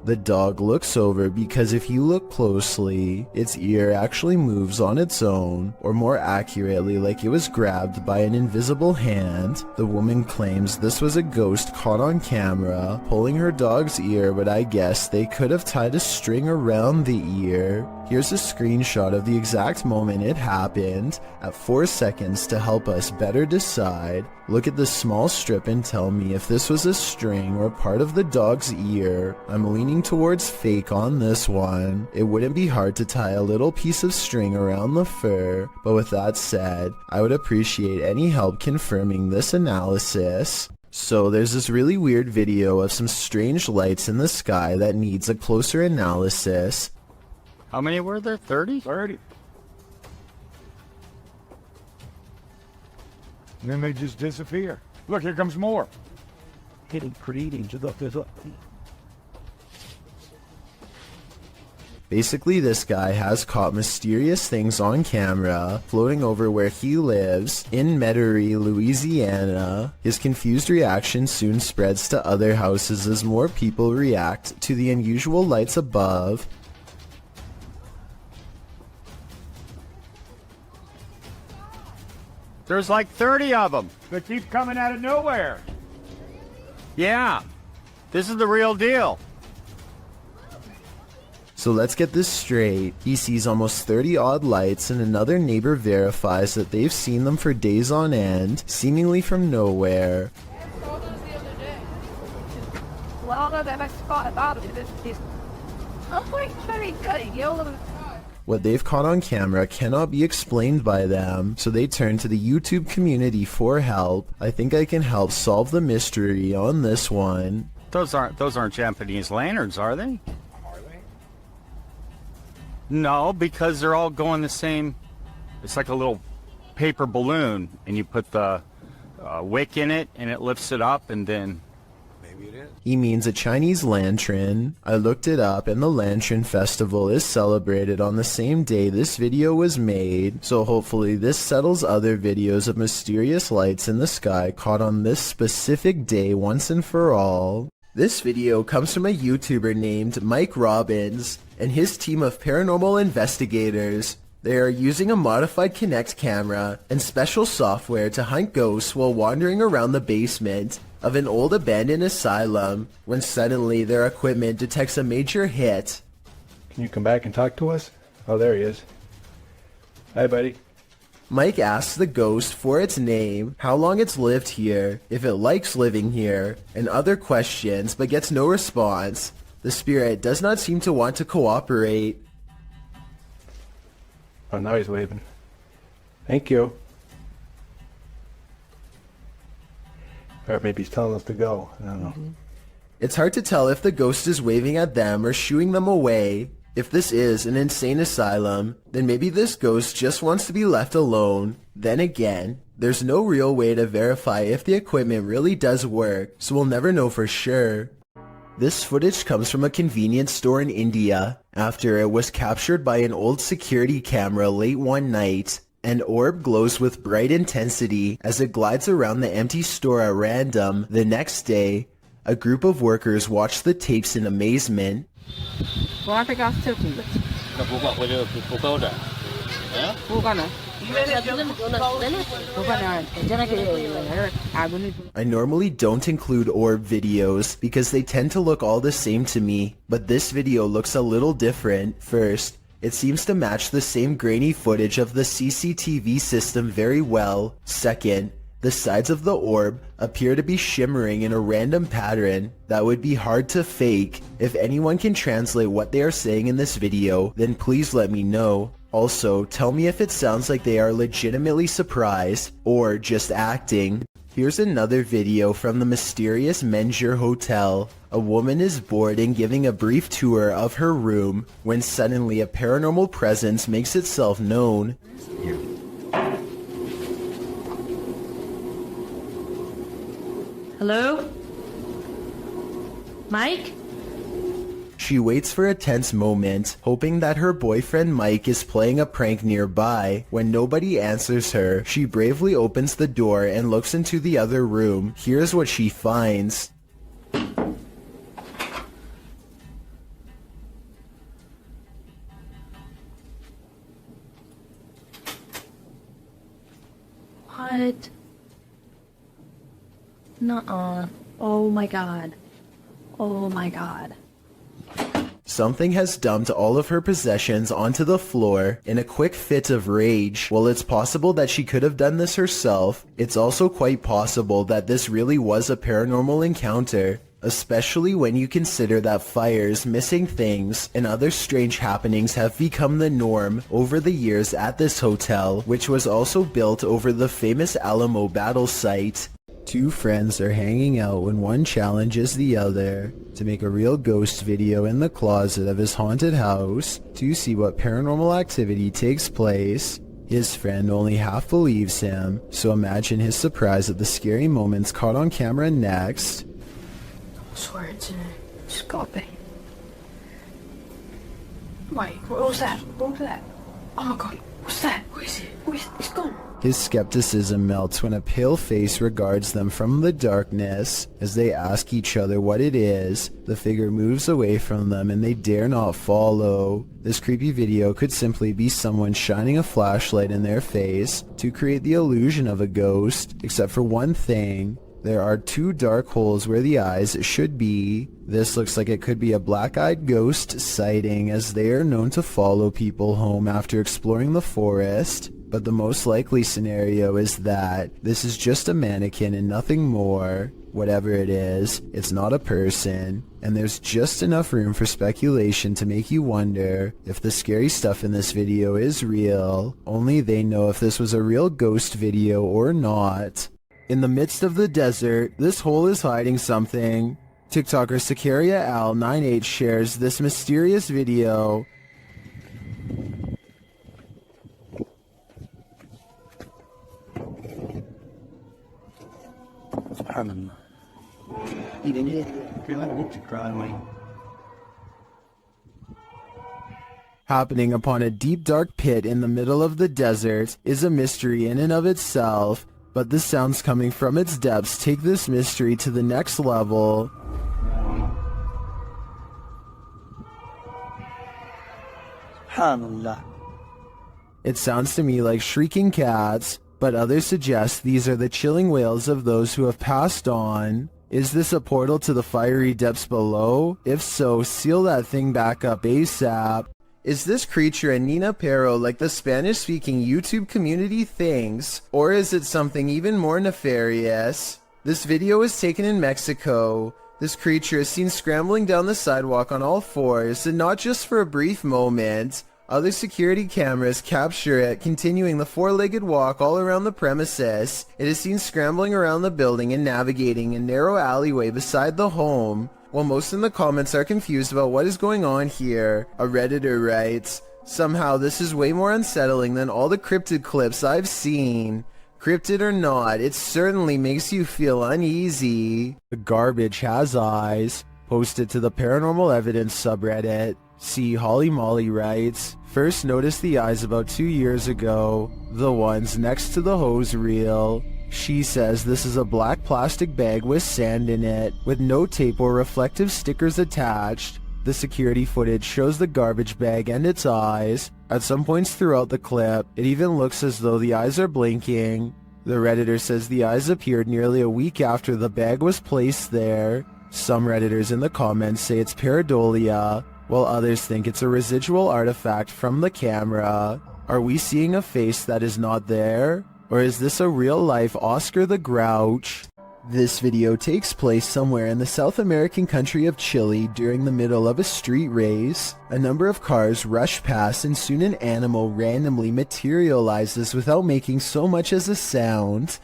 The dog looks over because if you look closely, its ear actually moves on its own, or more accurately like it was grabbed by an invisible hand. The woman claims this was a ghost caught on camera, pulling her dog's ear, but I guess they could have tied a string around the ear. Here's a screenshot of the exact moment it happened, at 4 seconds to help us better decide. Look at the small strip and tell me if this was a string or part of the dog's ear. I'm leaning towards fake on this one. It wouldn't be hard to tie a little piece of string around the fur, but with that said, I would appreciate any help confirming this analysis. So there's this really weird video of some strange lights in the sky that needs a closer analysis. How many were there? 30? 30. And then they just disappear. Look, here comes more. Basically, this guy has caught mysterious things on camera floating over where he lives in Metairie, Louisiana. His confused reaction soon spreads to other houses as more people react to the unusual lights above. There's like 30 of them. They keep coming out of nowhere. Yeah, this is the real deal. So let's get this straight. He sees almost 30 odd lights and another neighbor verifies that they've seen them for days on end, seemingly from nowhere. What they've caught on camera cannot be explained by them, so they turn to the YouTube community for help. I think I can help solve the mystery on this one. Those aren't Japanese lanterns, are they? No, because they're all going the same. It's like a little paper balloon, and you put the wick in it, and it lifts it up, and then... Maybe it is. He means a Chinese lantern. I looked it up, and the Lantern Festival is celebrated on the same day this video was made, so hopefully this settles other videos of mysterious lights in the sky caught on this specific day once and for all. This video comes from a YouTuber named Mike Robbins and his team of paranormal investigators. They are using a modified Kinect camera and special software to hunt ghosts while wandering around the basement of an old abandoned asylum when suddenly their equipment detects a major hit. Can you come back and talk to us? Oh, there he is. Hi, buddy. Mike asks the ghost for its name, how long it's lived here, if it likes living here, and other questions, but gets no response. The spirit does not seem to want to cooperate. Oh, now he's waving. Thank you. Or maybe he's telling us to go. I don't know. It's hard to tell if the ghost is waving at them or shooing them away. If this is an insane asylum, then maybe this ghost just wants to be left alone. Then again, there's no real way to verify if the equipment really does work, so we'll never know for sure. This footage comes from a convenience store in India after it was captured by an old security camera late one night. An orb glows with bright intensity as it glides around the empty store at random. The next day, a group of workers watch the tapes in amazement. I normally don't include orb videos because they tend to look all the same to me, but this video looks a little different. First, it seems to match the same grainy footage of the CCTV system very well. Second, the sides of the orb appear to be shimmering in a random pattern that would be hard to fake. If anyone can translate what they are saying in this video, then please let me know. Also, tell me if it sounds like they are legitimately surprised or just acting. Here's another video from the mysterious Menjur Hotel. A woman is bored and giving a brief tour of her room when suddenly a paranormal presence makes itself known. Hello? Mike? She waits for a tense moment, hoping that her boyfriend Mike is playing a prank nearby. When nobody answers her, she bravely opens the door and looks into the other room. Here's what she finds. What? Nuh-uh. Oh my god. Oh my god. Something has dumped all of her possessions onto the floor in a quick fit of rage. While it's possible that she could have done this herself, it's also quite possible that this really was a paranormal encounter, especially when you consider that fires, missing things, and other strange happenings have become the norm over the years at this hotel, which was also built over the famous Alamo battle site. Two friends are hanging out when one challenges the other to make a real ghost video in the closet of his haunted house to see what paranormal activity takes place. His friend only half believes him, so imagine his surprise at the scary moments caught on camera next. I swear it's in it. It's got to be. Wait, what was that? What was that? Oh my god, what's that? What is it? It's gone. His skepticism melts when a pale face regards them from the darkness. As they ask each other what it is, the figure moves away from them and they dare not follow. This creepy video could simply be someone shining a flashlight in their face to create the illusion of a ghost, except for one thing. There are two dark holes where the eyes should be. This looks like it could be a black-eyed ghost sighting, as they are known to follow people home after exploring the forest. But the most likely scenario is that this is just a mannequin and nothing more. Whatever it is, it's not a person, and there's just enough room for speculation to make you wonder if the scary stuff in this video is real. Only they know if this was a real ghost video or not. In the midst of the desert, this hole is hiding something. TikToker Sicaria Al 98 shares this mysterious video. Subhanallah. Eating it. Happening upon a deep dark pit in the middle of the desert is a mystery in and of itself, but the sounds coming from its depths take this mystery to the next level. Subhanallah. It sounds to me like shrieking cats, but others suggest these are the chilling wails of those who have passed on. Is this a portal to the fiery depths below? If so, seal that thing back up ASAP. Is this creature a Nina Pero like the Spanish-speaking YouTube community thinks, or is it something even more nefarious? This video was taken in Mexico. This creature is seen scrambling down the sidewalk on all fours, and not just for a brief moment. Other security cameras capture it continuing the four-legged walk all around the premises. It is seen scrambling around the building and navigating a narrow alleyway beside the home. While most in the comments are confused about what is going on here, a Redditor writes, "Somehow this is way more unsettling than all the cryptid clips I've seen. Cryptid or not, it certainly makes you feel uneasy." The garbage has eyes. Posted to the Paranormal Evidence subreddit. See, Holly Molly writes, "First noticed the eyes about 2 years ago. The ones next to the hose reel." She says this is a black plastic bag with sand in it, with no tape or reflective stickers attached. The security footage shows the garbage bag and its eyes. At some points throughout the clip, it even looks as though the eyes are blinking. The Redditor says the eyes appeared nearly a week after the bag was placed there. Some Redditors in the comments say it's pareidolia, while others think it's a residual artifact from the camera. Are we seeing a face that is not there? Or is this a real-life Oscar the Grouch? This video takes place somewhere in the South American country of Chile during the middle of a street race. A number of cars rush past and soon an animal randomly materializes without making so much as a sound.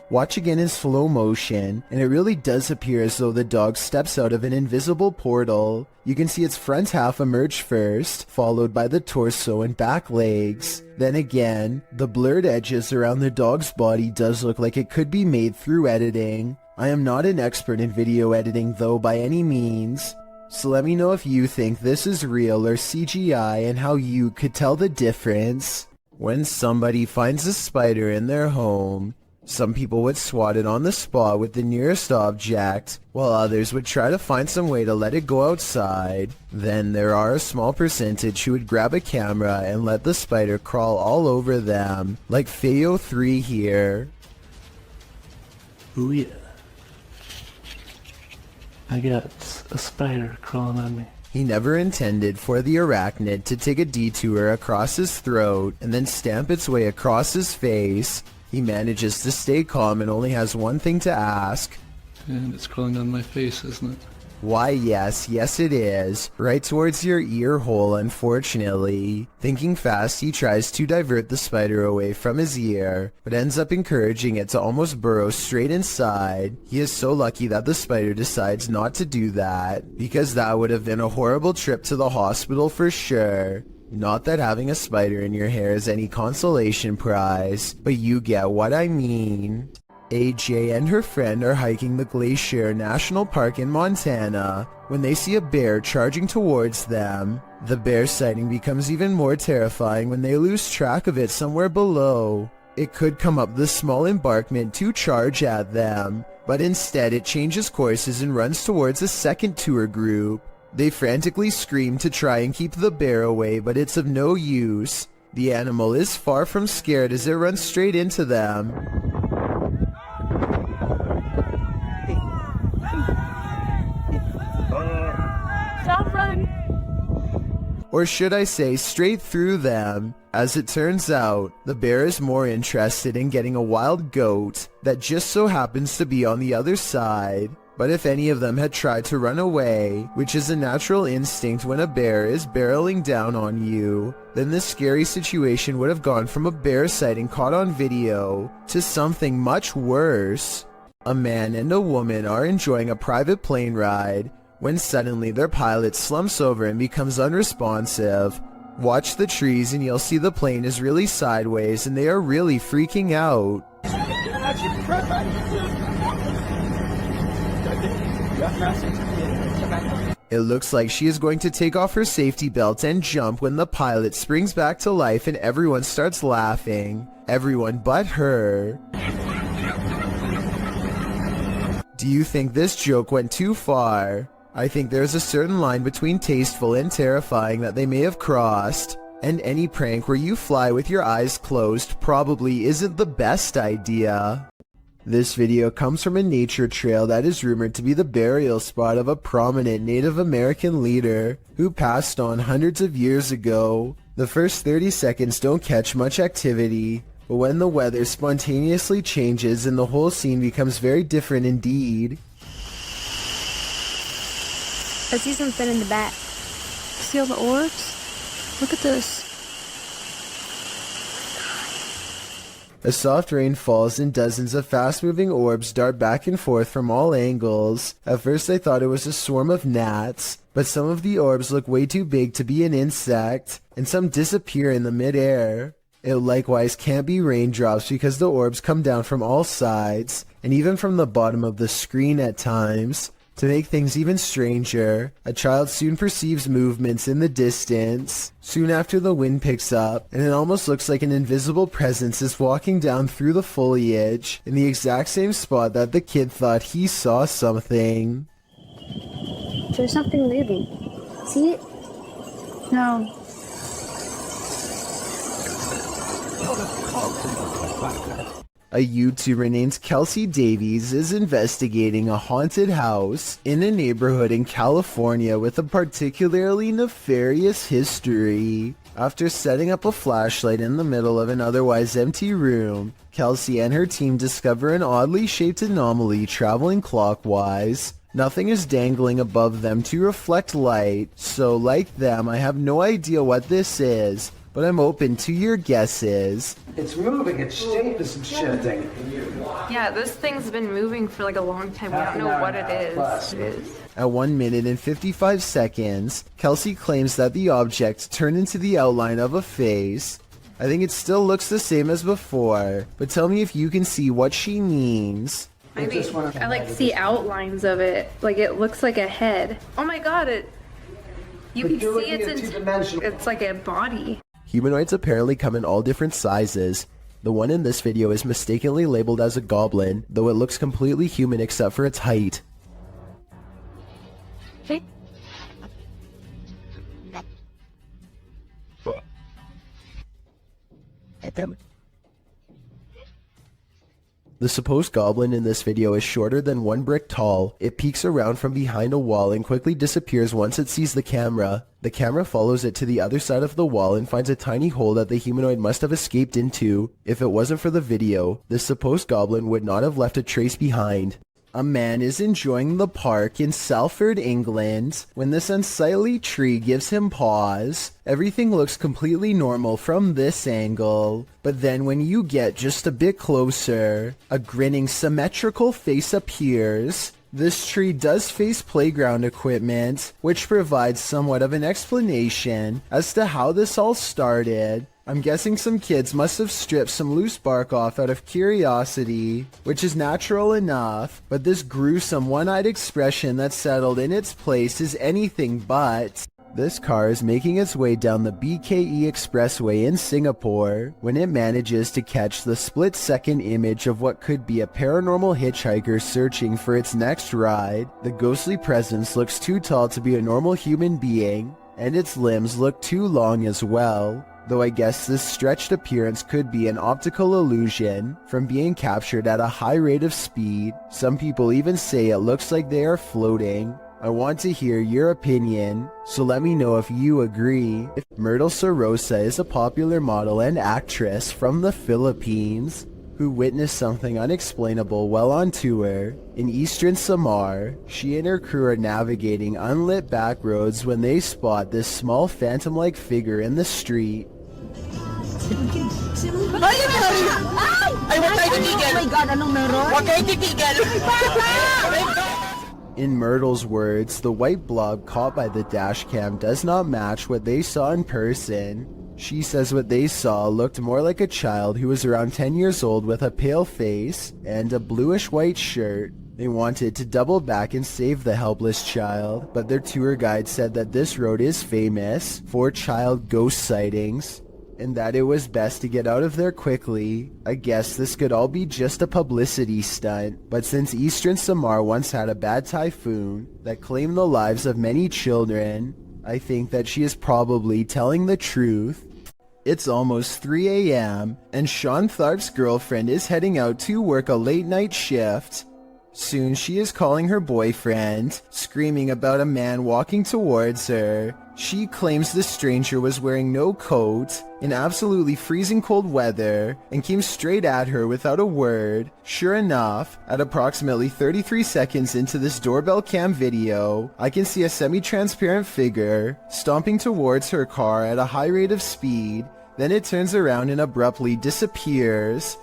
Watch again in slow motion, and it really does appear as though the dog steps out of an invisible portal. You can see its front half emerge first, followed by the torso and back legs. Then again, the blurred edges around the dog's body does look like it could be made through editing. I am not an expert in video editing though by any means, so let me know if you think this is real or CGI and how you could tell the difference. When somebody finds a spider in their home, some people would swat it on the spot with the nearest object, while others would try to find some way to let it go outside. Then there are a small percentage who would grab a camera and let the spider crawl all over them, like Feo3 here. Oh yeah. I got a spider crawling on me. He never intended for the arachnid to take a detour across his throat and then stamp its way across his face. He manages to stay calm and only has one thing to ask. And it's crawling on my face, isn't it? Why yes it is, right towards your ear hole unfortunately. Thinking fast, he tries to divert the spider away from his ear, but ends up encouraging it to almost burrow straight inside. He is so lucky that the spider decides not to do that, because that would have been a horrible trip to the hospital for sure. Not that having a spider in your hair is any consolation prize, but you get what I mean. AJ and her friend are hiking the Glacier National Park in Montana when they see a bear charging towards them. The bear sighting becomes even more terrifying when they lose track of it somewhere below. It could come up the small embankment to charge at them, but instead it changes courses and runs towards a second tour group. They frantically scream to try and keep the bear away, but it's of no use. The animal is far from scared as it runs straight into them. Stop running! Or should I say straight through them. As it turns out, the bear is more interested in getting a wild goat that just so happens to be on the other side. But if any of them had tried to run away, which is a natural instinct when a bear is barreling down on you, then this scary situation would have gone from a bear sighting caught on video to something much worse. A man and a woman are enjoying a private plane ride when suddenly their pilot slumps over and becomes unresponsive. Watch the trees and you'll see the plane is really sideways and they are really freaking out. It looks like she is going to take off her safety belt and jump when the pilot springs back to life and everyone starts laughing. Everyone but her. Do you think this joke went too far? I think there's a certain line between tasteful and terrifying that they may have crossed, and any prank where you fly with your eyes closed probably isn't the best idea. This video comes from a nature trail that is rumored to be the burial spot of a prominent Native American leader who passed on hundreds of years ago. The first 30 seconds don't catch much activity, but when the weather spontaneously changes and the whole scene becomes very different indeed. I see something in the back. See all the orbs? Look at this. A soft rain falls and dozens of fast-moving orbs dart back and forth from all angles. At first I thought it was a swarm of gnats, but some of the orbs look way too big to be an insect, and some disappear in the mid-air. It likewise can't be raindrops because the orbs come down from all sides, and even from the bottom of the screen at times. To make things even stranger, a child soon perceives movements in the distance. Soon after the wind picks up, and it almost looks like an invisible presence is walking down through the foliage in the exact same spot that the kid thought he saw something. There's something moving. See it? No. A YouTuber named Kelsey Davies is investigating a haunted house in a neighborhood in California with a particularly nefarious history. After setting up a flashlight in the middle of an otherwise empty room, Kelsey and her team discover an oddly shaped anomaly traveling clockwise. Nothing is dangling above them to reflect light, so like them, I have no idea what this is, but I'm open to your guesses. It's moving, its shape is shifting. Yeah, this thing's been moving for like a long time. We don't know what it is. At 1 minute and 55 seconds, Kelsey claims that the object turned into the outline of a face. I think it still looks the same as before, but tell me if you can see what she means. Maybe I like see outlines of it. Like it looks like a head. Oh my god, you can see it's like a body. Humanoids apparently come in all different sizes. The one in this video is mistakenly labeled as a goblin, though it looks completely human except for its height. Hey. The supposed goblin in this video is shorter than 1 brick tall. It peeks around from behind a wall and quickly disappears once it sees the camera. The camera follows it to the other side of the wall and finds a tiny hole that the humanoid must have escaped into. If it wasn't for the video, this supposed goblin would not have left a trace behind. A man is enjoying the park in Salford, England, when this unsightly tree gives him pause. Everything looks completely normal from this angle, but then when you get just a bit closer, a grinning symmetrical face appears. This tree does face playground equipment, which provides somewhat of an explanation as to how this all started. I'm guessing some kids must have stripped some loose bark off out of curiosity, which is natural enough, but this gruesome one-eyed expression that settled in its place is anything but. This car is making its way down the BKE Expressway in Singapore when it manages to catch the split-second image of what could be a paranormal hitchhiker searching for its next ride. The ghostly presence looks too tall to be a normal human being, and its limbs look too long as well. Though I guess this stretched appearance could be an optical illusion from being captured at a high rate of speed. Some people even say it looks like they are floating. I want to hear your opinion, so let me know if you agree. Myrtle Sorosa is a popular model and actress from the Philippines who witnessed something unexplainable while on tour. In eastern Samar, she and her crew are navigating unlit back roads when they spot this small phantom-like figure in the street. Ay, huwag tayo titigil! Oh my God, anong meron? Huwag kayo titigil! In Myrtle's words, the white blob caught by the dash cam does not match what they saw in person. She says what they saw looked more like a child who was around 10 years old with a pale face and a bluish-white shirt. They wanted to double back and save the helpless child, but their tour guide said that this road is famous for child ghost sightings, and that it was best to get out of there quickly. I guess this could all be just a publicity stunt, but since eastern Samar once had a bad typhoon that claimed the lives of many children, I think that she is probably telling the truth. It's almost 3 a.m. and Sean Tharp's girlfriend is heading out to work a late night shift. Soon she is calling her boyfriend, screaming about a man walking towards her. She claims the stranger was wearing no coat in absolutely freezing cold weather and came straight at her without a word. Sure enough, at approximately 33 seconds into this doorbell cam video, I can see a semi-transparent figure stomping towards her car at a high rate of speed. Then it turns around and abruptly disappears.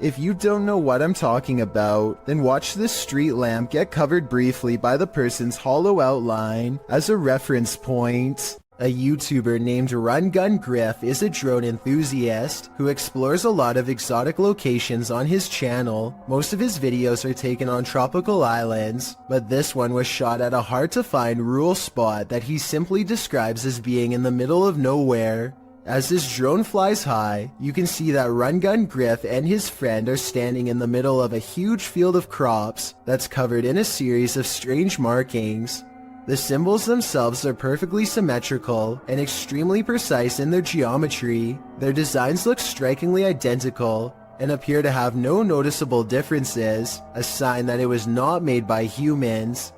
If you don't know what I'm talking about, then watch this street lamp get covered briefly by the person's hollow outline as a reference point. A YouTuber named Run Gun Griff is a drone enthusiast who explores a lot of exotic locations on his channel. Most of his videos are taken on tropical islands, but this one was shot at a hard-to-find rural spot that he simply describes as being in the middle of nowhere. As this drone flies high, you can see that Run Gun Griff and his friend are standing in the middle of a huge field of crops that's covered in a series of strange markings. The symbols themselves are perfectly symmetrical and extremely precise in their geometry. Their designs look strikingly identical and appear to have no noticeable differences, a sign that it was not made by humans.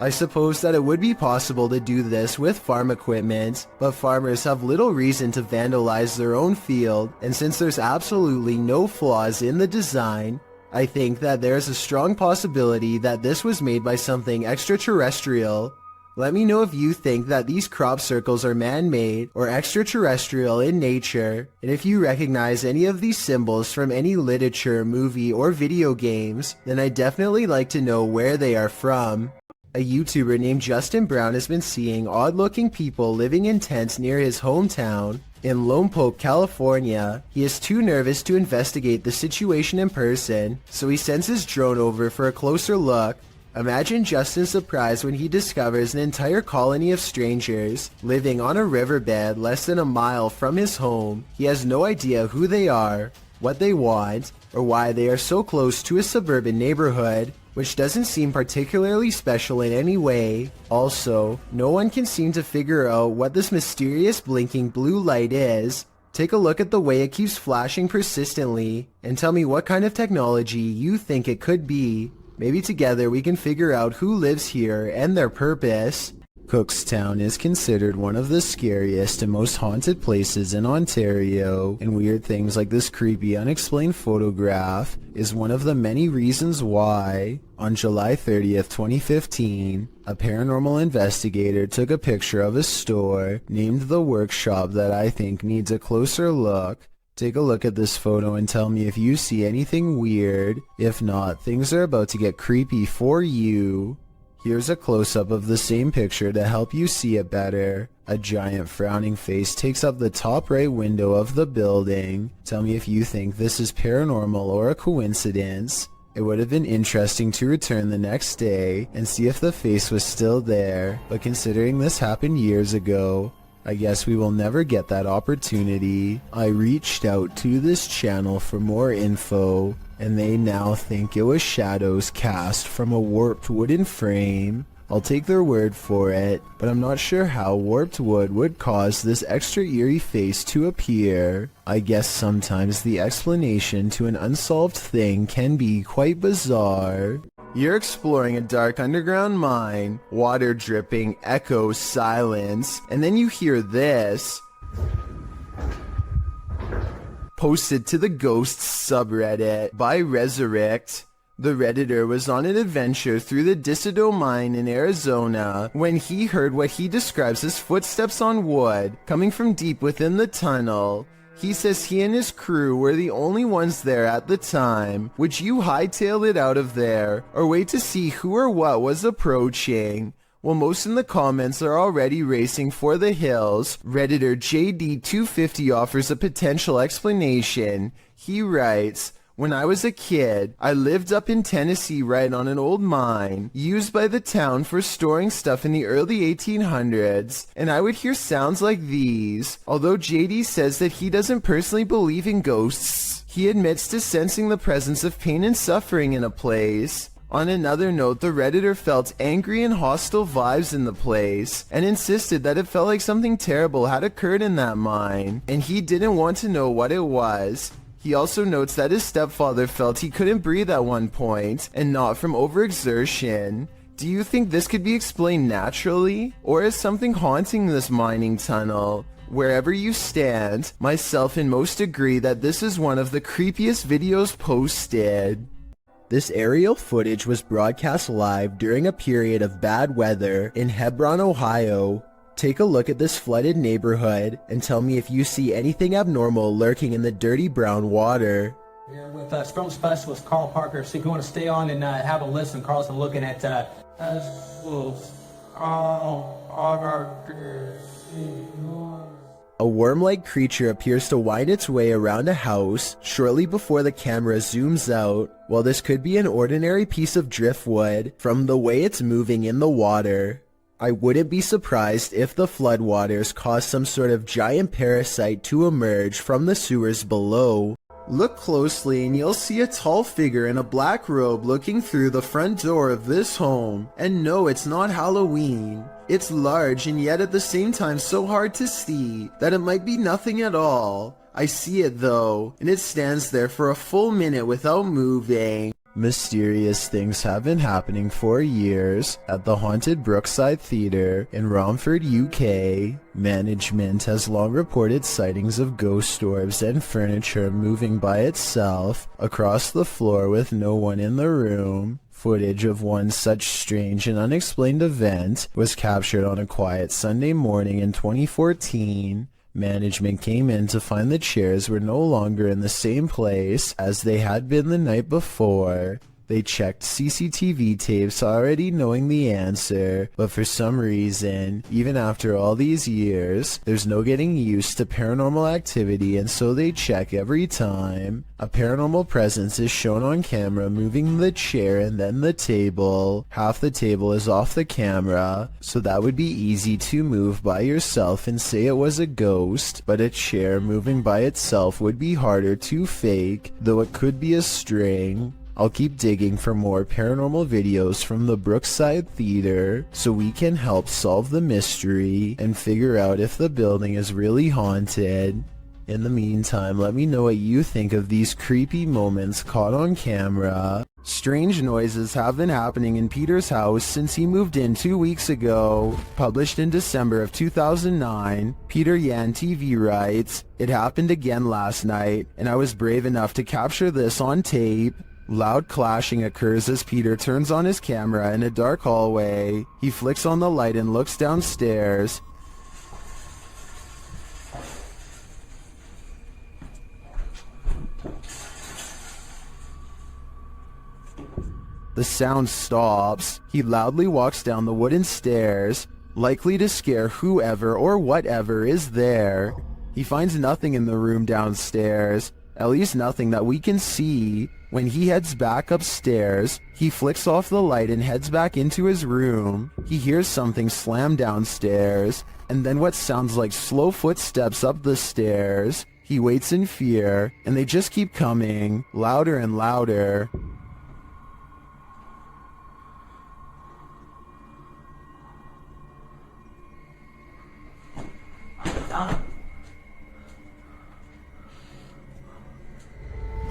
I suppose that it would be possible to do this with farm equipment, but farmers have little reason to vandalize their own field, and since there's absolutely no flaws in the design, I think that there's a strong possibility that this was made by something extraterrestrial. Let me know if you think that these crop circles are man-made or extraterrestrial in nature, and if you recognize any of these symbols from any literature, movie, or video games, then I'd definitely like to know where they are from. A YouTuber named Justin Brown has been seeing odd-looking people living in tents near his hometown in Lompoc, California. He is too nervous to investigate the situation in person, so he sends his drone over for a closer look. Imagine Justin's surprise when he discovers an entire colony of strangers living on a riverbed less than a mile from his home. He has no idea who they are, what they want, or why they are so close to a suburban neighborhood, which doesn't seem particularly special in any way. Also, no one can seem to figure out what this mysterious blinking blue light is. Take a look at the way it keeps flashing persistently, and tell me what kind of technology you think it could be. Maybe together we can figure out who lives here and their purpose. Cookstown is considered one of the scariest and most haunted places in Ontario, and weird things like this creepy unexplained photograph is one of the many reasons why, on July 30th, 2015, a paranormal investigator took a picture of a store named The Workshop that I think needs a closer look. Take a look at this photo and tell me if you see anything weird. If not, things are about to get creepy for you. Here's a close-up of the same picture to help you see it better. A giant frowning face takes up the top right window of the building. Tell me if you think this is paranormal or a coincidence. It would have been interesting to return the next day and see if the face was still there, but considering this happened years ago, I guess we will never get that opportunity. I reached out to this channel for more info, and they now think it was shadows cast from a warped wooden frame. I'll take their word for it, but I'm not sure how warped wood would cause this extra eerie face to appear. I guess sometimes the explanation to an unsolved thing can be quite bizarre. You're exploring a dark underground mine, water dripping, echoes, silence, and then you hear this. Posted to the Ghosts subreddit by Resurrect. The Redditor was on an adventure through the Disido mine in Arizona when he heard what he describes as footsteps on wood coming from deep within the tunnel. He says he and his crew were the only ones there at the time. Would you hightail it out of there, or wait to see who or what was approaching? Well, most in the comments are already racing for the hills. Redditor JD250 offers a potential explanation. He writes, "When I was a kid, I lived up in Tennessee right on an old mine, used by the town for storing stuff in the early 1800s, and I would hear sounds like these. Although JD says that he doesn't personally believe in ghosts, he admits to sensing the presence of pain and suffering in a place." On another note, the Redditor felt angry and hostile vibes in the place, and insisted that it felt like something terrible had occurred in that mine, and he didn't want to know what it was. He also notes that his stepfather felt he couldn't breathe at one point, and not from overexertion. Do you think this could be explained naturally, or is something haunting this mining tunnel? Wherever you stand, myself and most agree that this is one of the creepiest videos posted. This aerial footage was broadcast live during a period of bad weather in Hebron, Ohio. Take a look at this flooded neighborhood and tell me if you see anything abnormal lurking in the dirty brown water. We're with Storm Specialist Carl Parker, so if you want to stay on and have a listen, Carl's been looking at A worm-like creature appears to wind its way around a house shortly before the camera zooms out. While this could be an ordinary piece of driftwood, from the way it's moving in the water, I wouldn't be surprised if the floodwaters caused some sort of giant parasite to emerge from the sewers below. Look closely and you'll see a tall figure in a black robe looking through the front door of this home. And no, it's not Halloween. It's large and yet at the same time so hard to see that it might be nothing at all. I see it though, and it stands there for a full minute without moving. Mysterious things have been happening for years at the haunted Brookside Theatre in Romford, UK. Management has long reported sightings of ghost orbs and furniture moving by itself across the floor with no one in the room. Footage of one such strange and unexplained event was captured on a quiet Sunday morning in 2014. Management came in to find the chairs were no longer in the same place as they had been the night before. They checked CCTV tapes already knowing the answer, but for some reason, even after all these years, there's no getting used to paranormal activity, and so they check every time. A paranormal presence is shown on camera moving the chair and then the table. Half the table is off the camera, so that would be easy to move by yourself and say it was a ghost, but a chair moving by itself would be harder to fake, though it could be a string. I'll keep digging for more paranormal videos from the Brookside Theatre so we can help solve the mystery and figure out if the building is really haunted. In the meantime, let me know what you think of these creepy moments caught on camera. Strange noises have been happening in Peter's house since he moved in 2 weeks ago. Published in December of 2009, Peter Yan TV writes, "It happened again last night, and I was brave enough to capture this on tape." Loud clashing occurs as Peter turns on his camera in a dark hallway. He flicks on the light and looks downstairs. The sound stops. He loudly walks down the wooden stairs, likely to scare whoever or whatever is there. He finds nothing in the room downstairs, at least nothing that we can see. When he heads back upstairs, he flicks off the light and heads back into his room. He hears something slam downstairs, and then what sounds like slow footsteps up the stairs. He waits in fear, and they just keep coming, louder and louder.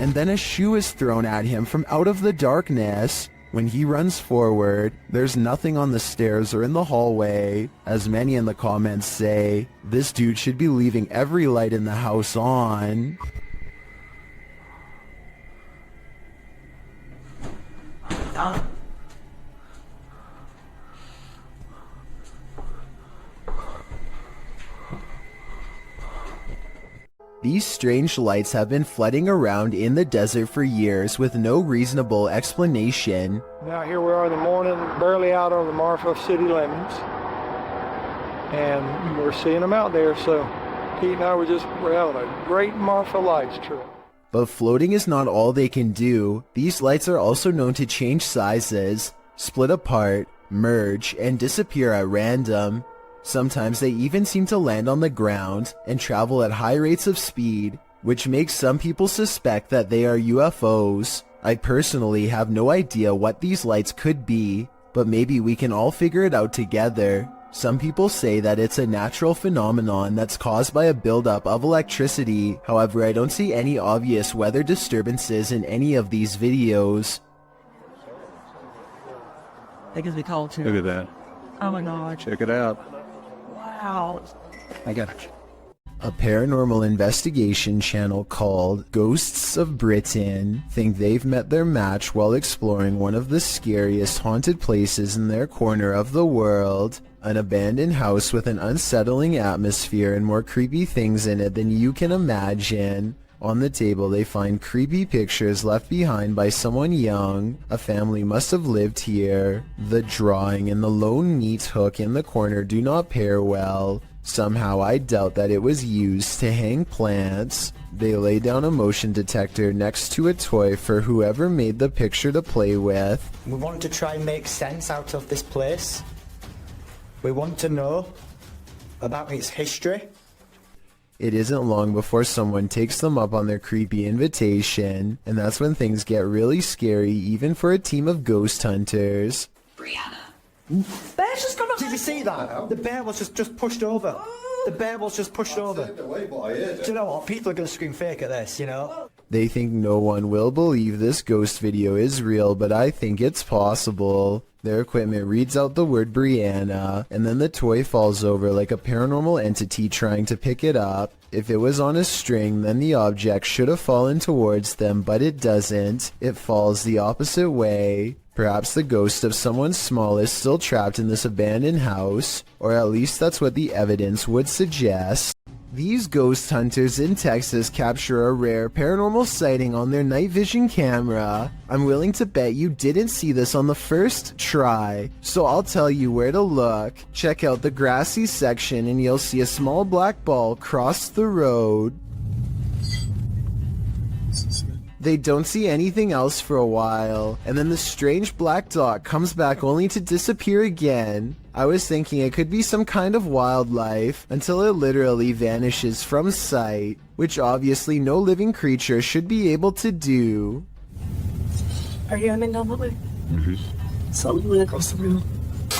And then a shoe is thrown at him from out of the darkness. When he runs forward, there's nothing on the stairs or in the hallway. As many in the comments say, this dude should be leaving every light in the house on. These strange lights have been flooding around in the desert for years with no reasonable explanation. Now here we are in the morning, barely out on the Marfa city limits, and we're seeing them out there, so Pete and I we're having a great Marfa lights trip. But floating is not all they can do. These lights are also known to change sizes, split apart, merge, and disappear at random. Sometimes they even seem to land on the ground and travel at high rates of speed, which makes some people suspect that they are UFOs. I personally have no idea what these lights could be, but maybe we can all figure it out together. Some people say that it's a natural phenomenon that's caused by a buildup of electricity. However, I don't see any obvious weather disturbances in any of these videos. That gives me call too. Look at that. Oh my god. Check it out. Wow. I got it. A paranormal investigation channel called Ghosts of Britain think they've met their match while exploring one of the scariest haunted places in their corner of the world. An abandoned house with an unsettling atmosphere and more creepy things in it than you can imagine. On the table they find creepy pictures left behind by someone young. A family must have lived here. The drawing and the lone meat hook in the corner do not pair well. Somehow I doubt that it was used to hang plants. They lay down a motion detector next to a toy for whoever made the picture to play with. We want to try and make sense out of this place. We want to know about its history. It isn't long before someone takes them up on their creepy invitation, and that's when things get really scary even for a team of ghost hunters. Bear's just gone. Did you see that? The bear was just pushed over. The bear was just pushed over. Do you know what? People are going to scream fake at this, you know? They think no one will believe this ghost video is real, but I think it's possible. Their equipment reads out the word Brianna, and then the toy falls over like a paranormal entity trying to pick it up. If it was on a string, then the object should have fallen towards them, but it doesn't. It falls the opposite way. Perhaps the ghost of someone small is still trapped in this abandoned house, or at least that's what the evidence would suggest. These ghost hunters in Texas capture a rare paranormal sighting on their night vision camera. I'm willing to bet you didn't see this on the first try, so I'll tell you where to look. Check out the grassy section and you'll see a small black ball cross the road. They don't see anything else for a while, and then the strange black dot comes back only to disappear again. I was thinking it could be some kind of wildlife, until it literally vanishes from sight, which obviously no living creature should be able to do. Are you aiming down that way? Mm-hmm. So we went across the room.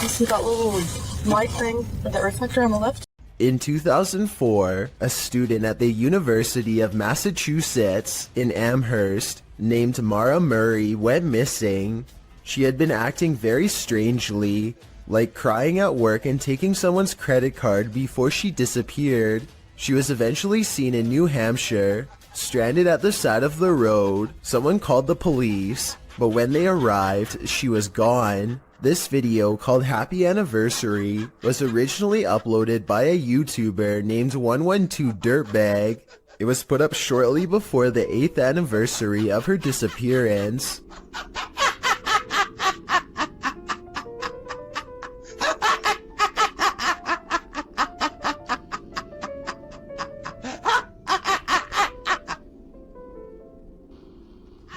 You see that little light thing, that reflector on the left? In 2004, a student at the University of Massachusetts in Amherst named Mara Murray went missing. She had been acting very strangely, like crying at work and taking someone's credit card before she disappeared. She was eventually seen in New Hampshire, stranded at the side of the road. Someone called the police, but when they arrived, she was gone. This video, called Happy Anniversary, was originally uploaded by a YouTuber named 112 Dirtbag. It was put up shortly before the 8th anniversary of her disappearance.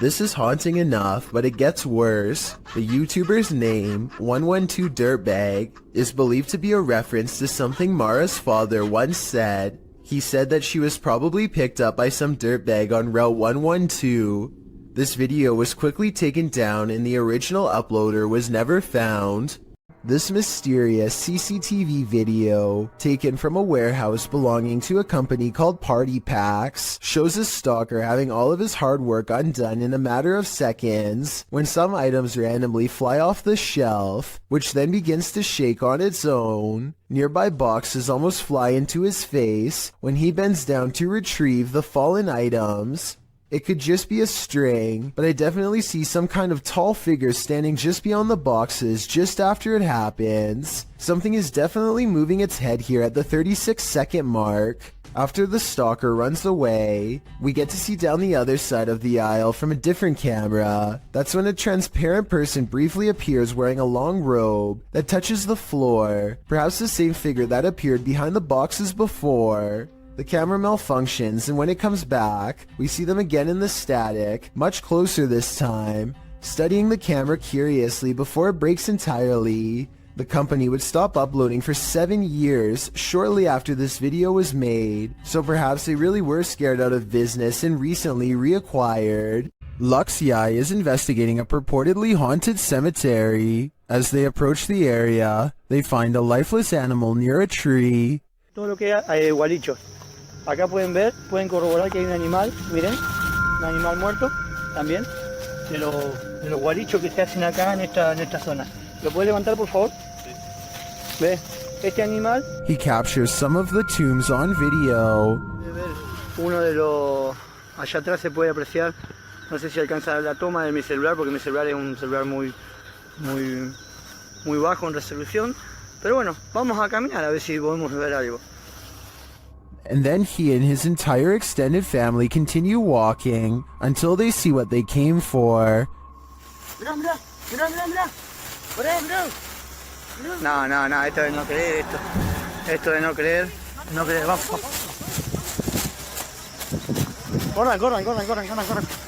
This is haunting enough, but it gets worse. The YouTuber's name, 112 Dirtbag, is believed to be a reference to something Mara's father once said. He said that she was probably picked up by some dirtbag on Route 112. This video was quickly taken down and the original uploader was never found. This mysterious CCTV video, taken from a warehouse belonging to a company called Party Packs, shows a stalker having all of his hard work undone in a matter of seconds when some items randomly fly off the shelf, which then begins to shake on its own. Nearby boxes almost fly into his face when he bends down to retrieve the fallen items. It could just be a string, but I definitely see some kind of tall figure standing just beyond the boxes just after it happens. Something is definitely moving its head here at the 36-second mark. After the stalker runs away, we get to see down the other side of the aisle from a different camera. That's when a transparent person briefly appears wearing a long robe that touches the floor, perhaps the same figure that appeared behind the boxes before. The camera malfunctions, and when it comes back, we see them again in the static, much closer this time, studying the camera curiously before it breaks entirely. The company would stop uploading for 7 years shortly after this video was made, so perhaps they really were scared out of business and recently reacquired. Luxi is investigating a purportedly haunted cemetery. As they approach the area, they find a lifeless animal near a tree. Todo lo que hay gualichos. Acá pueden ver, pueden corroborar que hay un animal, miren, un animal muerto también, de los gualichos que se hacen acá en esta zona. ¿Lo puede levantar, por favor? ¿Ve? Este animal. He captures some of the tombs on video. Uno de los... Allá atrás se puede apreciar, no sé si alcanza la toma de mi celular, porque mi celular es un celular muy bajo en resolución. Pero bueno, vamos a caminar a ver si podemos ver algo. And then he and his entire extended family continue walking until they see what they came for. Mirá, mirá, mirá, mirá, mirá. Por ahí, mirá. No, esto de no creer, esto de no creer, vamos. Corran.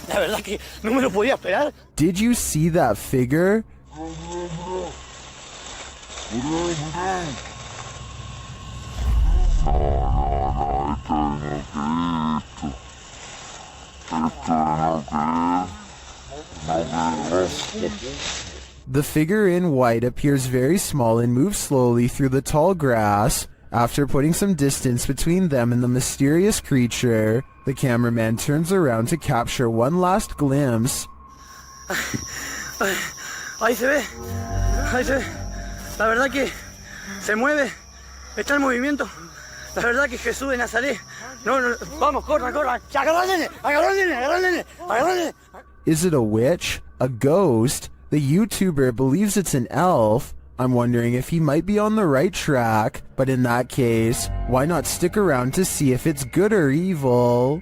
La verdad que no me lo podía esperar. Did you see that figure? The figure in white appears very small and moves slowly through the tall grass. After putting some distance between them and the mysterious creature, the cameraman turns around to capture one last glimpse. Ahí se ve. La verdad que se mueve, está en movimiento. La verdad que Jesús de Nazaret. No, vamos, corran. Agarra al nene. Is it a witch? A ghost? The YouTuber believes it's an elf. I'm wondering if he might be on the right track, but in that case, why not stick around to see if it's good or evil?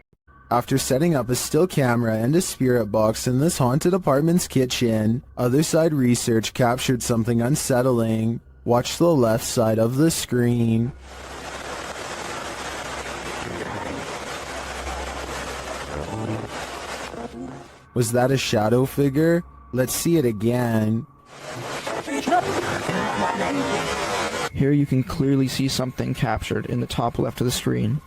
After setting up a still camera and a spirit box in this haunted apartment's kitchen, Other Side Research captured something unsettling. Watch the left side of the screen. Was that a shadow figure? Let's see it again. Here you can clearly see something captured in the top left of the screen.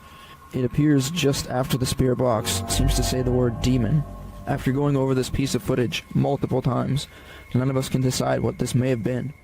It appears just after the spirit box seems to say the word demon. After going over this piece of footage multiple times, none of us can decide what this may have been.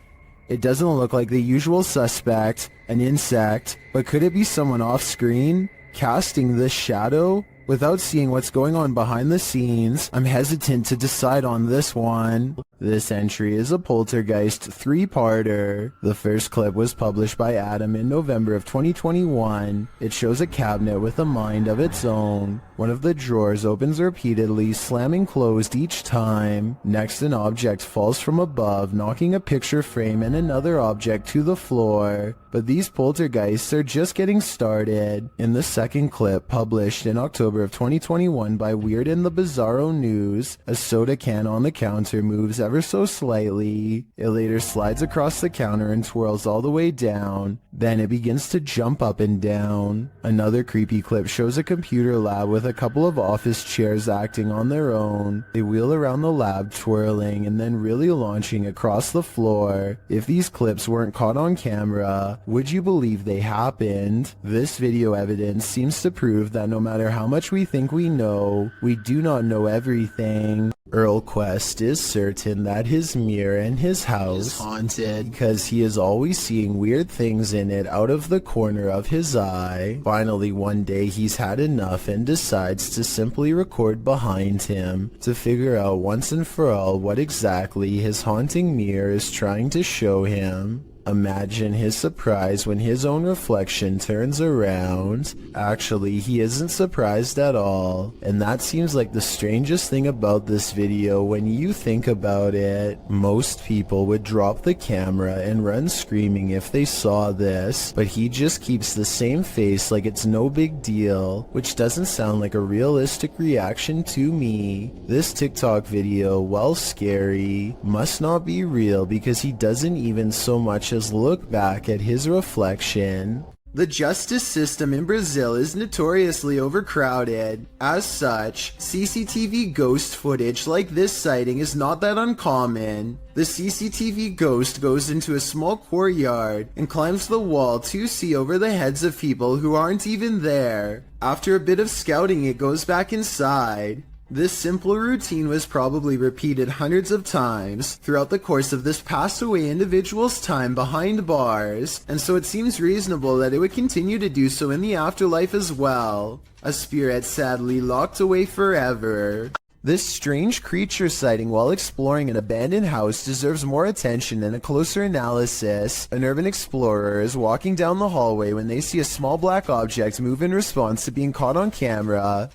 It doesn't look like the usual suspect, an insect, but could it be someone off screen, casting this shadow? Without seeing what's going on behind the scenes, I'm hesitant to decide on this one. This entry is a Poltergeist 3-parter. The first clip was published by Adam in November of 2021. It shows a cabinet with a mind of its own. One of the drawers opens repeatedly, slamming closed each time. Next, an object falls from above, knocking a picture frame and another object to the floor. But these poltergeists are just getting started. In the second clip, published in October of 2021 by Weird and the Bizarro News, a soda can on the counter moves ever so slightly. It later slides across the counter and twirls all the way down. Then it begins to jump up and down. Another creepy clip shows a computer lab with a couple of office chairs acting on their own. They wheel around the lab, twirling and then really launching across the floor. If these clips weren't caught on camera, would you believe they happened? This video evidence seems to prove that no matter how much we think we know, we do not know everything. Earl Quest is certain that his mirror in his house is haunted because he is always seeing weird things in it out of the corner of his eye. Finally, one day he's had enough and decides to simply record behind him to figure out once and for all what exactly his haunting mirror is trying to show him. Imagine his surprise when his own reflection turns around. Actually, he isn't surprised at all, and that seems like the strangest thing about this video when you think about it. Most people would drop the camera and run screaming if they saw this, but he just keeps the same face like it's no big deal, which doesn't sound like a realistic reaction to me. This TikTok video, while scary, must not be real because he doesn't even so much as look back at his reflection. The justice system in Brazil is notoriously overcrowded. As such, CCTV ghost footage like this sighting is not that uncommon. The CCTV ghost goes into a small courtyard and climbs the wall to see over the heads of people who aren't even there. After a bit of scouting, it goes back inside. This simple routine was probably repeated hundreds of times throughout the course of this passed away individual's time behind bars, and so it seems reasonable that it would continue to do so in the afterlife as well. A spirit sadly locked away forever. This strange creature sighting while exploring an abandoned house deserves more attention and a closer analysis. An urban explorer is walking down the hallway when they see a small black object move in response to being caught on camera.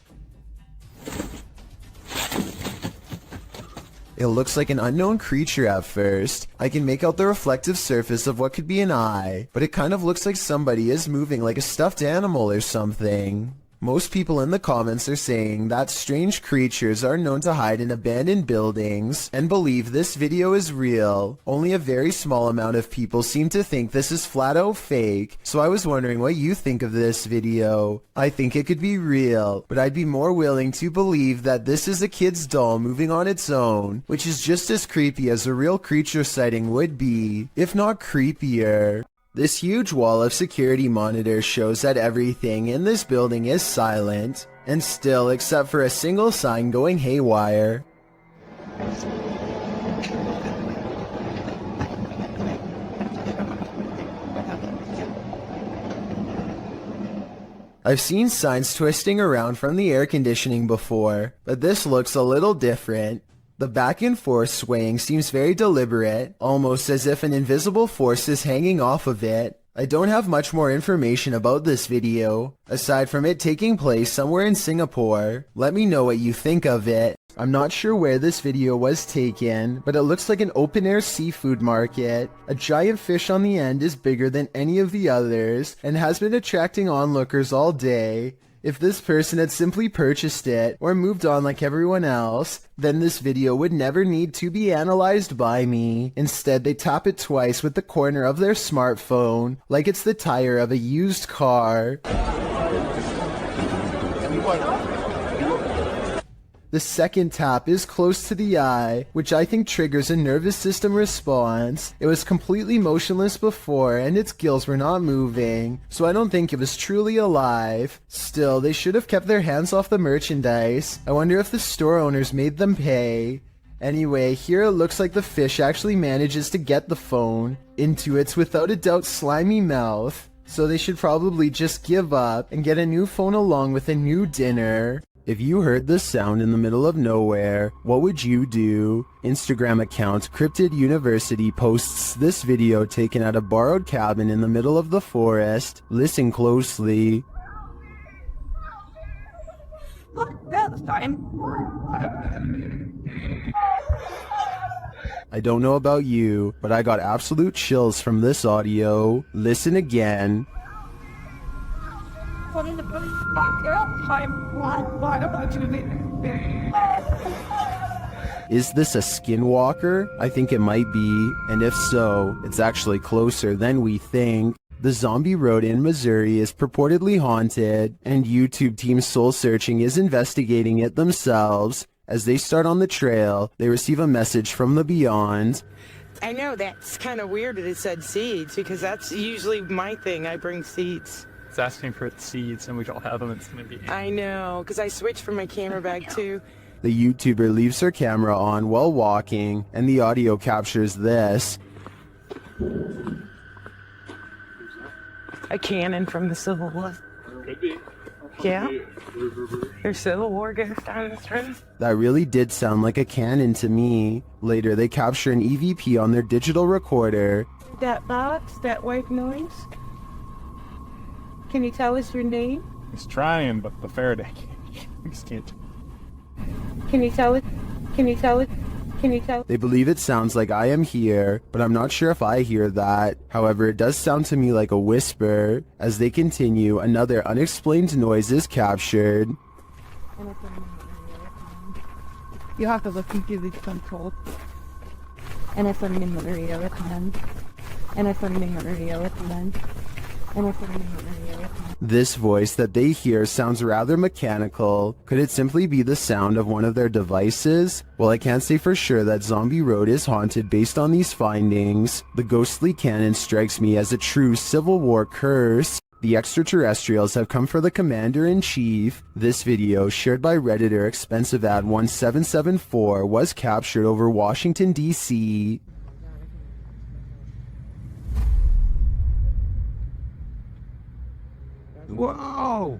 It looks like an unknown creature at first. I can make out the reflective surface of what could be an eye, but it kind of looks like somebody is moving like a stuffed animal or something. Most people in the comments are saying that strange creatures are known to hide in abandoned buildings and believe this video is real. Only a very small amount of people seem to think this is flat out fake, so I was wondering what you think of this video. I think it could be real, but I'd be more willing to believe that this is a kid's doll moving on its own, which is just as creepy as a real creature sighting would be, if not creepier. This huge wall of security monitors shows that everything in this building is silent, and still except for a single sign going haywire. I've seen signs twisting around from the air conditioning before, but this looks a little different. The back and forth swaying seems very deliberate, almost as if an invisible force is hanging off of it. I don't have much more information about this video, aside from it taking place somewhere in Singapore. Let me know what you think of it. I'm not sure where this video was taken, but it looks like an open-air seafood market. A giant fish on the end is bigger than any of the others, and has been attracting onlookers all day. If this person had simply purchased it, or moved on like everyone else, then this video would never need to be analyzed by me. Instead, they tap it twice with the corner of their smartphone, like it's the tire of a used car. The second tap is close to the eye, which I think triggers a nervous system response. It was completely motionless before, and its gills were not moving, so I don't think it was truly alive. Still, they should have kept their hands off the merchandise. I wonder if the store owners made them pay. Anyway, here it looks like the fish actually manages to get the phone into its without a doubt slimy mouth, so they should probably just give up and get a new phone along with a new dinner. If you heard this sound in the middle of nowhere, what would you do? Instagram account Cryptid University posts this video taken at a borrowed cabin in the middle of the forest. Listen closely. That's time. I don't know about you, but I got absolute chills from this audio. Listen again. What in the bloody fuck? Time. Why about you? Is this a skinwalker? I think it might be, and if so, it's actually closer than we think. The zombie road in Missouri is purportedly haunted, and YouTube Team Soul Searching is investigating it themselves. As they start on the trail, they receive a message from the beyond. I know that's kind of weird that it said seeds, because that's usually my thing. I bring seeds. It's asking for seeds, and we all have them. It's going to be... I know, because I switched from my camera bag too. The YouTuber leaves her camera on while walking, and the audio captures this. A cannon from the Civil War. Could be. Yeah. There's Civil War goes down this road. That really did sound like a cannon to me. Later, they capture an EVP on their digital recorder. That box, that white noise. Can you tell us your name? He's trying, but the Faraday can't. Can you tell it? Can you tell it? Can you tell? They believe it sounds like I am here, but I'm not sure if I hear that. However, it does sound to me like a whisper. As they continue, another unexplained noise is captured. You have to look into the control. And it's running in the radio at the end. And it's running in the radio at the end. And it's running in the radio at the end. This voice that they hear sounds rather mechanical. Could it simply be the sound of one of their devices? Well, I can't say for sure that Zombie Road is haunted based on these findings. The ghostly cannon strikes me as a true Civil War curse. The extraterrestrials have come for the Commander-in-Chief. This video, shared by Redditor ExpensiveAd1774, was captured over Washington, D.C. Whoa!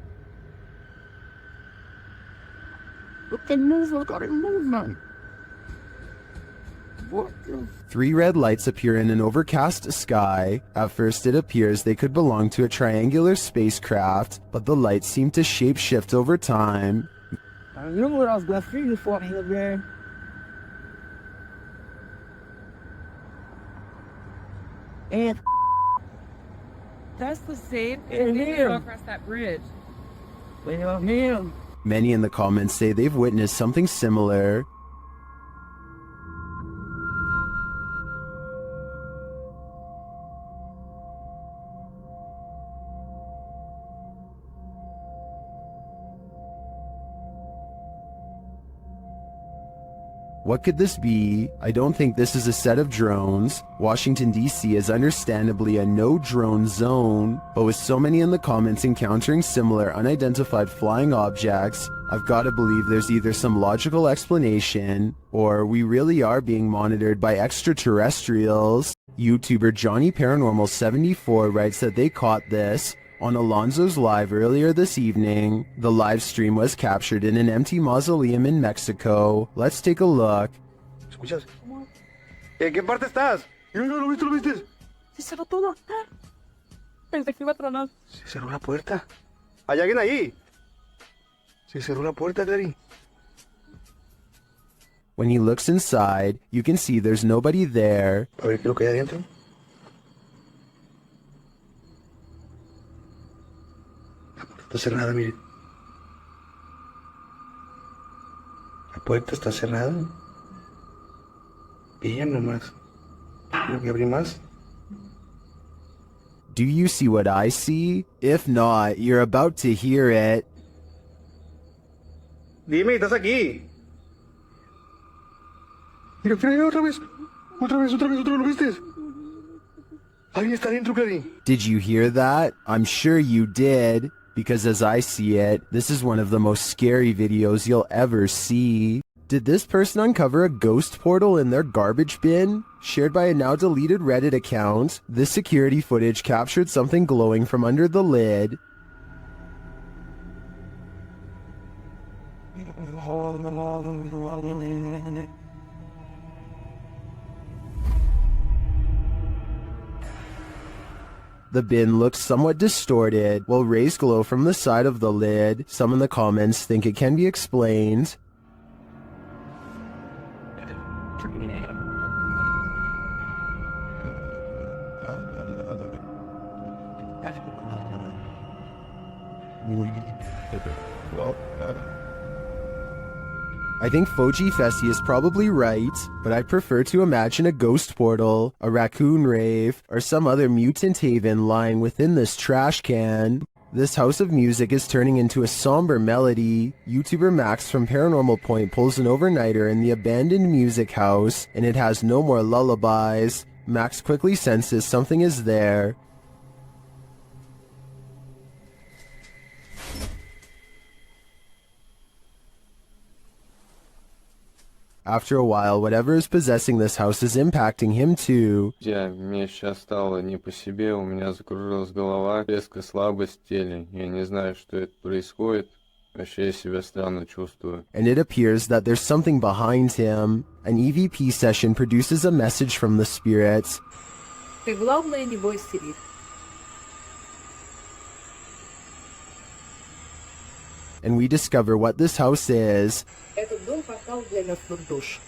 Look at move, look at it move, man. What the? 3 red lights appear in an overcast sky. At first it appears they could belong to a triangular spacecraft, but the lights seem to shape-shift over time. I knew what I was gonna feel for me, man. And That's the same. And him. Across that bridge. well, him. Many in the comments say they've witnessed something similar. What could this be? I don't think this is a set of drones. Washington, D.C. is understandably a no-drone zone, but with so many in the comments encountering similar unidentified flying objects, I've got to believe there's either some logical explanation, or we really are being monitored by extraterrestrials. YouTuber Johnny Paranormal 74 writes that they caught this on Alonzo's Live earlier this evening. The live stream was captured in an empty mausoleum in Mexico. Let's take a look. ¿Escuchas? ¿En qué parte estás? ¿Lo viste? ¿Lo viste? Se cerró todo. Pensé que iba a tronar. Se cerró la puerta. ¿Hay alguien ahí? Se cerró la puerta, Clary. When he looks inside, you can see there's nobody there. A ver qué es lo que hay adentro. Está cerrada, miren. La puerta está cerrada. Bien nomás. Tengo que abrir más. Do you see what I see? If not, you're about to hear it. Dime, estás aquí. Mira, mira, otra vez. Otra vez, ¿lo viste? Alguien está dentro, Clary. Did you hear that? I'm sure you did. Because as I see it, this is one of the most scary videos you'll ever see. Did this person uncover a ghost portal in their garbage bin? Shared by a now deleted Reddit account, this security footage captured something glowing from under the lid. The bin looks somewhat distorted, while rays glow from the side of the lid. Some in the comments think it can be explained. I think Foji Festi is probably right, but I prefer to imagine a ghost portal, a raccoon rave, or some other mutant haven lying within this trash can. This house of music is turning into a somber melody. YouTuber Max from Paranormal Point pulls an overnighter in the abandoned music house, and it has no more lullabies. Max quickly senses something is there. After a while, whatever is possessing this house is impacting him too. Мне сейчас стало не по себе, у меня закружилась голова, резкая слабость в теле. Я не знаю, что это происходит. Вообще я себя странно чувствую. And it appears that there's something behind him. An EVP session produces a message from the spirits. Ты главное не бойся их. And we discover what this house is. Этот дом портал для мертвых душ.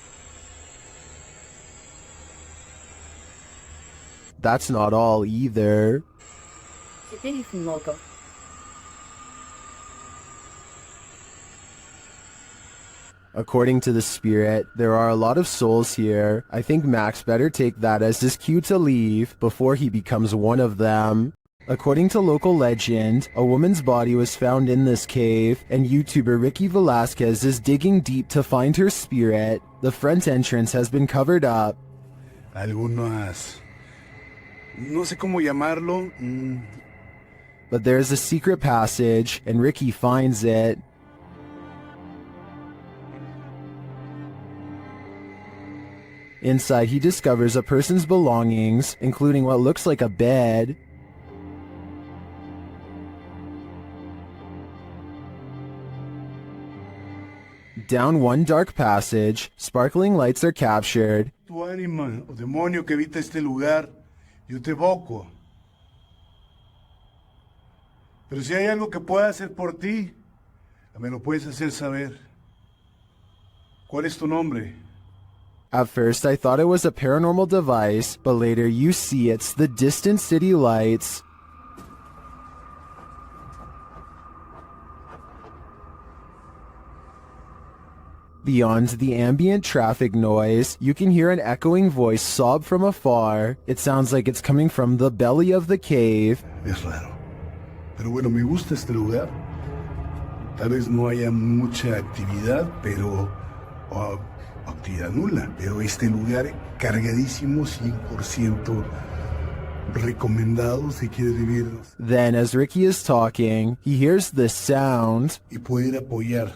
That's not all either. Теперь их много. According to the spirit, there are a lot of souls here. I think Max better take that as his cue to leave before he becomes one of them. According to local legend, a woman's body was found in this cave, and YouTuber Ricky Velasquez is digging deep to find her spirit. The front entrance has been covered up. Algunas... no sé cómo llamarlo. But there is a secret passage, and Ricky finds it. Inside, he discovers a person's belongings, including what looks like a bed. Down one dark passage, sparkling lights are captured. Tu ánima o demonio que habita este lugar, yo te evoco. Pero si hay algo que pueda hacer por ti, me lo puedes hacer saber. ¿Cuál es tu nombre? At first, I thought it was a paranormal device, but later you see it's the distant city lights. Beyond the ambient traffic noise, you can hear an echoing voice sob from afar. It sounds like it's coming from the belly of the cave. Es raro. Pero bueno, me gusta este lugar. Tal vez no haya mucha actividad, pero... actividad nula. Pero este lugar cargadísimo, 100% recomendado si quieres vivir. Then, as Ricky is talking, he hears this sound. Y poder apoyar,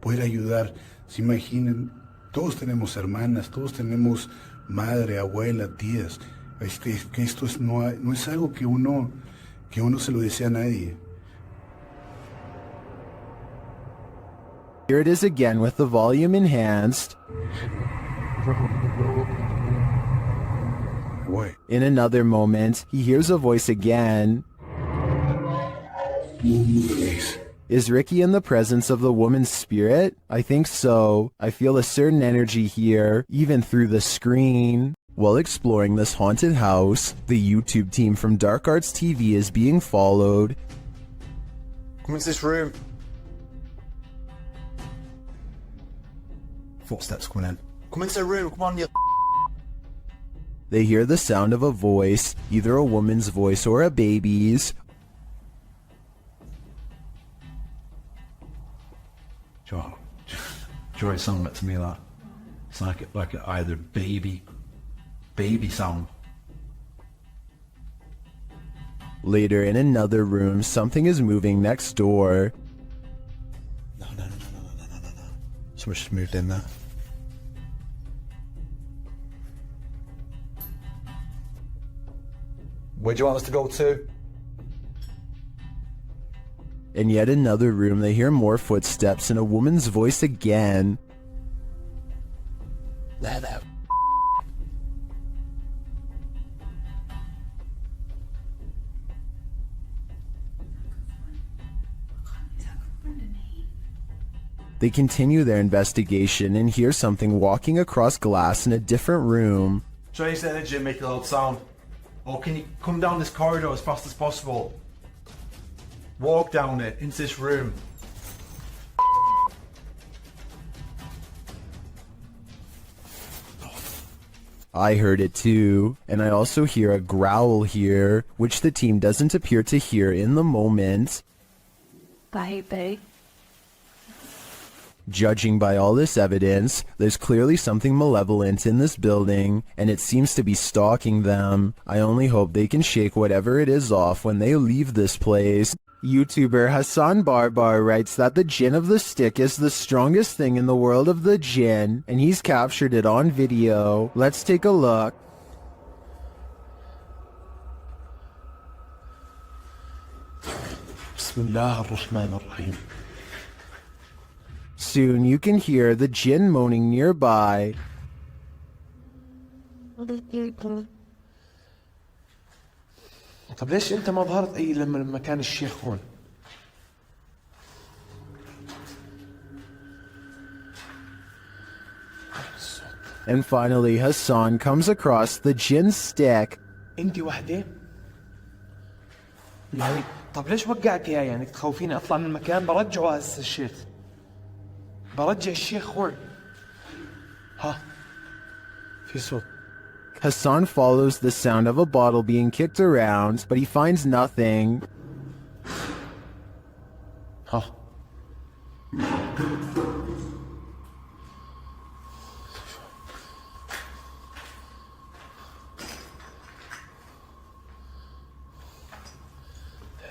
poder ayudar. Se imaginen, todos tenemos hermanas, todos tenemos madre, abuela, tías. Que esto es, no es algo que uno se lo desea a nadie. Here it is again with the volume enhanced. In another moment, he hears a voice again. Is Ricky in the presence of the woman's spirit? I think so. I feel a certain energy here, even through the screen. While exploring this haunted house, the YouTube team from Dark Arts TV is being followed. Come into this room. Footsteps coming in. Come into the room, come on, you... They hear the sound of a voice, either a woman's voice or a baby's. Joy sung that to me, that it's like either baby song. Later in another room, something is moving next door. Someone's just moved in there. Where do you want us to go to? In yet another room, they hear more footsteps and a woman's voice again. There. They continue their investigation and hear something walking across glass in a different room. Change the energy and make a loud sound. Or can you come down this corridor as fast as possible? Walk down it, into this room. I heard it too, and I also hear a growl here, which the team doesn't appear to hear in the moment. Baby. Judging by all this evidence, there's clearly something malevolent in this building, and it seems to be stalking them. I only hope they can shake whatever it is off when they leave this place. YouTuber Hassan Barbar writes that the jinn of the stick is the strongest thing in the world of the jinn, and he's captured it on video. Let's take a look. Bismillahirrahmanirrahim. Soon you can hear the jinn moaning nearby. طب ليش انت ما ظهرت اي لما كان الشيخ هون؟ And finally, Hassan comes across the jinn stick. انت وحده؟ يعني طب ليش وقعت اياه يعني تخوفيني اطلع من المكان برجعه هسه الشيخ. برجع الشيخ هون. ها في صوت. Hassan follows the sound of a bottle being kicked around, but he finds nothing. ها.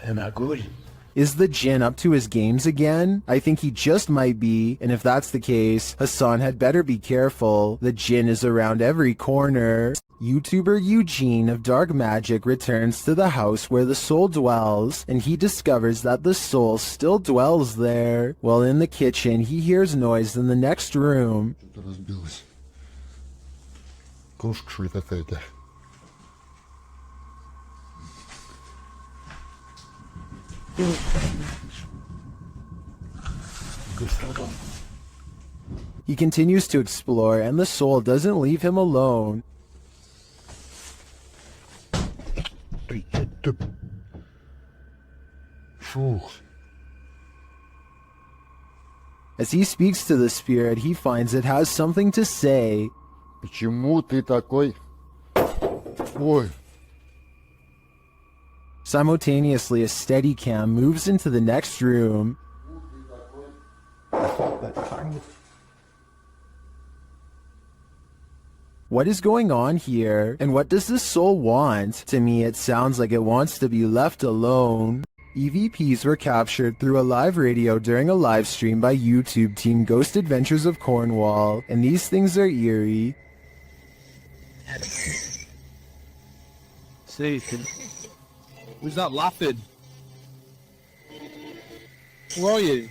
معقول. Is the jinn up to his games again? I think he just might be, and if that's the case, Hassan had better be careful. The jinn is around every corner. YouTuber Eugene of Dark Magic returns to the house where the soul dwells, and he discovers that the soul still dwells there. While in the kitchen, he hears noise in the next room. He continues to explore, and the soul doesn't leave him alone. As he speaks to the spirit, he finds it has something to say. Почему ты такой? Ой. Simultaneously, a Steadicam moves into the next room. What is going on here? And what does this soul want? To me, it sounds like it wants to be left alone. EVPs were captured through a live radio during a live stream by YouTube team Ghost Adventures of Cornwall, and these things are eerie. Who's that laughing? Who are you?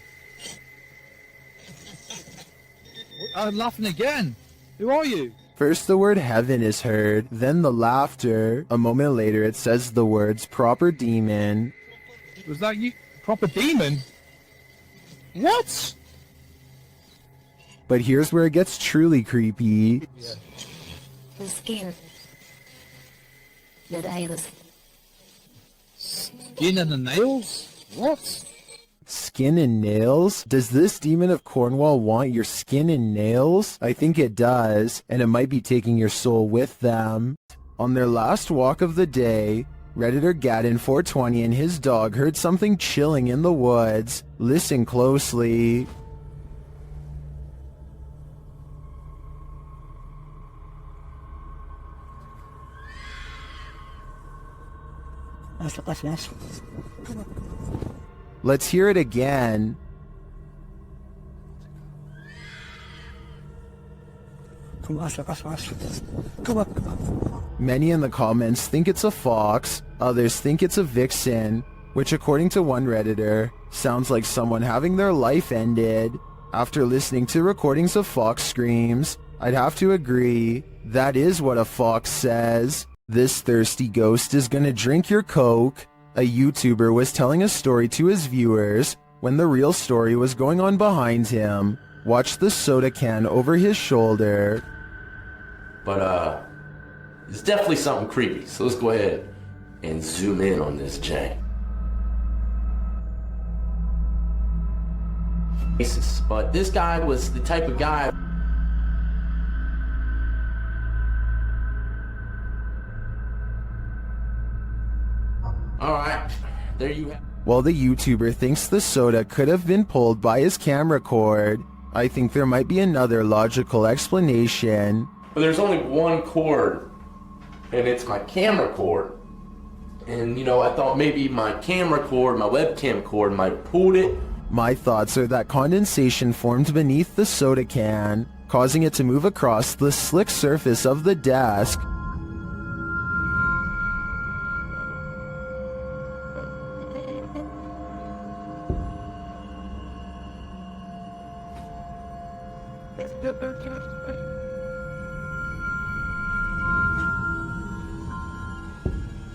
I'm laughing again. Who are you? First the word heaven is heard, then the laughter. A moment later it says the words proper demon. Was that you? Proper demon? What? But here's where it gets truly creepy. The skin. The nails. Skin and the nails? What? Skin and nails? Does this demon of Cornwall want your skin and nails? I think it does, and it might be taking your soul with them. On their last walk of the day, Redditor Gaddon420 and his dog heard something chilling in the woods. Listen closely. Let's hear it again. Come on. Many in the comments think it's a fox, others think it's a vixen, which according to one Redditor, sounds like someone having their life ended. After listening to recordings of fox screams, I'd have to agree, that is what a fox says. This thirsty ghost is gonna drink your Coke. A YouTuber was telling a story to his viewers when the real story was going on behind him. Watch the soda can over his shoulder. But, it's definitely something creepy, so let's go ahead and zoom in on this jank. But this guy was the type of guy. Alright, there you have. While the YouTuber thinks the soda could have been pulled by his camera cord, I think there might be another logical explanation. But there's only one cord, and it's my camera cord. And you know, I thought maybe my camera cord, my webcam cord might have pulled it. My thoughts are that condensation formed beneath the soda can, causing it to move across the slick surface of the desk.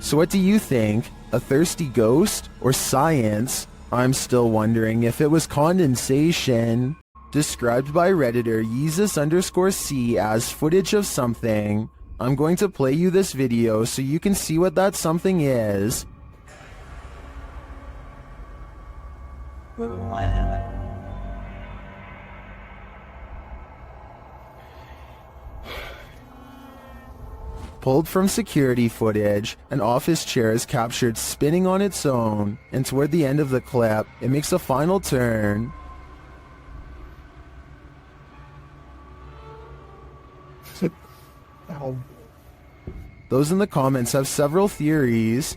So what do you think? A thirsty ghost or science? I'm still wondering if it was condensation. Described by Redditor Yeezus_C as footage of something. I'm going to play you this video so you can see what that something is. Pulled from security footage, an office chair is captured spinning on its own, and toward the end of the clip, it makes a final turn. Those in the comments have several theories.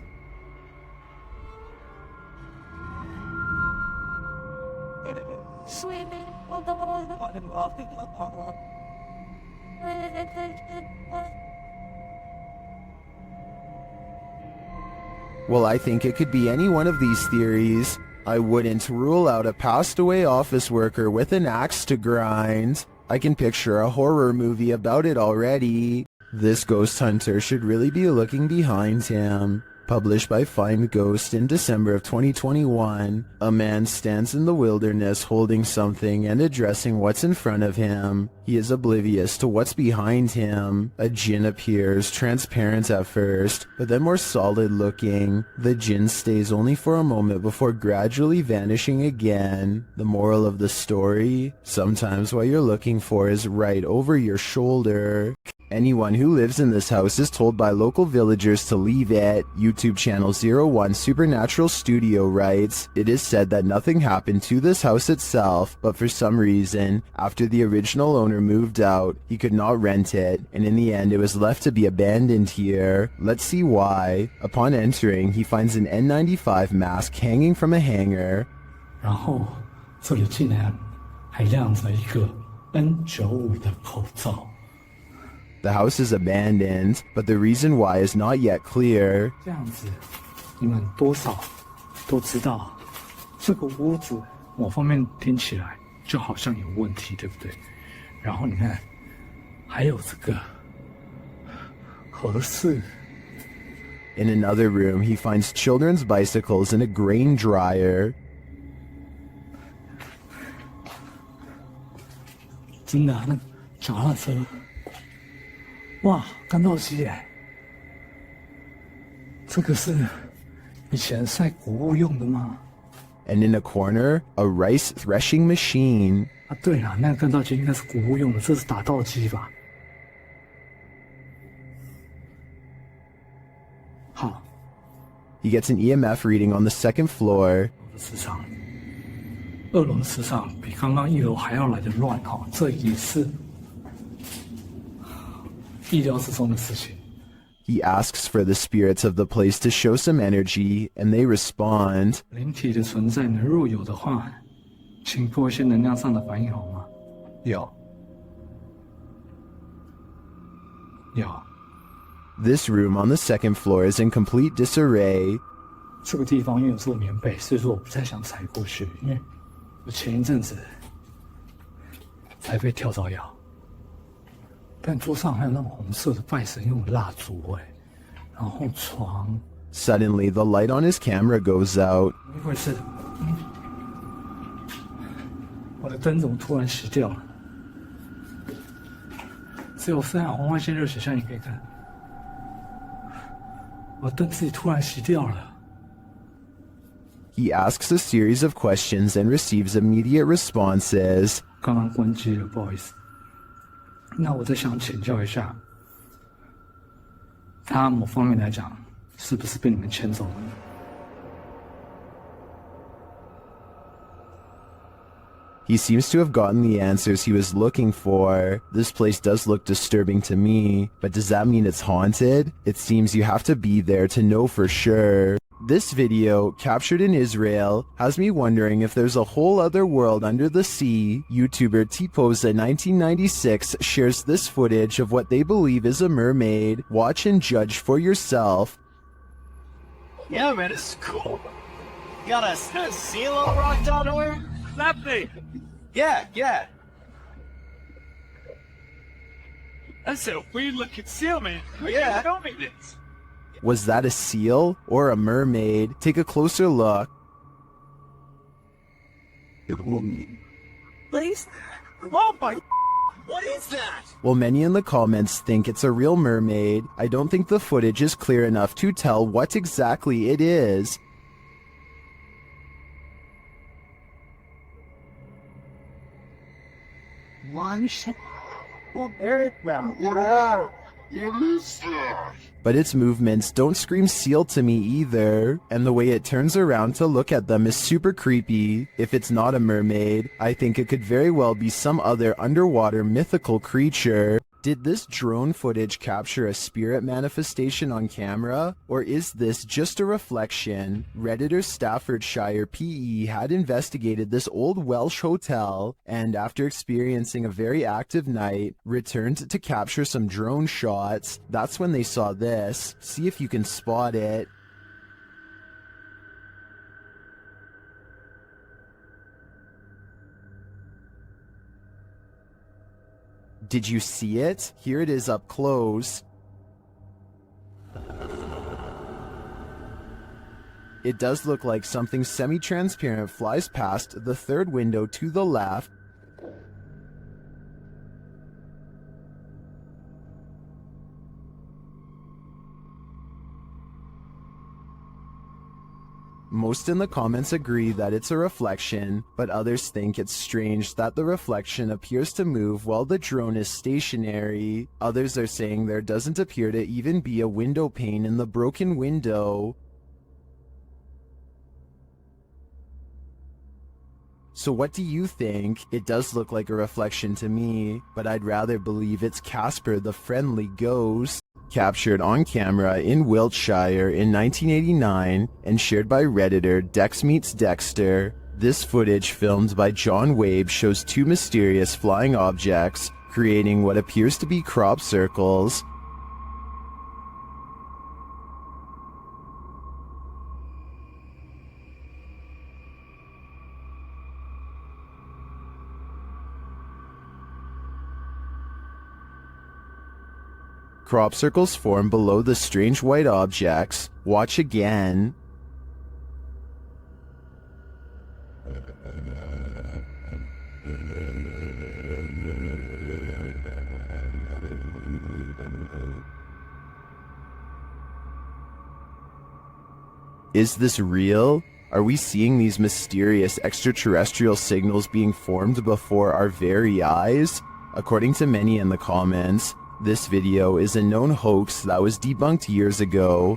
Well, I think it could be any one of these theories. I wouldn't rule out a passed away office worker with an axe to grind. I can picture a horror movie about it already. This ghost hunter should really be looking behind him. Published by Find Ghost in December of 2021, a man stands in the wilderness holding something and addressing what's in front of him. He is oblivious to what's behind him. A djinn appears, transparent at first, but then more solid looking. The djinn stays only for a moment before gradually vanishing again. The moral of the story? Sometimes what you're looking for is right over your shoulder. Anyone who lives in this house is told by local villagers to leave it. YouTube channel 01 Supernatural Studio writes, it is said that nothing happened to this house itself, but for some reason, after the original owner moved out, he could not rent it, and in the end it was left to be abandoned here. Let's see why. Upon entering, he finds an N95 mask hanging from a hanger. 然后这里竟然还亮着一个 N95 的口罩。 The house is abandoned, but the reason why is not yet clear. 这样子，你们多少都知道，这个屋子某方面听起来就好像有问题，对不对？然后你看，还有这个合适。 In another room, he finds children's bicycles and a grain dryer. 真的，那脚踏车。 哇，干豆机耶！这个是以前晒谷物用的吗？ And in a corner, a rice threshing machine. 啊，对了，那个干豆机应该是谷物用的，这是打稻机吧？好。He gets an EMF reading on the second floor. 磁场，2楼的磁场比刚刚1楼还要来得乱哈，这也是。 意料之中的事情。 He asks for the spirits of the place to show some energy, and they respond. 灵体的存在呢，若有的话，请做一些能量上的反应好吗？有。This room on the second floor is in complete disarray. 这个地方因为有做棉被，所以说我不太想踩过去，因为我前一阵子才被跳蚤咬。但桌上还有那种红色的拜神用的蜡烛然后床。Suddenly, the light on his camera goes out. 怎么回事？我的灯怎么突然熄掉了？只有三氧红外线热水枪，你可以看，我灯自己突然熄掉了。He asks a series of questions and receives immediate responses. 刚刚关机了，不好意思。那我再想请教一下，他某方面来讲，是不是被你们牵走了呢？ He seems to have gotten the answers he was looking for. This place does look disturbing to me, but does that mean it's haunted? It seems you have to be there to know for sure. This video, captured in Israel, has me wondering if there's a whole other world under the sea. YouTuber Tpoza1996 shares this footage of what they believe is a mermaid. Watch and judge for yourself. Yeah, man, it's cool. You got a seal on the rock down nowhere? That thing. Yeah. That's a weird looking seal, man. Yeah. Tell me this. Was that a seal or a mermaid? Take a closer look. Please? Oh my... What is that? While many in the comments think it's a real mermaid, I don't think the footage is clear enough to tell what exactly it is. One shit. Well, there it went. But its movements don't scream seal to me either, and the way it turns around to look at them is super creepy. If it's not a mermaid, I think it could very well be some other underwater mythical creature. Did this drone footage capture a spirit manifestation on camera, or is this just a reflection? Redditor Staffordshire PE had investigated this old Welsh hotel, and after experiencing a very active night, returned to capture some drone shots. That's when they saw this. See if you can spot it. Did you see it? Here it is up close. It does look like something semi-transparent flies past the third window to the left. Most in the comments agree that it's a reflection, but others think it's strange that the reflection appears to move while the drone is stationary. Others are saying there doesn't appear to even be a window pane in the broken window. So what do you think? It does look like a reflection to me, but I'd rather believe it's Casper the Friendly Ghost. Captured on camera in Wiltshire in 1989 and shared by Redditor Dex Meets Dexter. This footage filmed by John Wabe shows two mysterious flying objects creating what appears to be crop circles. Crop circles form below the strange white objects. Watch again. Is this real? Are we seeing these mysterious extraterrestrial signals being formed before our very eyes? According to many in the comments, this video is a known hoax that was debunked years ago.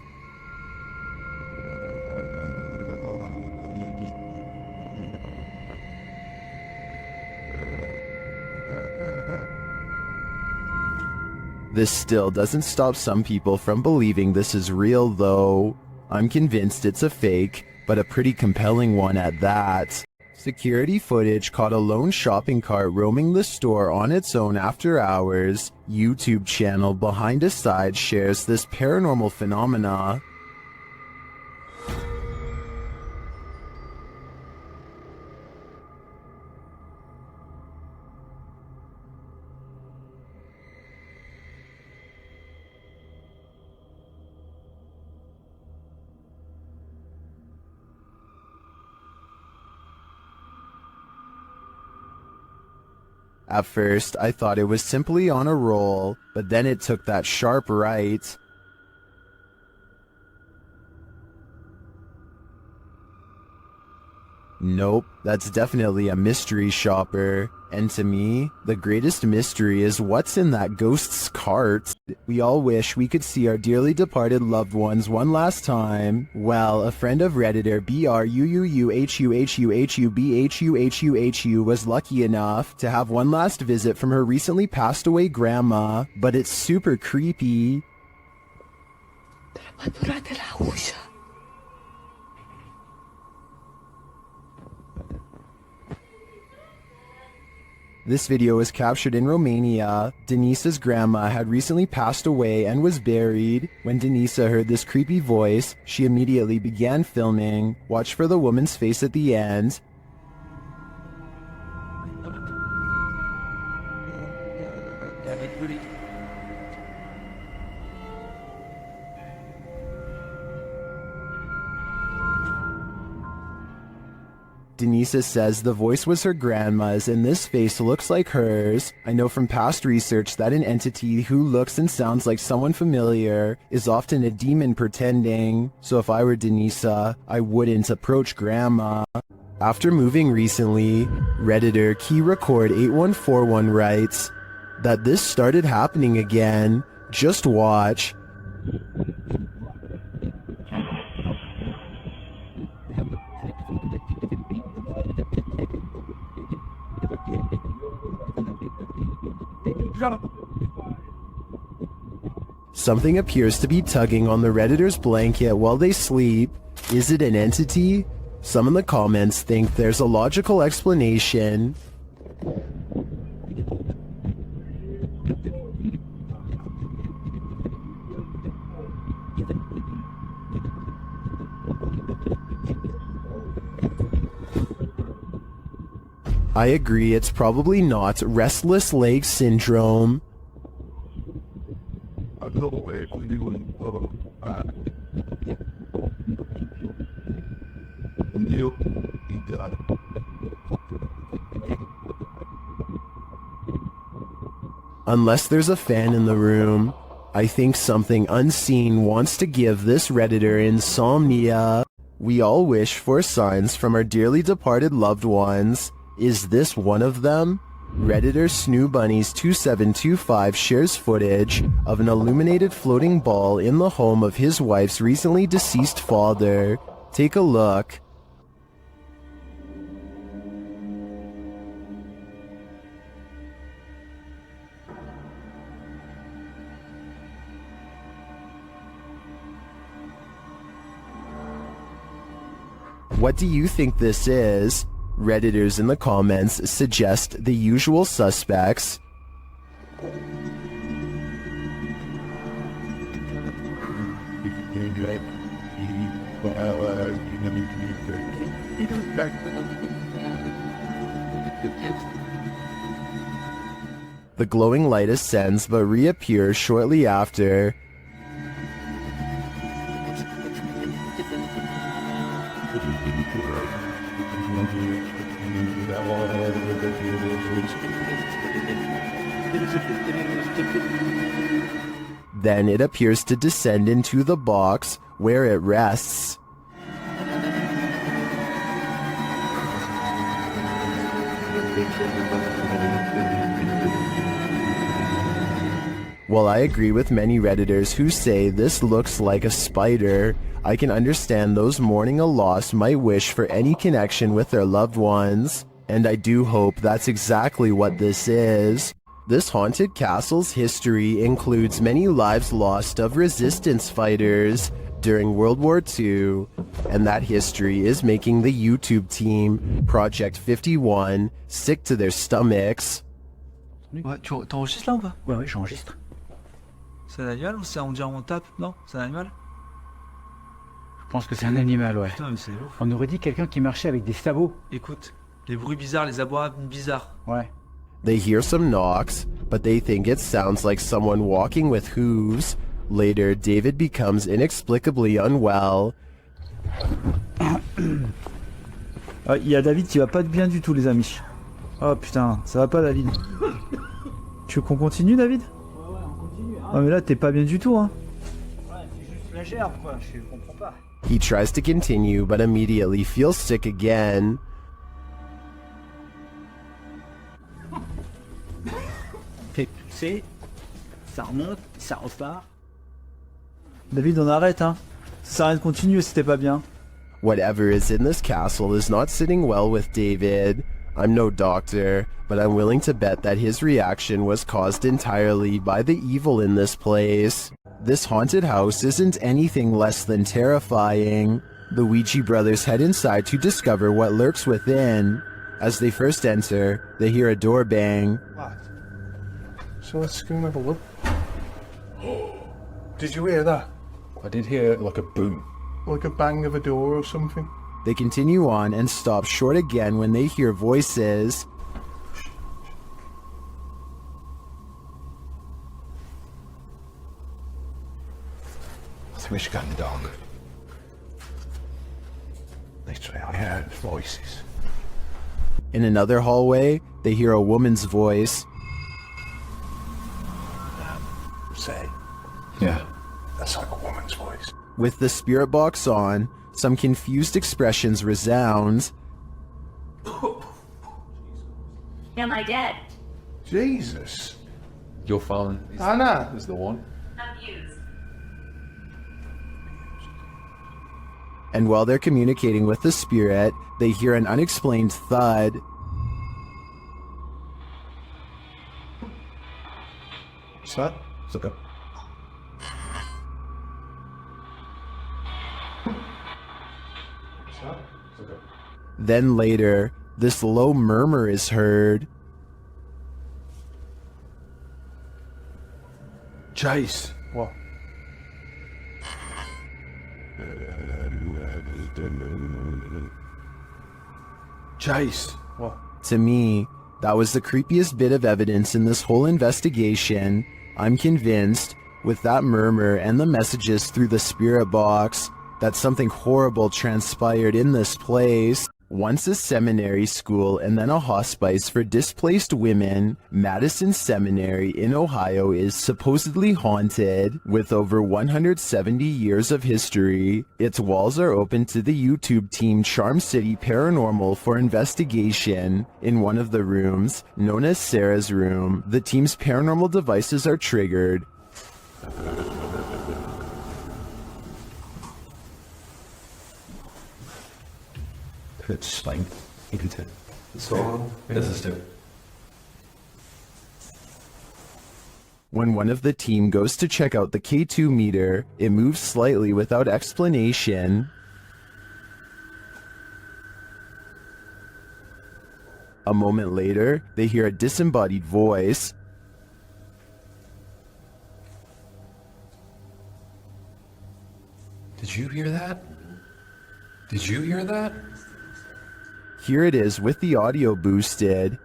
This still doesn't stop some people from believing this is real though. I'm convinced it's a fake, but a pretty compelling one at that. Security footage caught a lone shopping cart roaming the store on its own after hours. YouTube channel Behind a Side shares this paranormal phenomena. At first, I thought it was simply on a roll, but then it took that sharp right. Nope, that's definitely a mystery shopper. And to me, the greatest mystery is what's in that ghost's cart. We all wish we could see our dearly departed loved ones one last time. Well, a friend of Redditor BRUUUHUHUHUBHUHUHU was lucky enough to have one last visit from her recently passed away grandma, but it's super creepy. This video was captured in Romania. Denise's grandma had recently passed away and was buried. When Denise heard this creepy voice, she immediately began filming. Watch for the woman's face at the end. Denise says the voice was her grandma's and this face looks like hers. I know from past research that an entity who looks and sounds like someone familiar is often a demon pretending. So if I were Denise, I wouldn't approach grandma. After moving recently, Redditor Key Record 8141 writes that this started happening again. Just watch. Something appears to be tugging on the Redditor's blanket while they sleep. Is it an entity? Some in the comments think there's a logical explanation. I agree, it's probably not restless leg syndrome. Unless there's a fan in the room, I think something unseen wants to give this Redditor insomnia. We all wish for signs from our dearly departed loved ones. Is this one of them? Redditor Snoo Bunnies 2725 shares footage of an illuminated floating ball in the home of his wife's recently deceased father. Take a look. What do you think this is? Redditors in the comments suggest the usual suspects. The glowing light ascends but reappears shortly after. Then it appears to descend into the box where it rests. While I agree with many Redditors who say this looks like a spider, I can understand those mourning a loss might wish for any connection with their loved ones. And I do hope that's exactly what this is. This haunted castle's history includes many lives lost of resistance fighters. during World War II, and that history is making the YouTube team, Project 51, sick to their stomachs. Ouais, t'enregistres là ou pas? Ouais, j'enregistre. C'est un animal ou c'est on dit on tape? Non, c'est un animal? Je pense que c'est un animal, ouais. Putain, mais c'est ouf. On aurait dit quelqu'un qui marchait avec des sabots. Écoute, les bruits bizarres, les abois bizarres. Ouais. They hear some knocks, but they think it sounds like someone walking with hooves. Later, David becomes inexplicably unwell. Ah, il y a David qui va pas bien du tout, les amis. Oh putain, ça va pas, David. Tu veux qu'on continue, David? Ouais, on continue. Ah, mais là, t'es pas bien du tout, hein. Ouais, c'est juste la gerbe, quoi. Je comprends pas. He tries to continue, but immediately feels sick again. Tu sais, ça remonte, ça repart. David, on arrête, hein. Ça sert à rien de continuer si t'es pas bien. Whatever is in this castle is not sitting well with David. I'm no doctor, but I'm willing to bet that his reaction was caused entirely by the evil in this place. This haunted house isn't anything less than terrifying. The Ouija brothers head inside to discover what lurks within. As they first enter, they hear a door bang. What? So let's go and have a look. Did you hear that? I did hear like a boom. Like a bang of a door or something? They continue on and stop short again when they hear voices. I think we should go in the dark. Literally, I heard voices. In another hallway, they hear a woman's voice. Say. Yeah. That's like a woman's voice. With the spirit box on, some confused expressions resound. Am I dead? Jesus. Your phone Anna is the one. Abused. And while they're communicating with the spirit, they hear an unexplained thud. What's that? It's okay. Then later, this low murmur is heard. Chase. What? Chase. What? To me, that was the creepiest bit of evidence in this whole investigation. I'm convinced, with that murmur and the messages through the spirit box, that something horrible transpired in this place. Once a seminary school and then a hospice for displaced women, Madison Seminary in Ohio is supposedly haunted. With over 170 years of history, its walls are open to the YouTube team Charm City Paranormal for investigation. In one of the rooms, known as Sarah's room, the team's paranormal devices are triggered. It's fine. You can tell. So, this is it. When one of the team goes to check out the K2 meter, it moves slightly without explanation. A moment later, they hear a disembodied voice. Did you hear that? Did you hear that? Here it is with the audio boosted.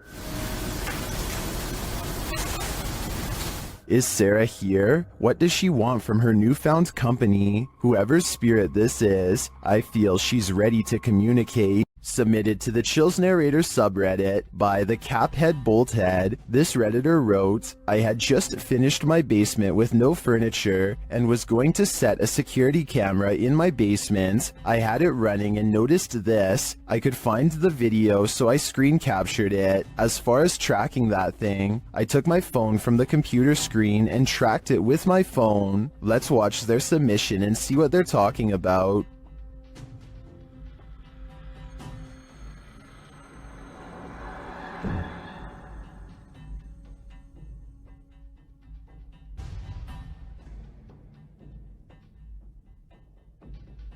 Is Sarah here? What does she want from her newfound company? Whoever's spirit this is, I feel she's ready to communicate. Submitted to the Chills Narrator subreddit by the Caphead Bolthead, this redditor wrote, I had just finished my basement with no furniture and was going to set a security camera in my basement. I had it running and noticed this. I could find the video, so I screen captured it. As far as tracking that thing, I took my phone from the computer screen and tracked it with my phone. Let's watch their submission and see what they're talking about.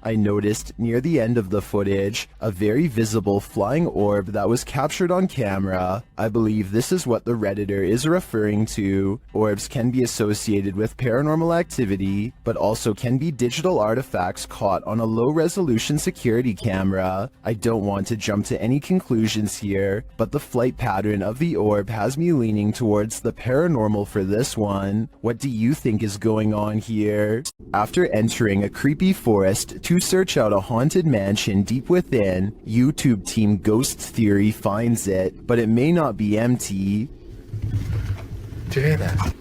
I noticed near the end of the footage a very visible flying orb that was captured on camera. I believe this is what the Redditor is referring to. Orbs can be associated with paranormal activity, but also can be digital artifacts caught on a low-resolution security camera. I don't want to jump to any conclusions here, but the flight pattern of the orb has me leaning towards the paranormal for this one. What do you think is going on here? After entering a creepy forest to search out a haunted mansion deep within, YouTube team Ghost Theory finds it, but it may not be empty. Do you hear that?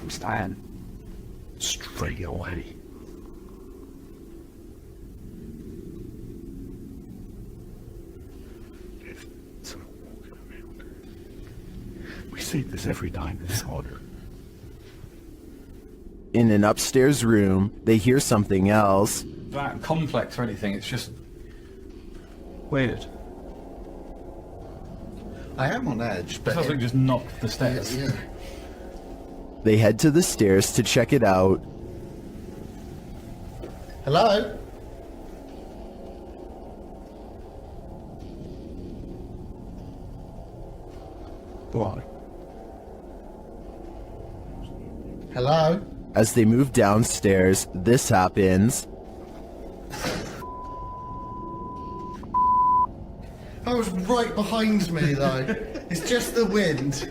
I'm staying straight away. There's someone walking around. We see this every night in this order. In an upstairs room, they hear something else. That complex or anything, it's just weird. I am on edge, but Something just knocked the stairs. Yeah. They head to the stairs to check it out. Hello? What? Hello? As they move downstairs, this happens. I was right behind me though. It's just the wind.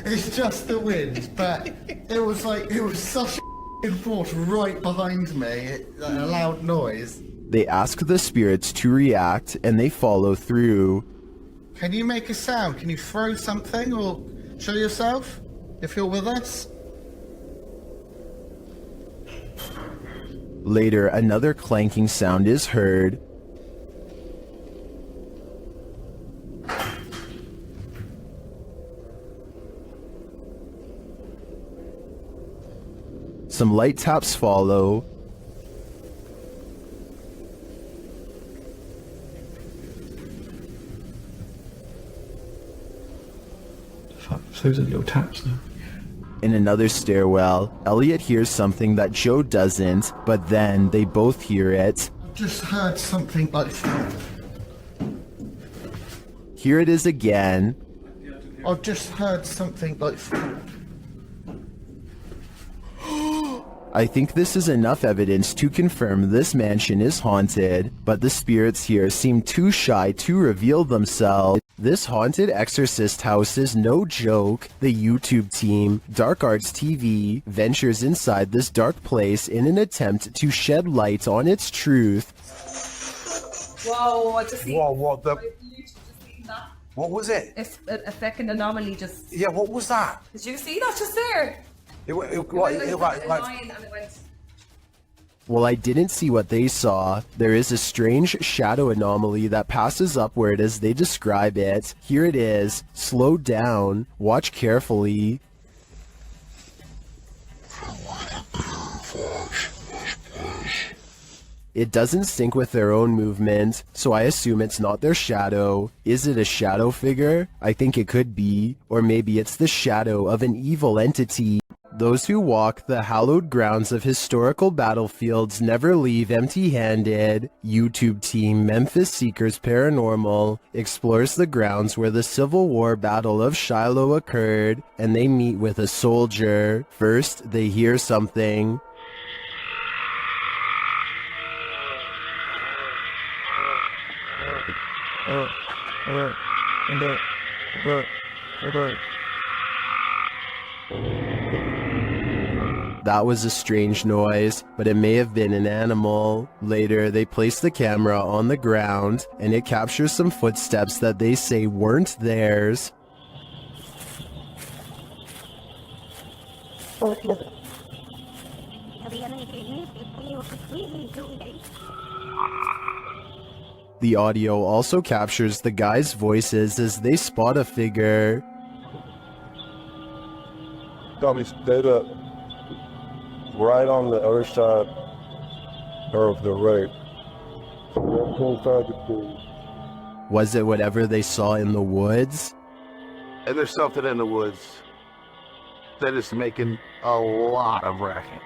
It's just the wind. But it was such a force right behind me. A loud noise. They ask the spirits to react, and they follow through. Can you make a sound? Can you throw something or show yourself if you're with us? Later, another clanking sound is heard. Some light taps follow. Those are little taps now. In another stairwell, Elliot hears something that Joe doesn't, but then they both hear it. Just heard something like... Here it is again. I've just heard something like... I think this is enough evidence to confirm this mansion is haunted, but the spirits here seem too shy to reveal themselves. This haunted exorcist house is no joke. The YouTube team, Dark Arts TV, ventures inside this dark place in an attempt to shed light on its truth. Whoa, I just Whoa, what the... that. What was it? It's a fucking anomaly just... Yeah, what was that? Did you see that just there? It went like, a line and it went... Well, I didn't see what they saw. There is a strange shadow anomaly that passes upward as they describe it. Here it is. Slow down. Watch carefully. It doesn't sync with their own movement, so I assume it's not their shadow. Is it a shadow figure? I think it could be. Or maybe it's the shadow of an evil entity. Those who walk the hallowed grounds of historical battlefields never leave empty-handed. YouTube team Memphis Seekers Paranormal explores the grounds where the Civil War Battle of Shiloh occurred, and they meet with a soldier. First, they hear something. That was a strange noise, but it may have been an animal. Later, they place the camera on the ground, and it captures some footsteps that they say weren't theirs. The audio also captures the guys' voices as they spot a figure. Tommy, stay up. Right on the other side of the right. Was it whatever they saw in the woods? And there's something in the woods that is making a lot of racket.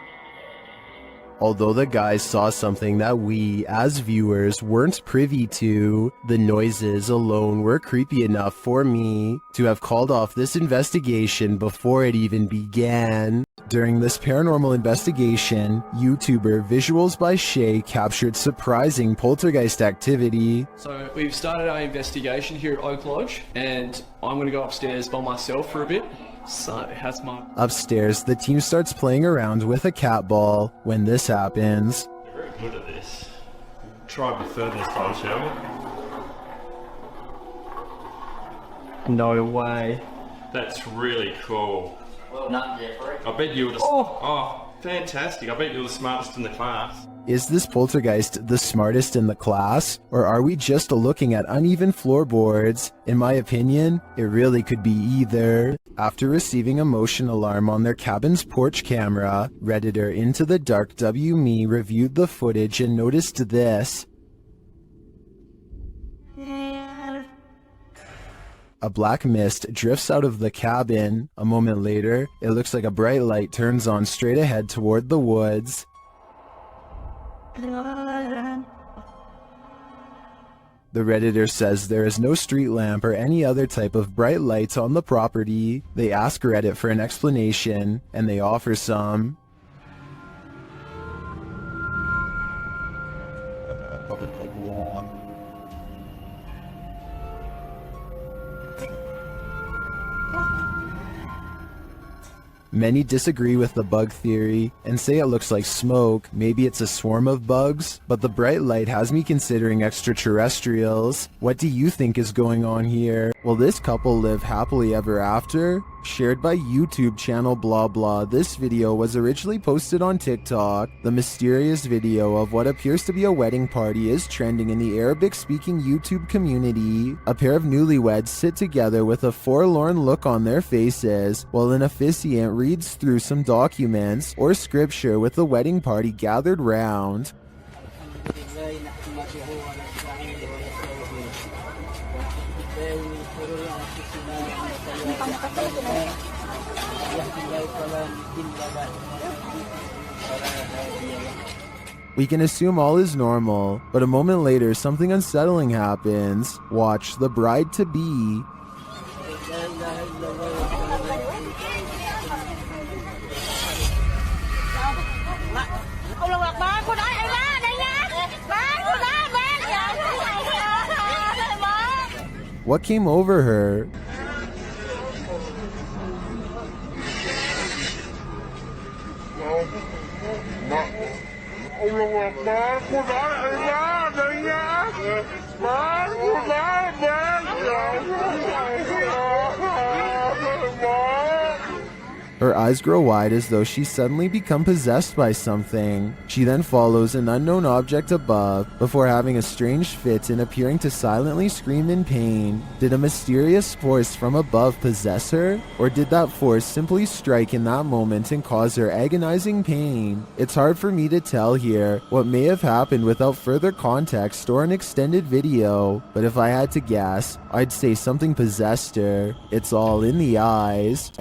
Although the guys saw something that we, as viewers, weren't privy to, the noises alone were creepy enough for me to have called off this investigation before it even began. During this paranormal investigation, YouTuber Visuals by Shay captured surprising poltergeist activity. So we've started our investigation here at Oak Lodge, and I'm going to go upstairs by myself for a bit. So how's my... Upstairs, the team starts playing around with a cat ball when this happens. You're very good at this. Try a bit further this time, shall we? No way. That's really cool. Well done, Jeffrey. I bet you were the... Oh, fantastic. I bet you were the smartest in the class. Is this poltergeist the smartest in the class, or are we just looking at uneven floorboards? In my opinion, it really could be either. After receiving a motion alarm on their cabin's porch camera, Redditor Into the Dark WMe reviewed the footage and noticed this. A black mist drifts out of the cabin. A moment later, it looks like a bright light turns on straight ahead toward the woods. The Redditor says there is no street lamp or any other type of bright lights on the property. They ask Reddit for an explanation, and they offer some. Many disagree with the bug theory and say it looks like smoke, maybe it's a swarm of bugs, but the bright light has me considering extraterrestrials. What do you think is going on here? Will this couple live happily ever after? Shared by YouTube channel blah blah, this video was originally posted on TikTok. The mysterious video of what appears to be a wedding party is trending in the Arabic-speaking YouTube community. A pair of newlyweds sit together with a forlorn look on their faces, while an officiant reads through some documents or scripture with the wedding party gathered round. We can assume all is normal, but a moment later something unsettling happens. Watch the bride-to-be. What came over her? Her eyes grow wide as though she's suddenly become possessed by something. She then follows an unknown object above before having a strange fit and appearing to silently scream in pain. Did a mysterious force from above possess her? Or did that force simply strike in that moment and cause her agonizing pain? It's hard for me to tell here what may have happened without further context or an extended video, but if I had to guess, I'd say something possessed her. It's all in the eyes.